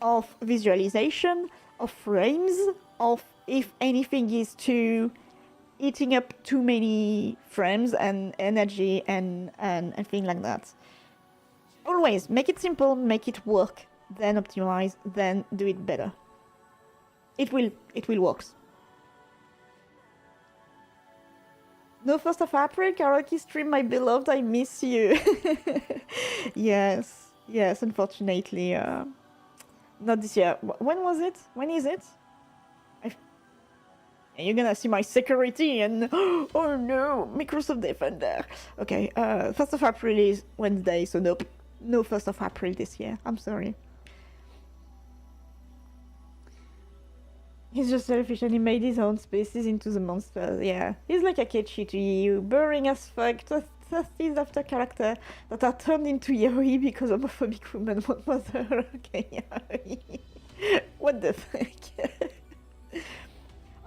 of visualization, of frames, of if anything is eating up too many frames and energy and things like that. Always make it simple, make it work, then optimize, then do it better. It will work. No 1st of April, karaoke stream, my beloved, I miss you. Yes, unfortunately. Not this year. When was it? When is it? You're gonna see my security and oh no, Microsoft Defender. Okay, 1st of April is Wednesday, so nope. No 1st of April this year. I'm sorry. He's just selfish and he made his own species into the monsters. Yeah, he's like Akechi to you, boring as fuck. Thirsties after character that are turned into yaoi because homophobic women want mother. Okay, yaoi. What the fuck?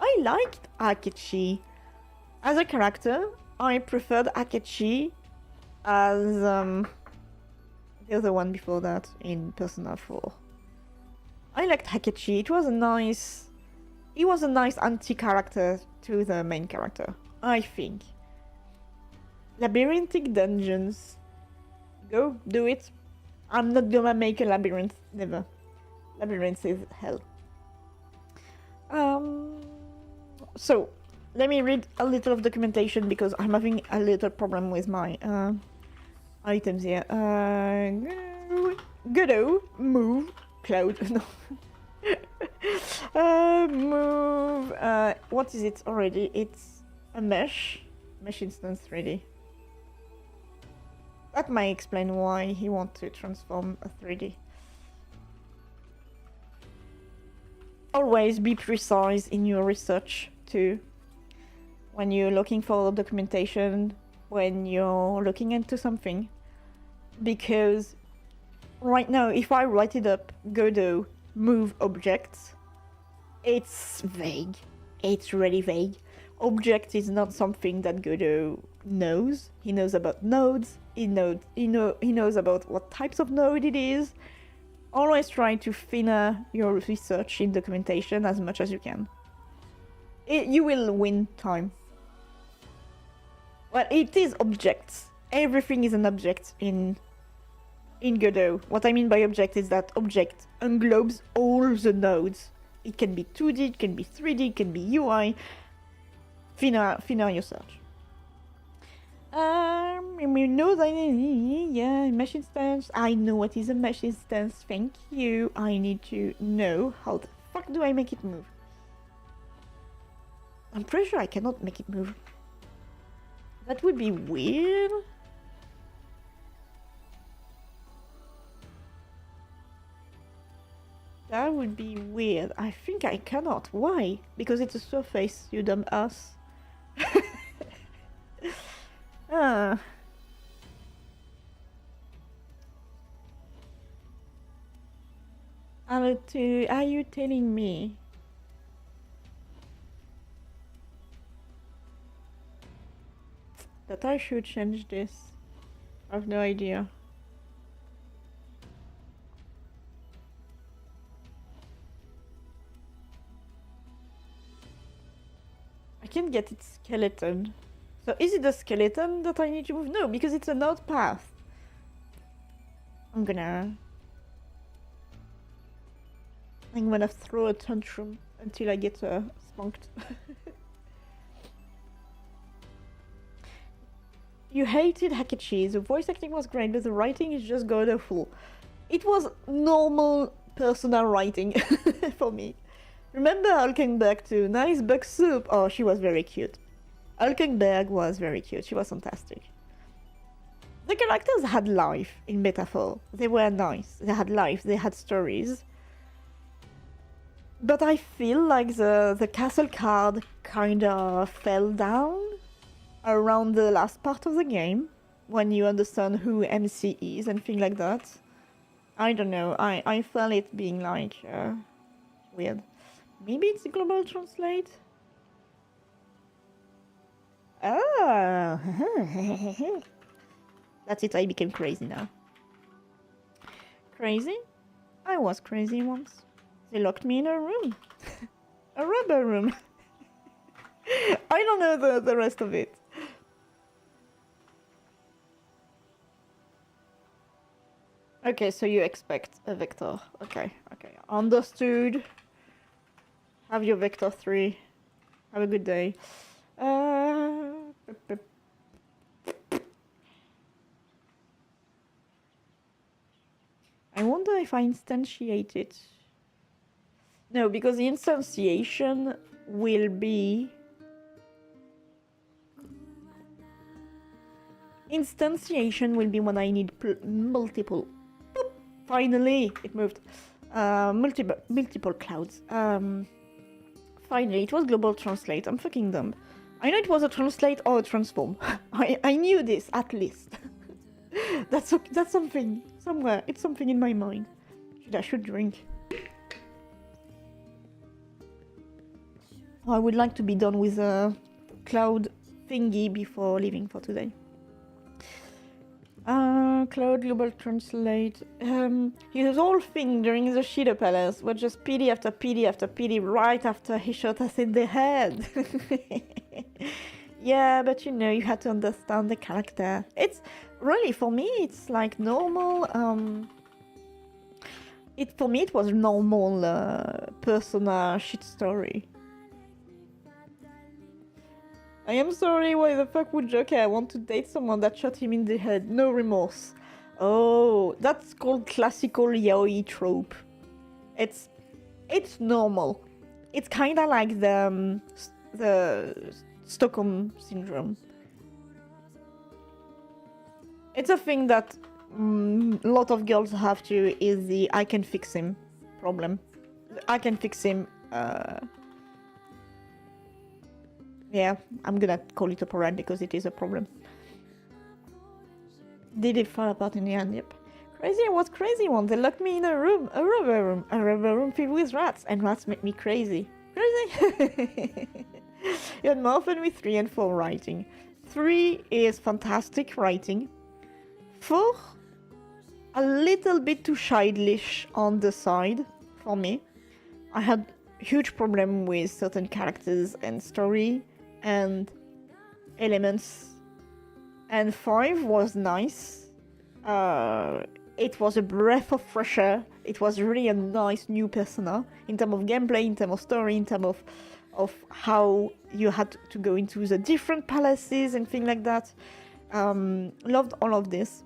I liked Akechi as a character. I preferred Akechi as the other one before that in Persona 4. I liked Akechi. He was a nice anti-character to the main character, I think. Labyrinthic dungeons. Go, do it. I'm not gonna make a labyrinth, never. Labyrinth is hell. So, let me read a little of documentation because I'm having a little problem with my items here. Godot, move, cloud, no. Move, what is it already? It's a mesh instance ready. That might explain why he wants to transform a 3D. Always be precise in your research too. When you're looking for documentation, when you're looking into something. Because right now, if I write it up, Godot, move objects, it's vague. It's really vague. Object is not something that Godot knows. He knows about nodes. He knows about what types of node it is. Always try to thinner your research in documentation as much as you can. You will win time. Well, it is objects. Everything is an object in Godot. What I mean by object is that object englobes all the nodes. It can be 2D, it can be 3D, it can be UI. Thinner your search. Yeah, mesh instance. I know what is a mesh instance. Thank you. I need to know how the fuck do I make it move. I'm pretty sure I cannot make it move. That would be weird. That would be weird. I think I cannot. Why? Because it's a surface, you dumb ass. Ah. Are you telling me? That I should change this? I have no idea. I can't get its skeleton. So is it the skeleton that I need to move? No, because it's a node path. I'm gonna throw a tantrum until I get spunked. You hated Hakechi. The voice acting was great, but the writing is just god-awful. It was normal personal writing for me. Remember Hulkenberg too? Nice bug soup. Oh, she was very cute. Hulkenberg was very cute. She was fantastic. The characters had life in Metaphor. They were nice. They had life. They had stories. But I feel like the castle card kinda fell down around the last part of the game, when you understand who MC is and things like that. I don't know. I felt it being like weird. Maybe it's global translate. Ah, that's it. I became crazy now. Crazy? I was crazy once. They locked me in a room. A rubber room. I don't know the rest of it. Okay, so you expect a vector. Okay, okay. Understood. Have your vector 3. Have a good day. P- I wonder if I instantiate it. No, because the instantiation will be... Instantiation will be when I need multiple... Boop, finally, it moved. Multiple clouds. Finally, it was global translate. I'm fucking dumb. I know it was a translate or a transform. I knew this, at least. That's something. Somewhere. It's something in my mind. I should drink. I would like to be done with a cloud thingy before leaving for today. Cloud global translate. His whole thing during the Shida Palace was just pity after pity after pity right after he shot us in the head. Yeah, but you know, you had to understand the character. It's really, for me, it's like normal. For me, it was normal persona shit story. I am sorry, why the fuck would Joker want to date someone that shot him in the head? No remorse. Oh, that's called classical yaoi trope. It's normal. It's kind of like the Stockholm syndrome. It's a thing that a lot of girls have to, is the I can fix him problem. I can fix him. Yeah, I'm gonna call it a problem because it is a problem. Did it fall apart in the end? Yep. Crazy, what's crazy one? They locked me in a room, a rubber room filled with rats, and rats make me crazy. Crazy! You had more fun with 3 and 4 writing. 3 is fantastic writing. 4, a little bit too childish on the side for me. I had huge problem with certain characters and story and elements. And 5 was nice. It was a breath of fresh air. It was really a nice new persona in terms of gameplay, in terms of story, in terms of how you had to go into the different palaces and things like that. Loved all of this.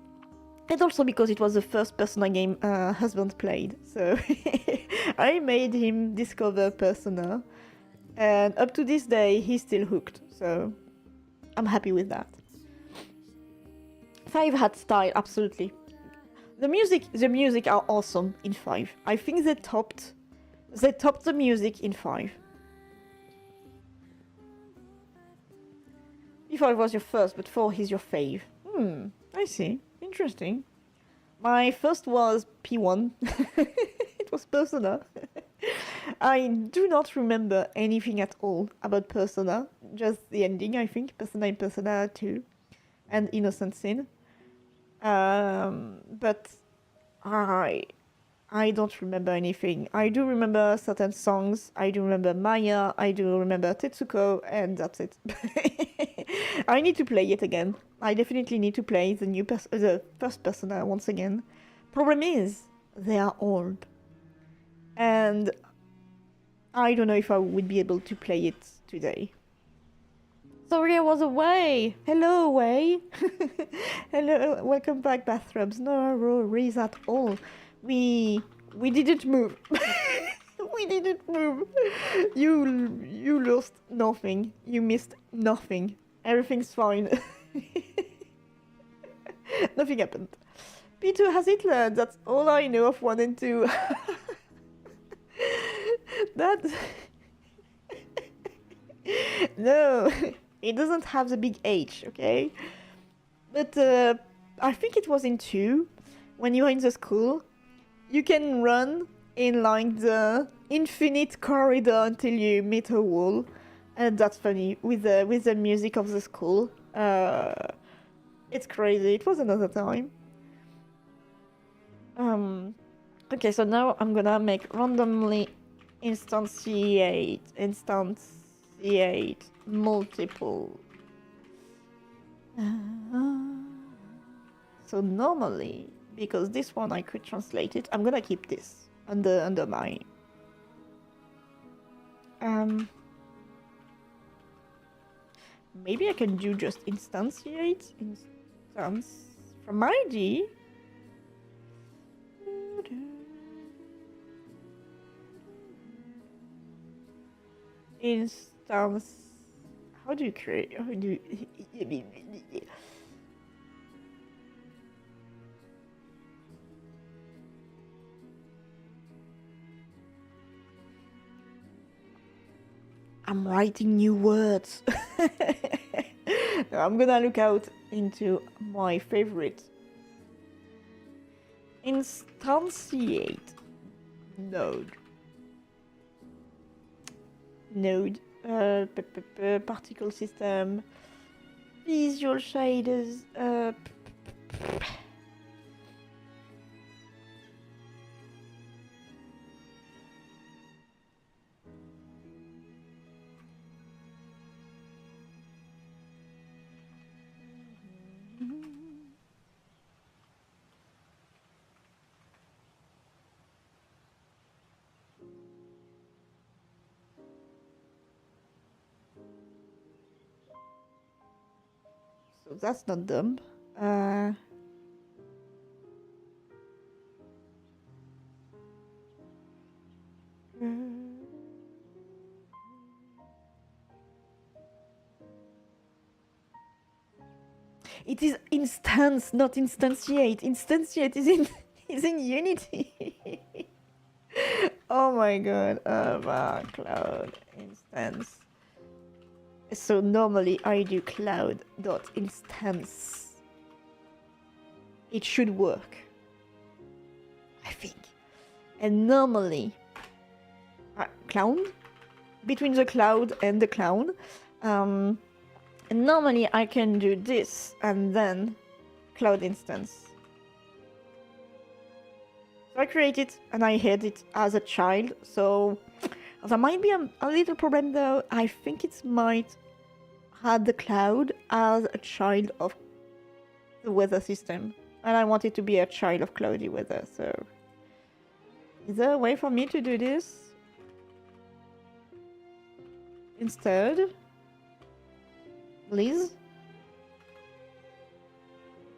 And also because it was the first Persona game husband played, so I made him discover Persona, and up to this day he's still hooked, so I'm happy with that. 5 had style, absolutely. The music are awesome in 5. I think they topped the music in 5. P5 was your first, but 4 is your fave. I see. Interesting. My first was P1. It was Persona. I do not remember anything at all about Persona. Just the ending, I think. Persona and Persona 2. And Innocent Sin. But I don't remember anything. I do remember certain songs. I do remember Maya. I do remember Tetsuko. And that's it. I need to play it again. I definitely need to play the first Persona once again. Problem is, they are old. And I don't know if I would be able to play it today. Sorry, I was away. Hello, away. Hello, welcome back, bathrobes. No worries at all. We didn't move. We didn't move. You lost nothing. You missed nothing. Everything's fine. Nothing happened. P2 has it learned. That's all I know of 1 and 2. That... No, it doesn't have the big H, okay? But I think it was in 2. When you are in the school, you can run in like the infinite corridor until you meet a wall. And that's funny, with the music of the school. It's crazy. It was another time. Okay, so now I'm gonna make randomly instantiate multiple. So normally because this one I could translate it. I'm gonna keep this under my maybe I can do just instantiate instance from ID. Instance. How do you create? How do you... I'm writing new words. I'm gonna look out into my favorite. Instantiate node. Particle system, visual shaders, so that's not dumb. It is instance, not instantiate. Instantiate is in is in Unity. Oh my god. Cloud instance. So normally I do cloud.instance. It should work, I think. And normally, cloud, between the cloud and the cloud, and normally I can do this and then cloud instance. So I create it and I had it as a child, so there might be a little problem though. I think it might had the cloud as a child of the weather system, and I want it to be a child of cloudy weather. So is there a way for me to do this instead? Please?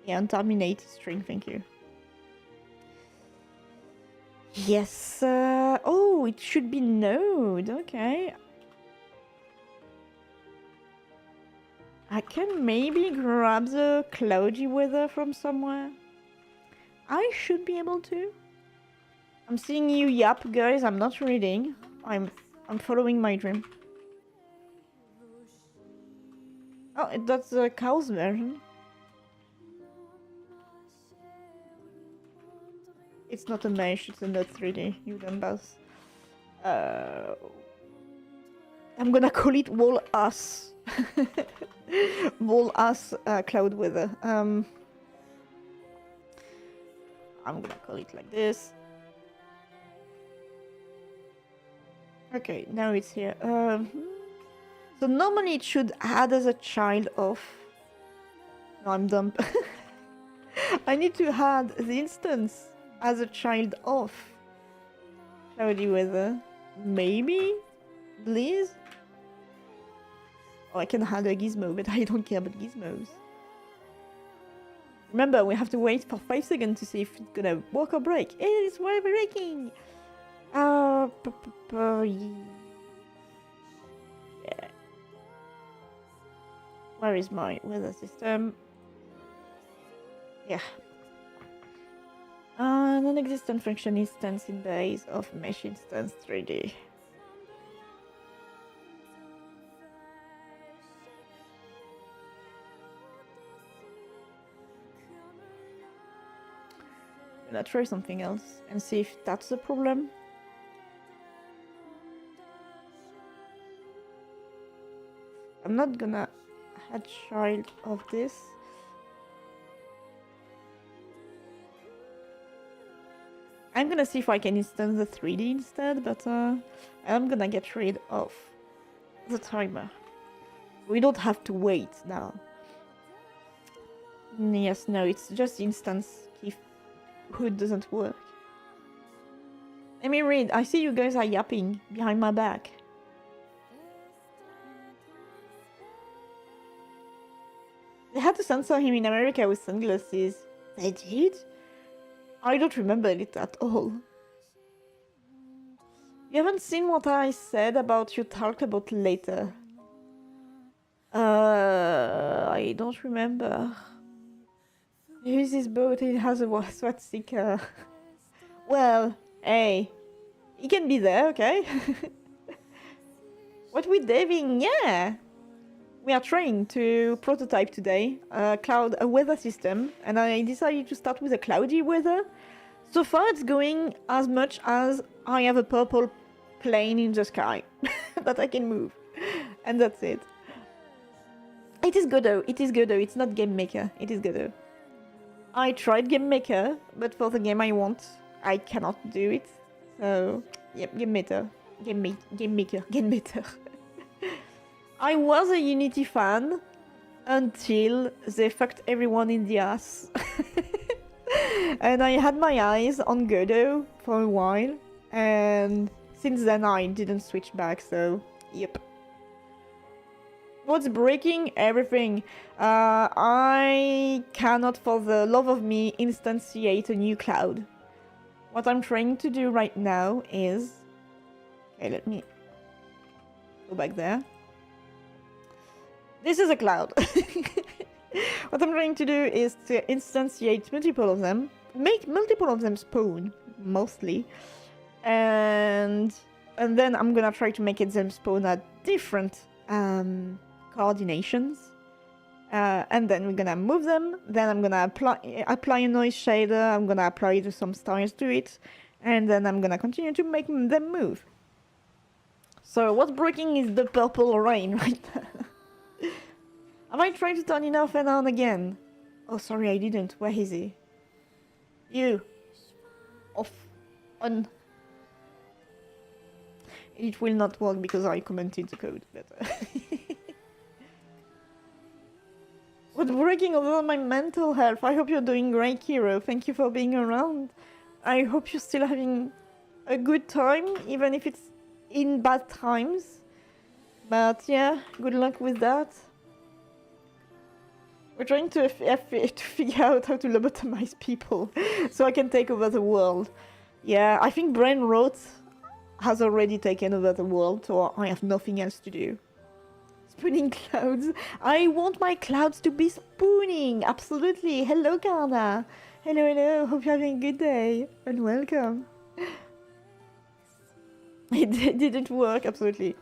Yeah, and terminate string, thank you. Yes, oh, it should be node, okay. I can maybe grab the cloudy weather from somewhere. I should be able to. I'm seeing you yap, guys. I'm not reading. I'm following my dream. Oh, that's the cow's version. It's not a mesh, it's a Node 3D. You done both. I'm gonna call it wall us. Wall us cloud weather. I'm gonna call it like this. Okay, now it's here. So normally it should add as a child of... No, I'm dumb. I need to add the instance as a child of cloudy weather. Maybe? Please? Oh, I can add a gizmo, but I don't care about gizmos. Remember, we have to wait for 5 seconds to see if it's gonna work or break. It's breaking! Yeah. Where is my weather system? Yeah. Non-existent function instance in base of mesh instance 3D. I'm gonna try something else and see if that's the problem. I'm not gonna add child of this. I'm gonna see if I can instance the 3D instead, but I'm gonna get rid of the timer. We don't have to wait now. Yes, no, it's just instance key hood doesn't work. Let me read. I see you guys are yapping behind my back. They had to censor him in America with sunglasses. They did? I don't remember it at all. You haven't seen what I said about you talk about later. I don't remember. Who's this boat? It has a SWAT sticker. Well, hey, he can be there, okay? What we diving? Yeah. We are trying to prototype today a weather system, and I decided to start with a cloudy weather. So far it's going as much as I have a purple plane in the sky that I can move, and that's it. It is good though, it's not Game Maker, it is good though. I tried Game Maker, but for the game I want, I cannot do it. So, yep, Game Maker. I was a Unity fan until they fucked everyone in the ass. And I had my eyes on Godot for a while, and since then I didn't switch back, so yep. What's breaking? Everything. I cannot for the love of me instantiate a new cloud. What I'm trying to do right now is... Okay, let me go back there. This is a cloud. What I'm trying to do is to instantiate multiple of them, make multiple of them spawn, mostly, and then I'm gonna try to make them spawn at different coordinations, and then we're gonna move them. Then I'm gonna apply a noise shader. I'm gonna apply some stars to it, and then I'm gonna continue to make them move. So what's breaking is the purple rain right now. Have I tried to turn it off and on again? Oh, sorry, I didn't. Where is he? You. Off. On. It will not work because I commented the code better. What's breaking over my mental health? I hope you're doing great, Kiro. Thank you for being around. I hope you're still having a good time, even if it's in bad times. But yeah, good luck with that. We're trying to figure out how to lobotomize people so I can take over the world. Yeah, I think Brain Rot has already taken over the world, so I have nothing else to do. Spooning clouds. I want my clouds to be spooning. Absolutely. Hello, Karna. Hello, hello. Hope you're having a good day. And welcome. It didn't work. Absolutely.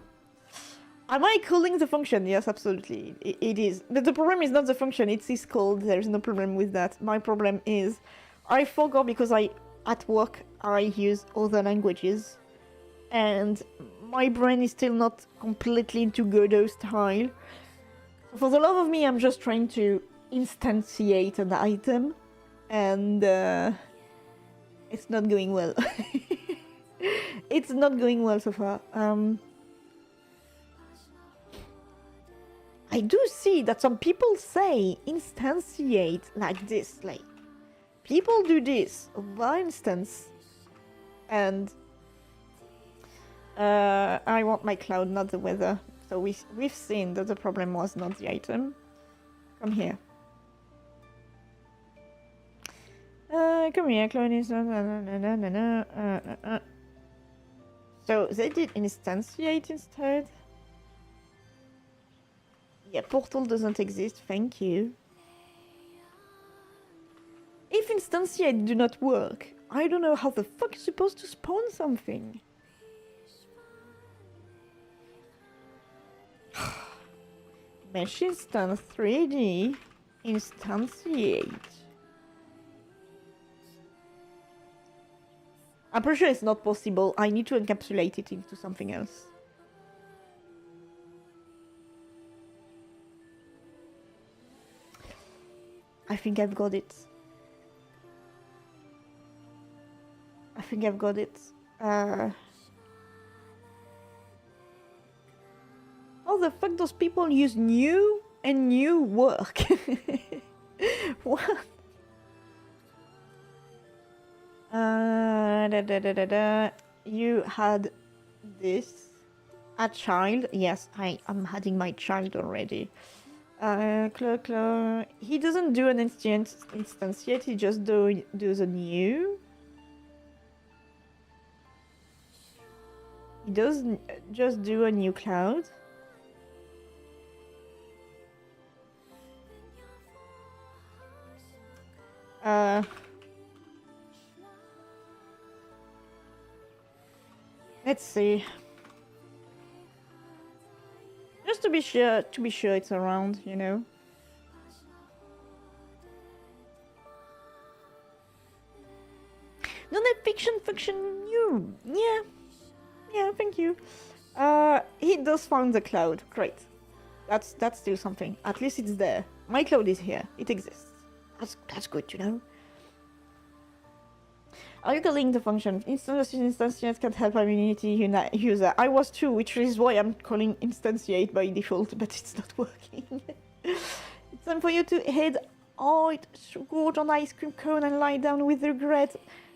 Am I calling the function? Yes, absolutely. It is. But the problem is not the function. It's syscalled. There's no problem with that. My problem is I forgot because at work I use other languages. And my brain is still not completely into Godot style. For the love of me, I'm just trying to instantiate an item, and it's not going well. It's not going well so far. I do see that some people say instantiate like this, like people do this, for instance, and I want my cloud, not the weather. So we've seen that the problem was not the item. Come here. Come here, clone. So they did instantiate instead. Yeah, portal doesn't exist. Thank you. If instantiate do not work, I don't know how the fuck you're supposed to spawn something. Mesh instance 3D instantiate. I'm pretty sure it's not possible. I need to encapsulate it into something else. I think I've got it. I think I've got it. How the fuck does people use new and new work? What? You had this. A child. Yes, I'm adding my child already. He doesn't do an instance yet, he just does a new. He does just do a new cloud. Let's see. Just to be sure it's around, you know. Non-fiction fiction new. Yeah, thank you. He does find the cloud. Great. That's still something. At least it's there. My cloud is here. It exists. That's good, you know. Are you calling the function? Instantiate can help immunity user. I was too, which is why I'm calling instantiate by default, but it's not working. It's time for you to head out, gorge on ice cream cone and lie down with regret.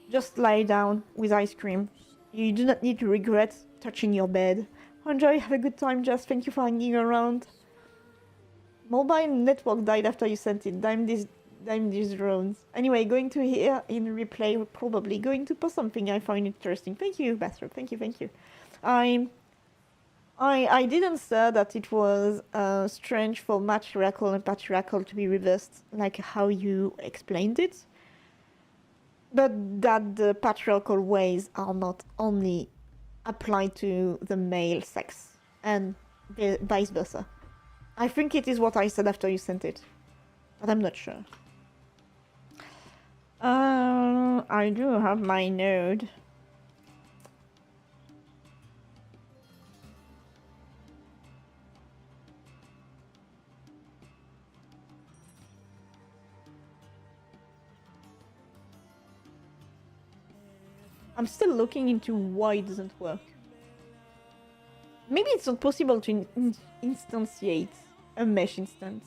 Just lie down with ice cream. You do not need to regret touching your bed. Enjoy, have a good time, just thank you for hanging around. Mobile network died after you sent it. Damn these drones. Anyway, going to here in replay, probably going to post something I find interesting. Thank you, Bastrop. Thank you. I didn't say that it was strange for matriarchal and patriarchal to be reversed, like how you explained it, but that the patriarchal ways are not only applied to the male sex and vice versa. I think it is what I said after you sent it, but I'm not sure. I do have my node. I'm still looking into why it doesn't work. Maybe it's not possible to instantiate a mesh instance.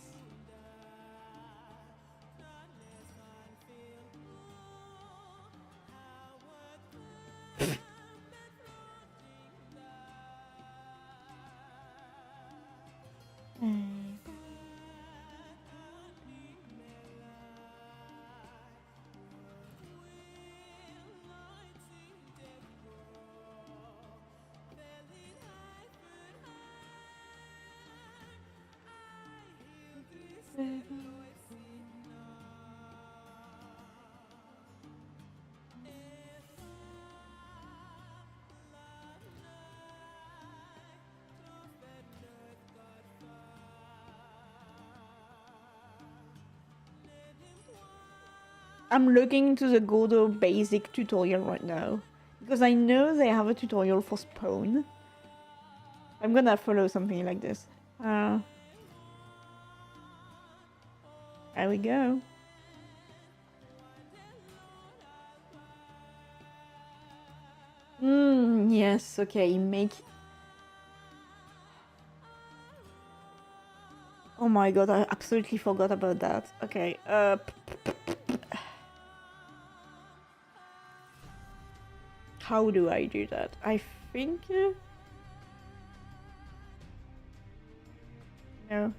I'm looking into the Godot basic tutorial right now, because I know they have a tutorial for spawn. I'm gonna follow something like this. There we go. Yes, okay, make... Oh my god, I absolutely forgot about that. Okay, how do I do that? I think... No.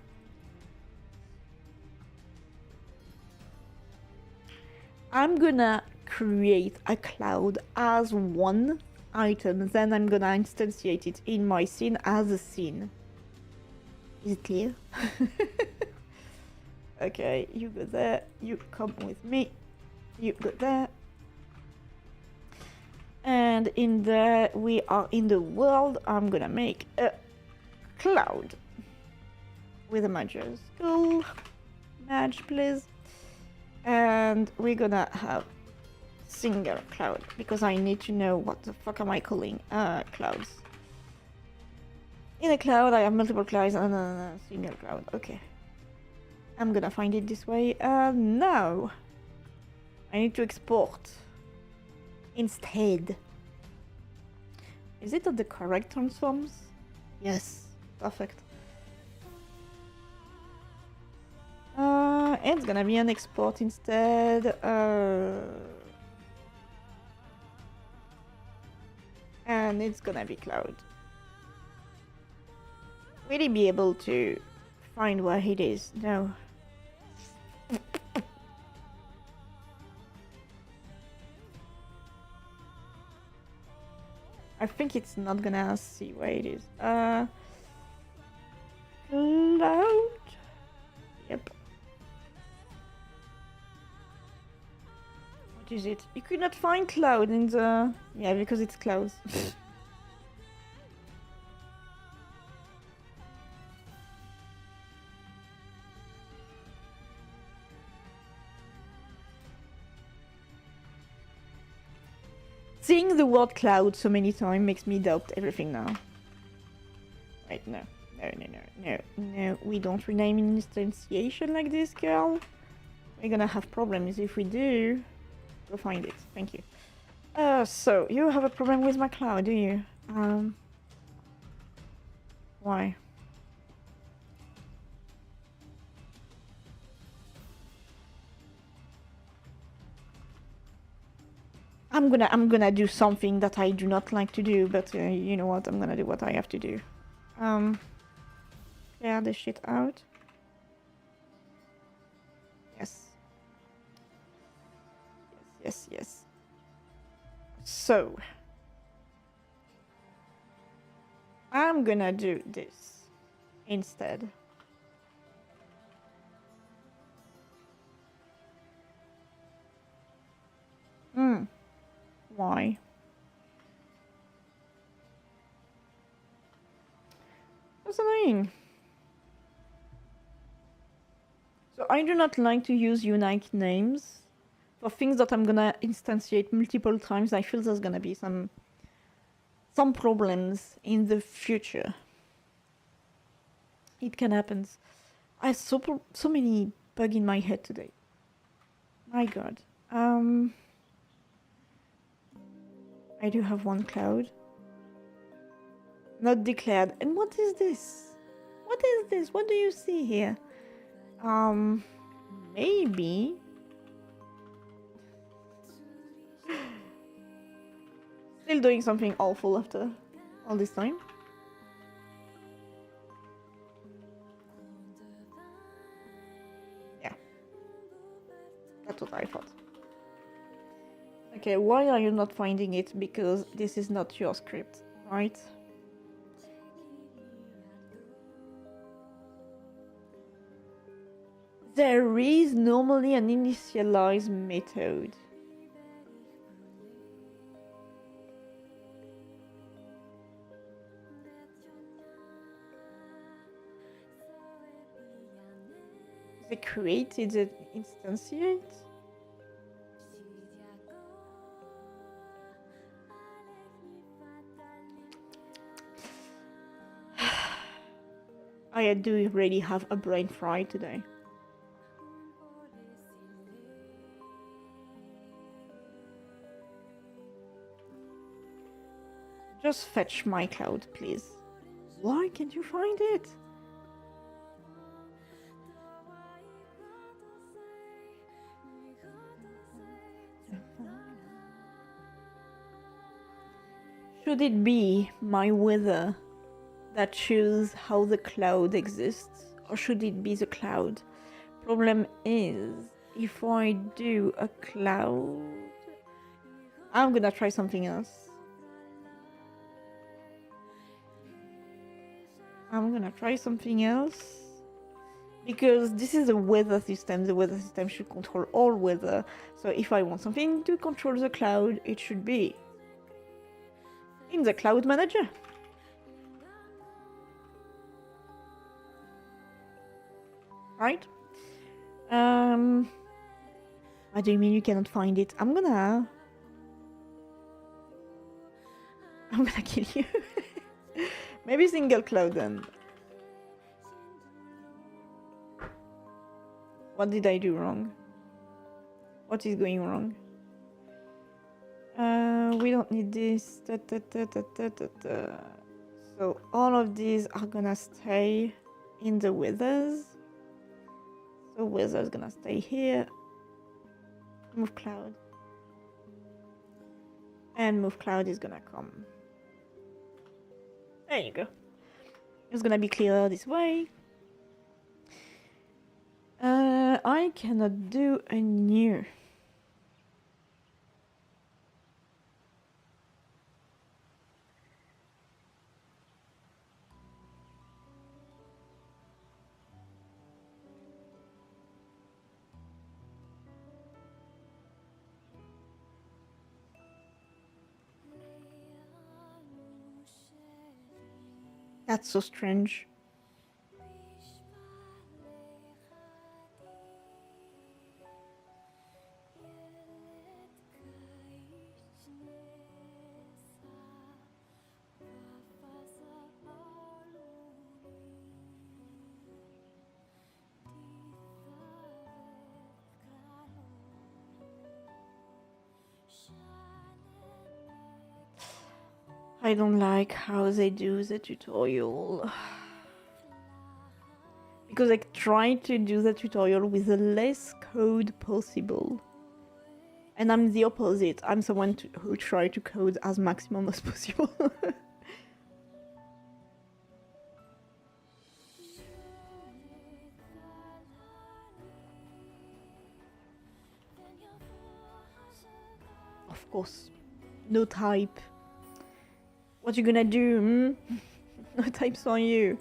I'm gonna create a cloud as one item, then I'm gonna instantiate it in my scene as a scene. Is it clear? Okay, you go there, you come with me, you go there. And in there, we are in the world. I'm gonna make a cloud with a mergers. Go, merge please. And we're gonna have single cloud, because I need to know what the fuck am I calling clouds. In a cloud, I have multiple clouds and a single cloud. Okay. I'm gonna find it this way. Now, I need to export instead. Is it at the correct transforms? Yes. Perfect. It's gonna be an export instead. and it's gonna be cloud. Will he be able to find where it is? No. I think it's not gonna see where it is. Cloud. Yep. What is it? You could not find cloud in the... Yeah, because it's clouds. Seeing the word cloud so many times makes me doubt everything now. Right, no. No, we don't rename an instantiation like this, girl. We're gonna have problems if we do. Go find it, thank you. So, you have a problem with my cloud, do you? Why? I'm gonna do something that I do not like to do, but you know what? I'm gonna do what I have to do. Clear the shit out. Yes. Yes. So I'm gonna do this instead. Why? That's annoying. So I do not like to use unique names for things that I'm gonna instantiate multiple times. I feel there's gonna be some problems in the future. It can happen. I have so many bugs in my head today. My god. I do have one cloud. Not declared. And what is this? What is this? What do you see here? Maybe. Still doing something awful after all this time. Yeah. That's what I thought. Okay, why are you not finding it? Because this is not your script, right? There is normally an initialize method. They created an instantiate? I do really have a brain fry today. Just fetch my cloud, please. Why can't you find it? Should it be my weather that choose how the cloud exists, or should it be the cloud? Problem is, if I do a cloud, I'm gonna try something else. Because this is a weather system. The weather system should control all weather. So if I want something to control the cloud, it should be in the cloud manager. Right? What do you mean you cannot find it? I'm gonna kill you. Maybe single cloud then. What did I do wrong? What is going wrong? We don't need this. So all of these are gonna stay in the withers. So wither is gonna stay here. Move cloud. And move cloud is gonna come There you go. It's gonna be clearer this way. I cannot do a new. That's so strange. I don't like how they do the tutorial. Because I try to do the tutorial with the less code possible. And I'm the opposite. I'm someone who try to code as maximum as possible. Of course. No type. What you gonna do? No types on you.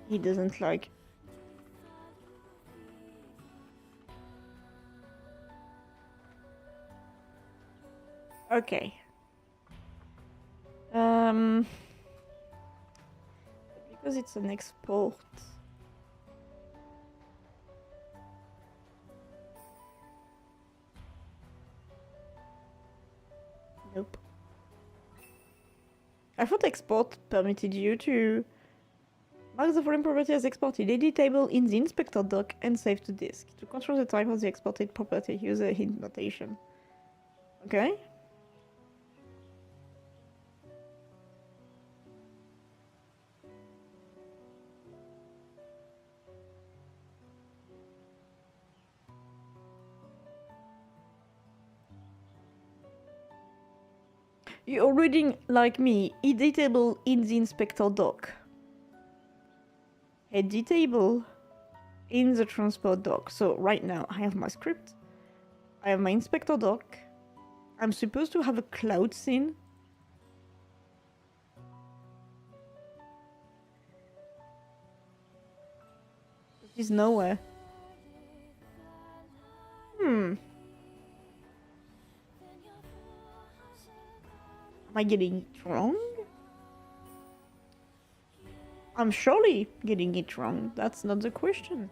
He doesn't like. Okay. Because it's an export. Nope. I thought export permitted you to mark the following property as exported, editable in the inspector doc and save to disk. To control the type of the exported property, use a hint notation. Okay. You're reading like me, editable in the inspector doc. Editable in the transport doc. So right now I have my script, I have my inspector doc, I'm supposed to have a cloud scene. It is nowhere. Am I getting it wrong? I'm surely getting it wrong. That's not the question.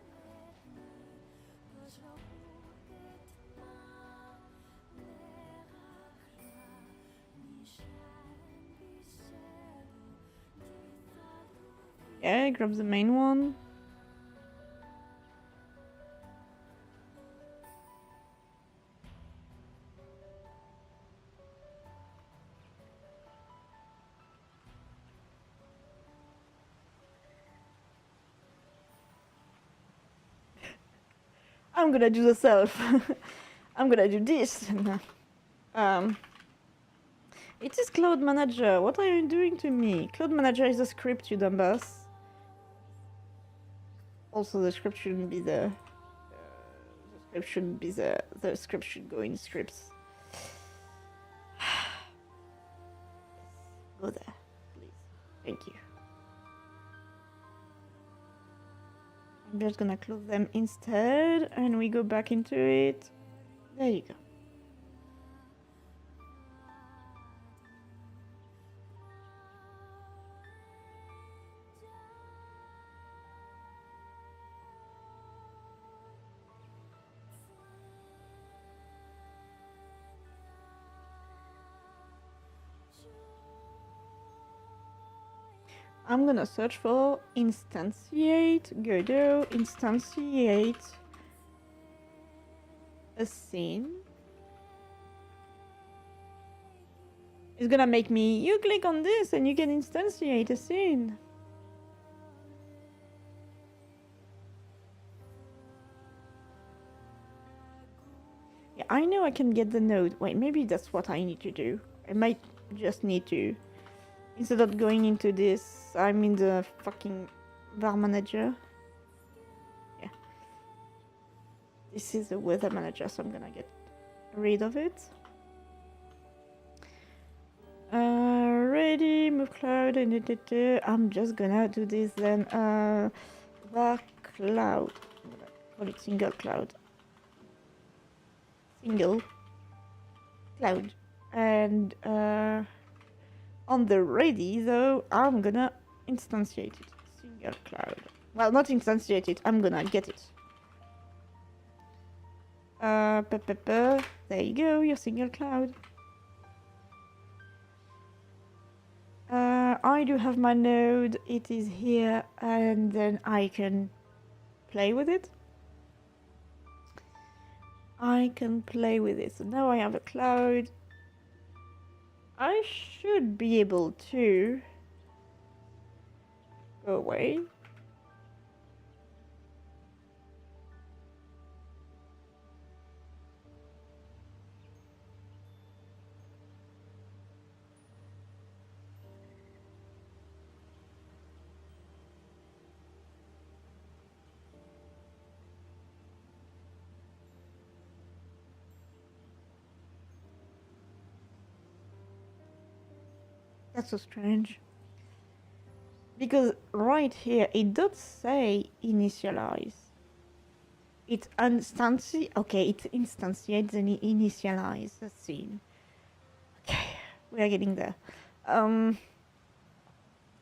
Yeah, grab the main one. I'm gonna do the self. I'm gonna do this. It is Cloud Manager. What are you doing to me? Cloud Manager is a script, you dumbass. Also, the script shouldn't be there. The script shouldn't be there. The script should go in scripts. Go there, please. Thank you. I'm just gonna close them instead, and we go back into it. There you go. I'm gonna search for instantiate, Godot, instantiate a scene. It's gonna make me, you click on this and you can instantiate a scene. I know I can get the node. Wait, maybe that's what I need to do. I might just need to. Instead of going into this, I'm in the fucking var manager. Yeah. This is the weather manager, so I'm gonna get rid of it. Ready, move cloud, I'm just gonna do this then. Var cloud. I'm gonna call it single cloud. Single cloud. And on the ready though, I'm gonna instantiate it. Single cloud. Well, not instantiate it, I'm gonna get it. There you go, your single cloud. I do have my node, it is here, and then I can play with it. I can play with it. So now I have a cloud. I should be able to go away. That's so strange. Because right here, it does say initialize. It okay, it instantiates and it initialize the scene. Okay, we are getting there.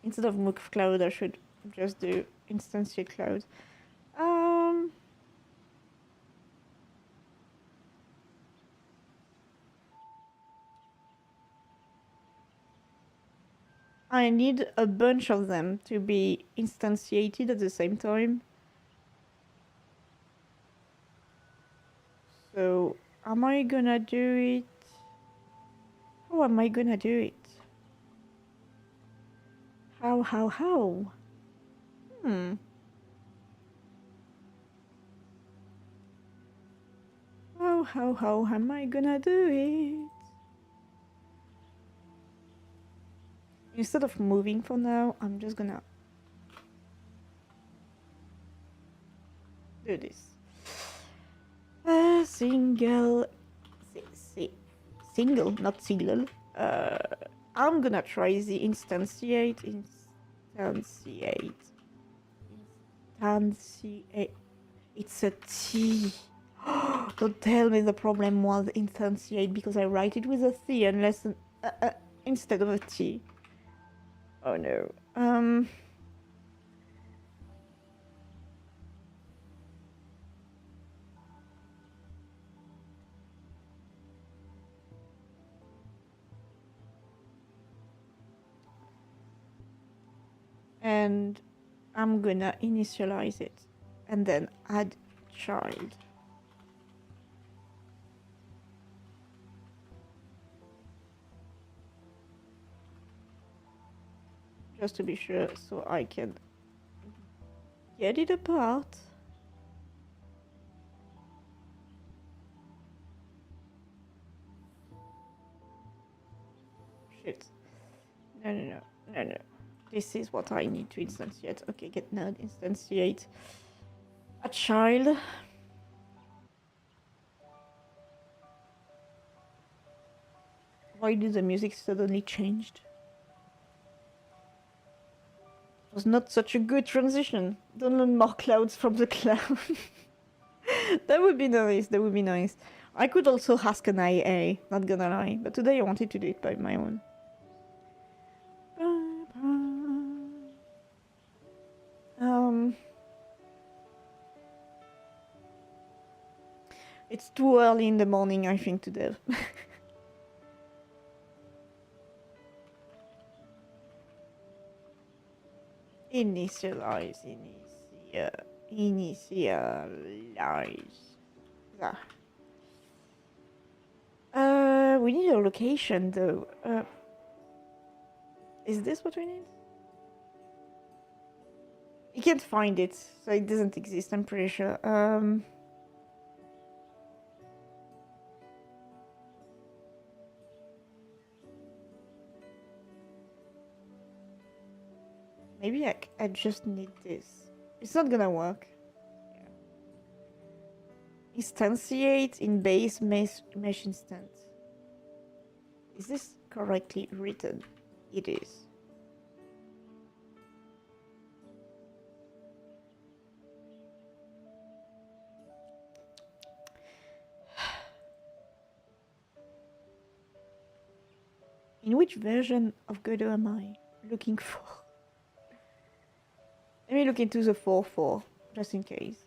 Instead of move cloud, I should just do instantiate cloud. I need a bunch of them to be instantiated at the same time. So, am I gonna do it? How am I gonna do it? How? How am I gonna do it? Instead of moving for now, I'm just gonna do this. Single, not single. I'm gonna try the instantiate. It's a T. Don't tell me the problem was instantiate because I write it with a C unless instead of a T. Oh no. And I'm gonna initialize it and then add child. Just to be sure, so I can get it apart. Shit. No. This is what I need to instantiate. Okay, get node, instantiate a child. Why did the music suddenly changed? It was not such a good transition. Don't learn more clouds from the cloud. That would be nice, that would be nice. I could also ask an IA, not gonna lie, but today I wanted to do it by my own. It's too early in the morning, I think, today. Initialize. We need a location though. Is this what we need? You can't find it, so it doesn't exist, I'm pretty sure. Maybe I just need this. It's not gonna work. Yeah. Instantiate in base mesh instance. Is this correctly written? It is. In which version of Godot am I looking for? Let me look into the 4.4, just in case.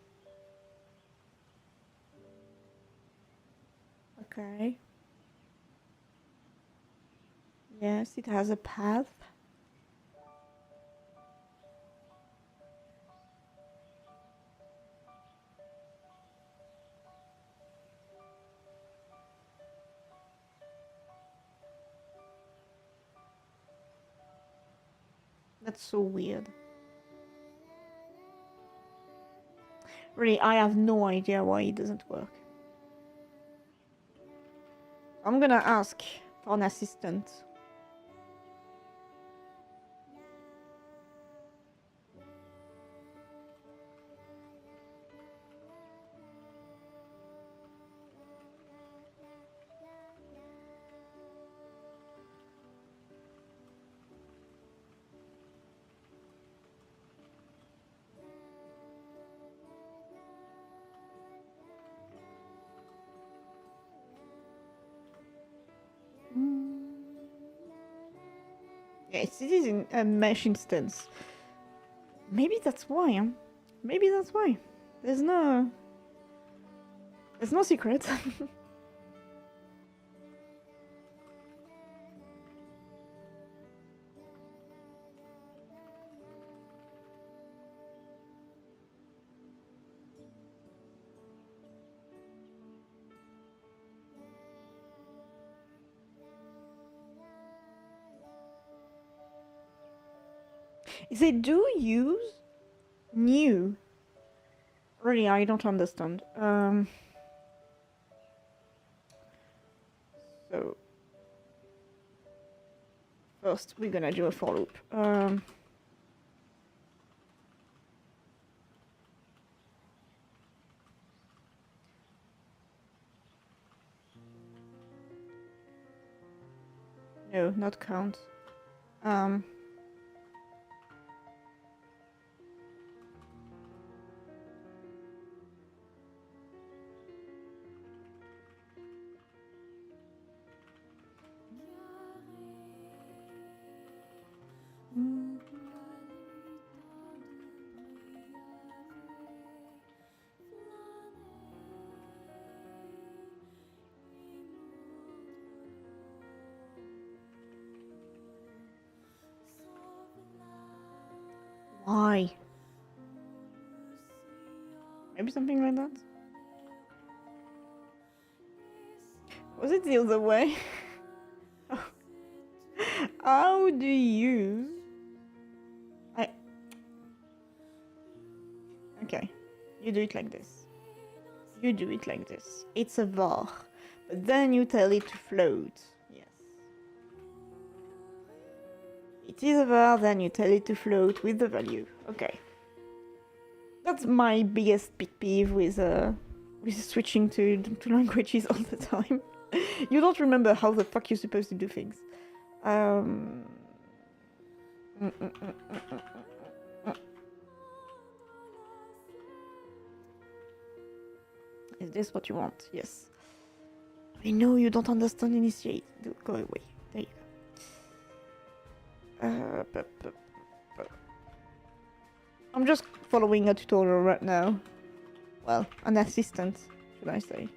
Okay. Yes, it has a path. That's so weird. Really, I have no idea why it doesn't work. I'm gonna ask for an assistant. Yes, it is in a mesh instance. Maybe that's why. Huh? Maybe that's why. There's no secret. They do use new. Really, I don't understand. So first we're gonna do a for loop. No, not count. Why? Maybe something like that? Was it the other way? How do you... Okay, you do it like this. You do it like this. It's a var. But then you tell it to float. Yes. It is a var, then you tell it to float with the value. Okay. That's my biggest pet peeve with switching to languages all the time. You don't remember how the fuck you're supposed to do things. Is this what you want? Yes. I know you don't understand initiate. Go away. There you go. I'm just following a tutorial right now. Well, an assistant, should I say.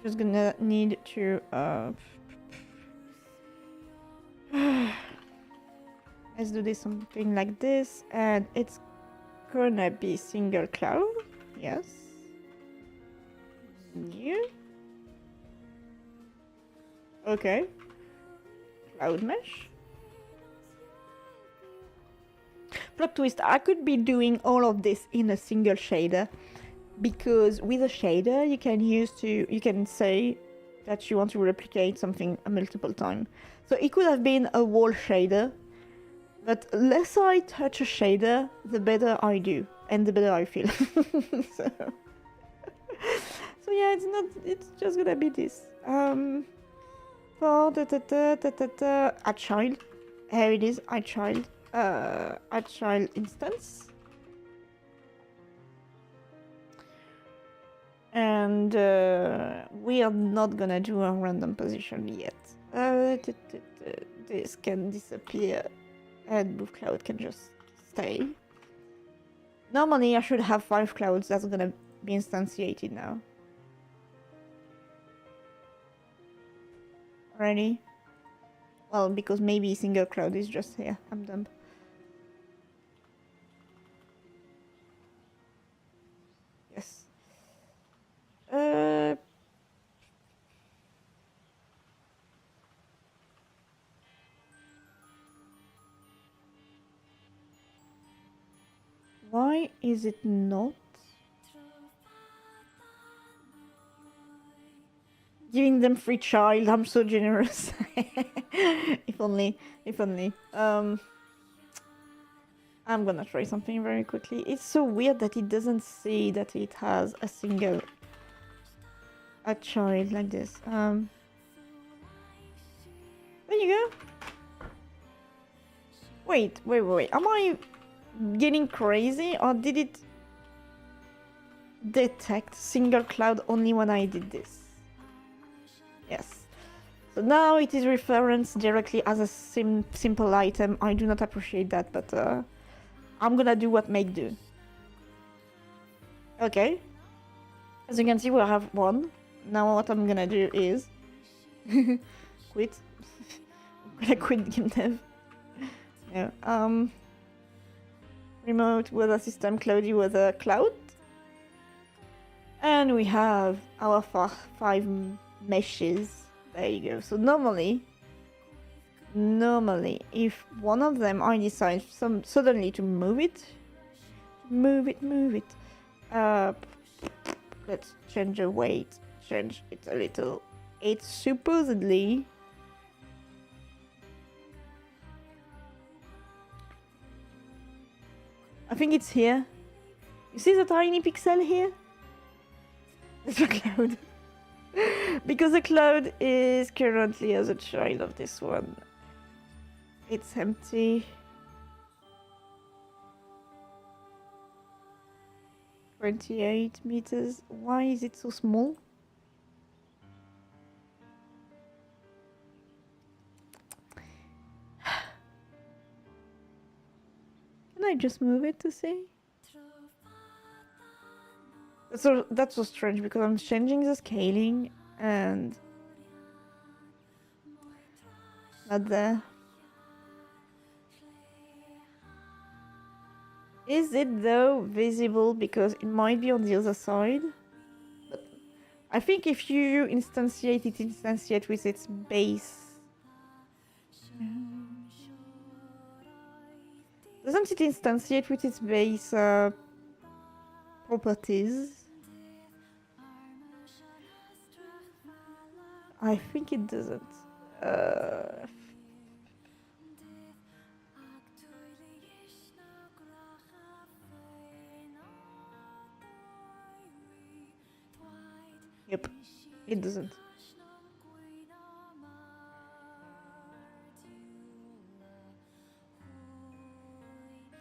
Just gonna need to let's do this something like this, and it's gonna be single cloud. Yes. New. Okay. Cloud mesh. Plot twist, I could be doing all of this in a single shader, because with a shader you can say that you want to replicate something a multiple time. So it could have been a wall shader, but less I touch a shader, the better I do, and the better I feel. so, so yeah, it's just gonna be this. For a child, here it is, a child instance. And we are not gonna do a random position yet. This can disappear and move cloud can just stay. Normally I should have 5 clouds that's gonna be instantiated now. Ready? Well, because maybe a single cloud is just here. I'm dumb. Yes. Why is it not giving them free child? I'm so generous. If only. I'm gonna try something very quickly. It's so weird that it doesn't say that it has a child like this. There you go. Wait. Am I getting crazy, or did it detect single cloud only when I did this? Yes. So now it is referenced directly as a simple item. I do not appreciate that, but I'm gonna do what make do. Okay. As you can see, we have one. Now what I'm gonna do is quit. I'm gonna quit game dev. No. Remote weather system, cloudy weather cloud. And we have our 5 meshes. There you go. So normally, if one of them I decide suddenly to move it. Let's change the weight. Change it a little. It's supposedly I think it's here. You see the tiny pixel here? It's a cloud. Because the cloud is currently as a child of this one. It's empty. 28 meters. Why is it so small? Can I just move it to see? So that's so strange because I'm changing the scaling and not there. Is it though visible because it might be on the other side? But I think if you instantiate it, instantiate with its base. Doesn't it instantiate with its base properties? I think it doesn't. Yep, it doesn't.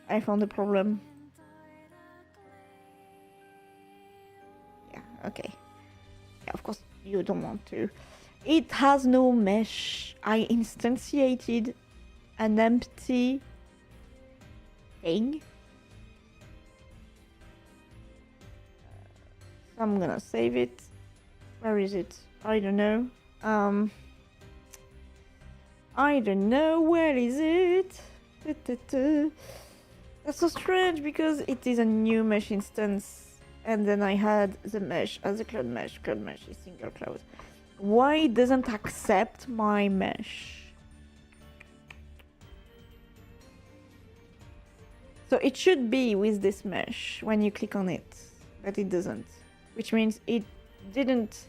I found a problem. Yeah, okay. Yeah, of course you don't want to. It has no mesh. I instantiated an empty thing. So I'm gonna save it. Where is it? I don't know. I don't know. Where is it? That's so strange because it is a new mesh instance, and then I had the mesh as a cloud mesh. Cloud mesh is single cloud. Why it doesn't accept my mesh? So it should be with this mesh when you click on it, but it doesn't, which means it didn't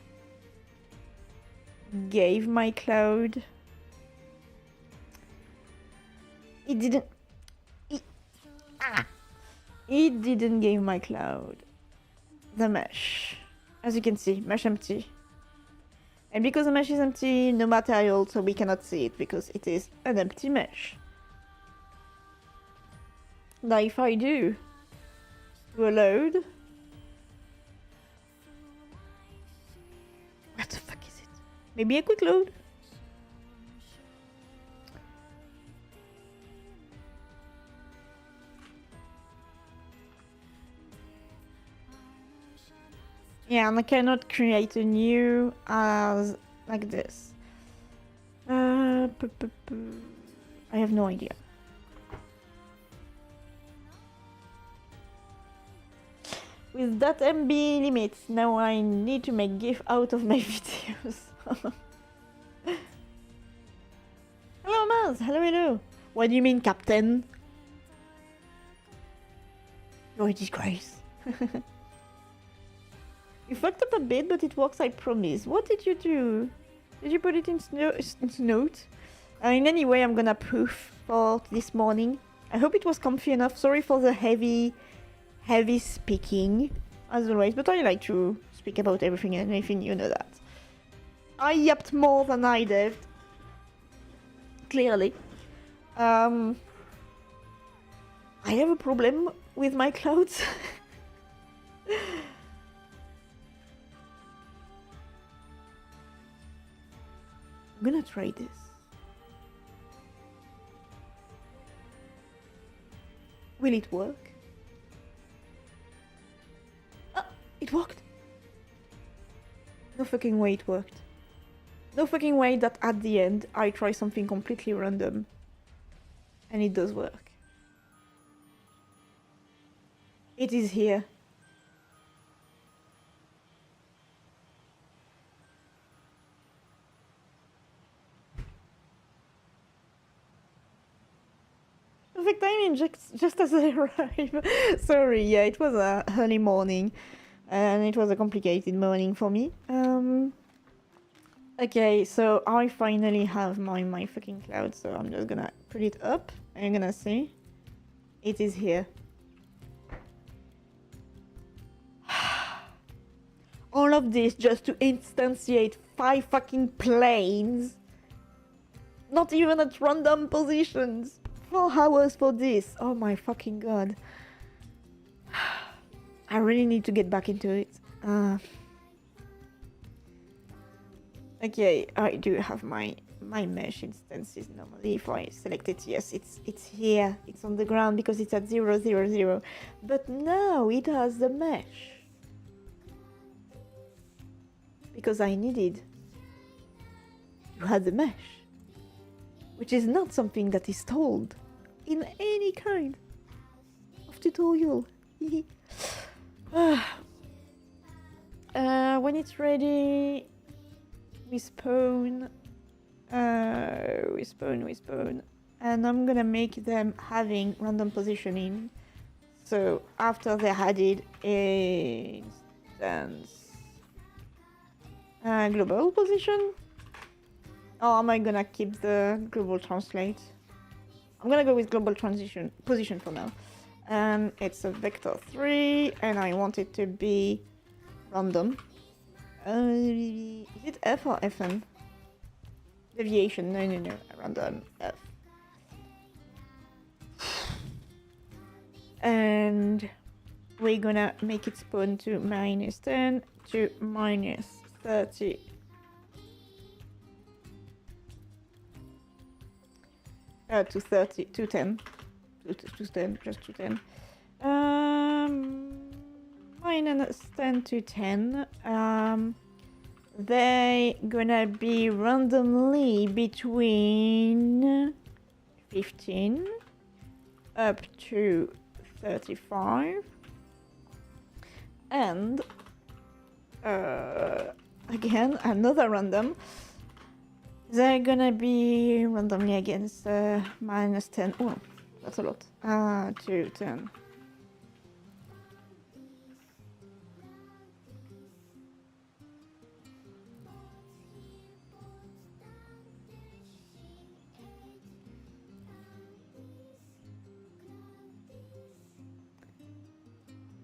give my cloud. It didn't. It didn't give my cloud the mesh. As you can see, mesh empty. And because the mesh is empty, no material, so we cannot see it because it is an empty mesh. Now if I do a load, what the fuck is it? Maybe a quick load? Yeah, and I cannot create a new as like this. I have no idea. With that MB limit, now I need to make GIF out of my videos. Hello, Maz. Hello, hello. What do you mean, Captain? You're a disgrace. You fucked up a bit, but it works, I promise. What did you do? Did you put it in note? In any way, I'm gonna proof for this morning. I hope it was comfy enough. Sorry for the heavy speaking, as always, but I like to speak about everything and anything, you know that. I yapped more than I did. Clearly. I have a problem with my clouds. I'm gonna try this. Will it work? Ah, it worked! No fucking way it worked. No fucking way that at the end I try something completely random and it does work. It is here. Perfect timing, just as I arrive. Sorry, yeah, it was a early morning, and it was a complicated morning for me. Okay, so I finally have my fucking cloud, so I'm just gonna put it up, and you're gonna see, it is here. All of this just to instantiate 5 fucking planes, not even at random positions. 4 hours for this. Oh my fucking god. I really need to get back into it. Okay, I do have my mesh instances normally. If I select it, yes, it's here. It's on the ground because it's at 0, 0, 0. But now it has the mesh. Because I needed to have the mesh. Which is not something that is told in any kind of tutorial. When it's ready, we spawn, and I'm gonna make them having random positioning. So after they're added, instance global position. Or am I gonna keep the global translate? I'm gonna go with global transition position for now. It's a vector 3, and I want it to be random. Is it F or FN? Deviation? No. Random F. And we're gonna make it spawn to -10 to -30. To 30, to 10, to 10, just to 10. -10 to 10. They gonna be randomly between 15 up to 35 and again, another random. They're gonna be randomly against minus 10. Oh, that's a lot. To 10.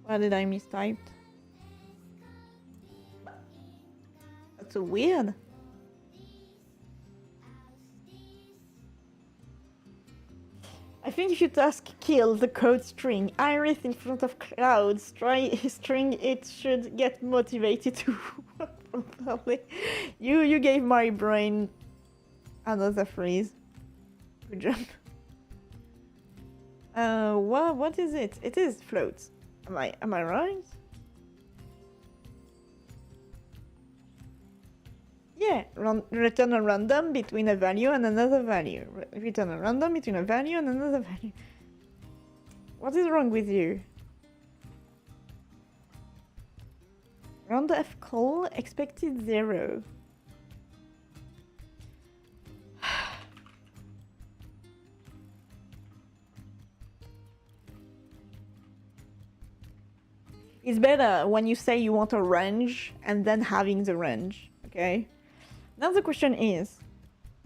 What did I mistype? That's so weird. I think you should task kill the code string. Iris in front of clouds. Try string it should get motivated to work properly. You gave my brain another phrase. Good job. What is it? It is floats. Am I right? Yeah, return a random between a value and another value. Return a random between a value and another value. What is wrong with you? Round F call expected 0. It's better when you say you want a range and then having the range, okay? Now the question is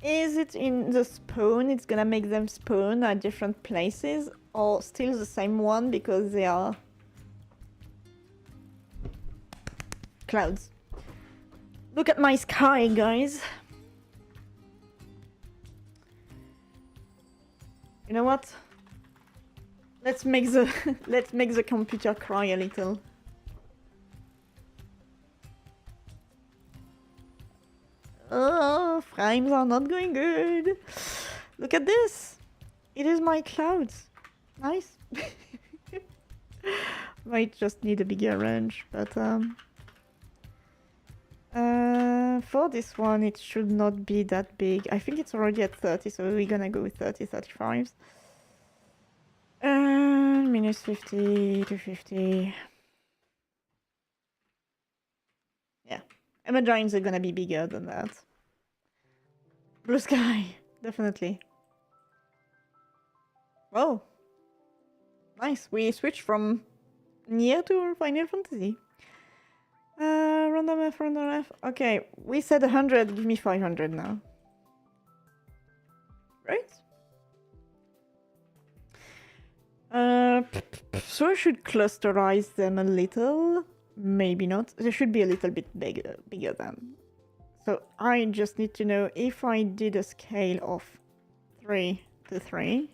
it in the spawn, it's gonna make them spawn at different places, or still the same one because they are clouds? Look at my sky, guys. You know what? Let's make the computer cry a little. Oh, frames are not going good. Look at this. It is my clouds. Nice. Might just need a bigger range, but for this one it should not be that big. I think it's already at 30, so we're gonna go with 30, 35s. Minus 50 to 50. Yeah. Imagines are gonna be bigger than that. Blue sky, definitely. Oh. Nice, we switched from Nier to Final Fantasy. Random F, random F. Okay, we said 100, give me 500 now. Right? So I should clusterize them a little. Maybe not. They should be a little bit bigger than. So I just need to know if I did a scale of 3 to 3.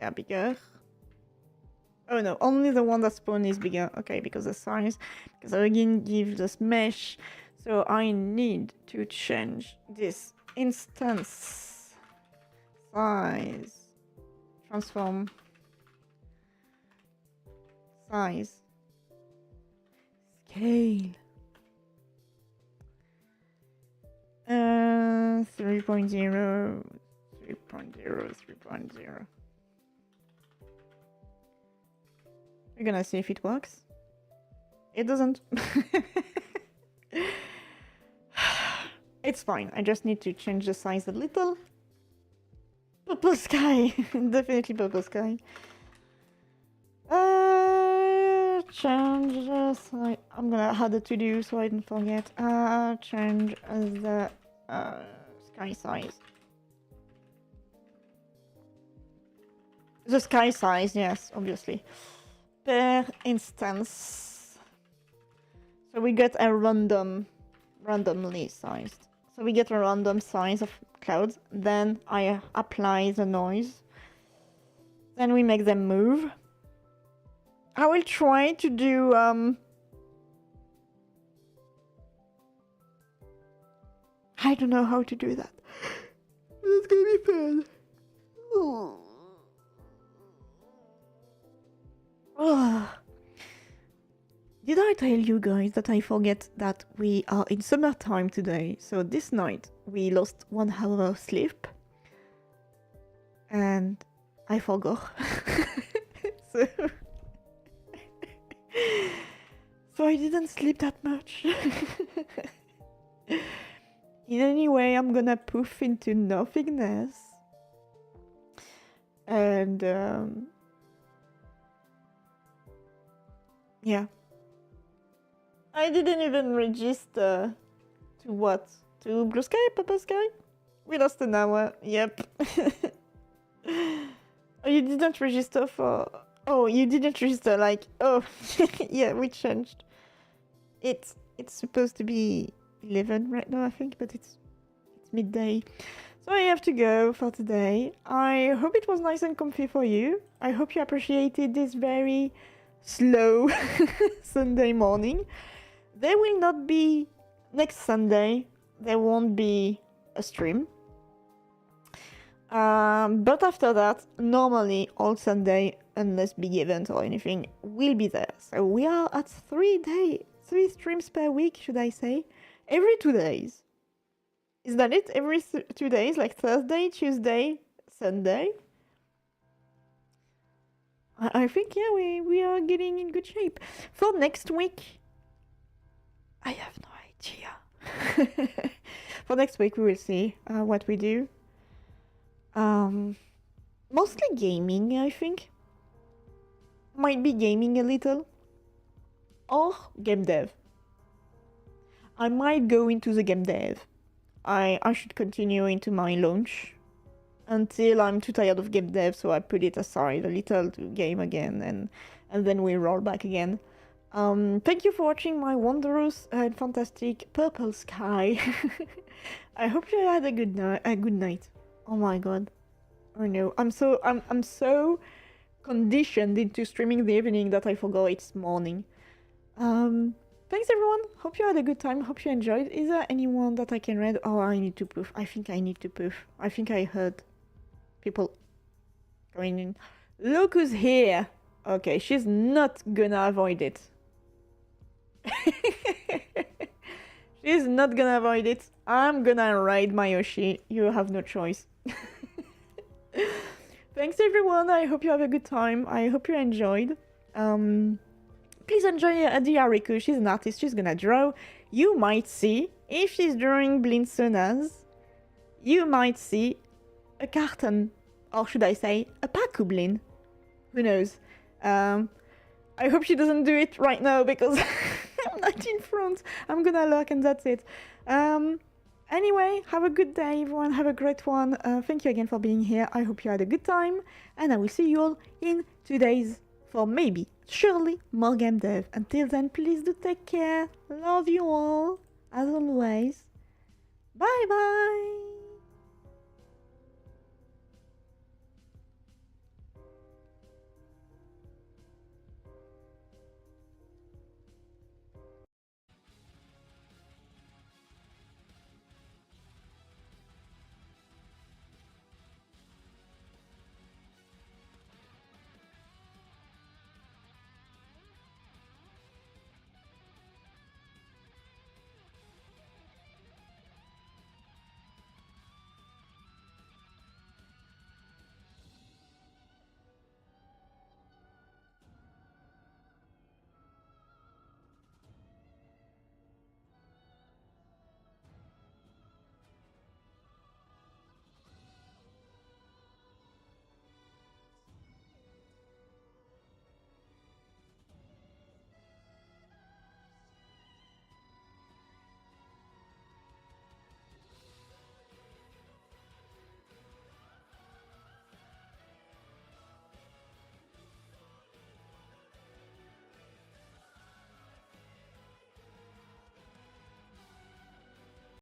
They are bigger. Oh no, only the one that spawned is bigger. Okay, because the size. Because I again give this mesh. So I need to change this instance size. Transform. Size. Scale. 3.0, 3.0, 3.0. We're gonna see if it works. It doesn't. It's fine. I just need to change the size a little. Purple sky. Definitely purple sky. Change the size. I'm gonna add a to-do so I don't forget. Change the sky size. The sky size, yes, obviously. Per instance. So we get a randomly sized. So we get a random size of clouds. Then I apply the noise. Then we make them move. I will try to do I don't know how to do that. It's gonna be fun. Did I tell you guys that I forget that we are in summertime today? So this night we lost 1 hour of sleep. And I forgot. So So I didn't sleep that much. In any way, I'm gonna poof into nothingness. And yeah. I didn't even register to what? To Blue Sky, Purple Sky? We lost an hour, yep. Oh, you didn't register for... Oh, you didn't register like... Oh, yeah, we changed. It's supposed to be 11 right now, I think, but it's midday. So I have to go for today. I hope it was nice and comfy for you. I hope you appreciated this very slow Sunday morning. There will not be... Next Sunday, there won't be a stream. But after that, normally all Sunday, unless big event or anything, will be there. So we are at 3 streams per week, should I say? Every 2 days. Is that it? Every 2 days, like Thursday, Tuesday, Sunday? I think, yeah, we are getting in good shape. For next week, I have no idea. For next week, we will see what we do. Mostly gaming, I think. Might be gaming a little. Or game dev. I might go into the game dev. I should continue into my launch until I'm too tired of game dev, so I put it aside a little to game again, and then we roll back again. Thank you for watching my wondrous and fantastic purple sky. I hope you had a good night. Oh my god. Oh no, I'm so conditioned into streaming in the evening that I forgot it's morning. Thanks everyone. Hope you had a good time. Hope you enjoyed. Is there anyone that I can read? Oh, I need to poof. I think I need to poof. I think I heard people going in. Look who's here. Okay, she's not gonna avoid it. She's not gonna avoid it. I'm gonna ride Myoshi. You have no choice. Thanks everyone. I hope you have a good time. I hope you enjoyed. Please enjoy Diariku. She's an artist. She's gonna draw. You might see, if she's drawing Blinsonas, you might see a Carton, or should I say, a Pakublin. Who knows? I hope she doesn't do it right now because I'm not in front. I'm gonna look and that's it. Anyway, have a good day, everyone. Have a great one. Thank you again for being here. I hope you had a good time. And I will see you all in 2 days for maybe, surely, more game dev. Until then, please do take care. Love you all, as always. Bye-bye.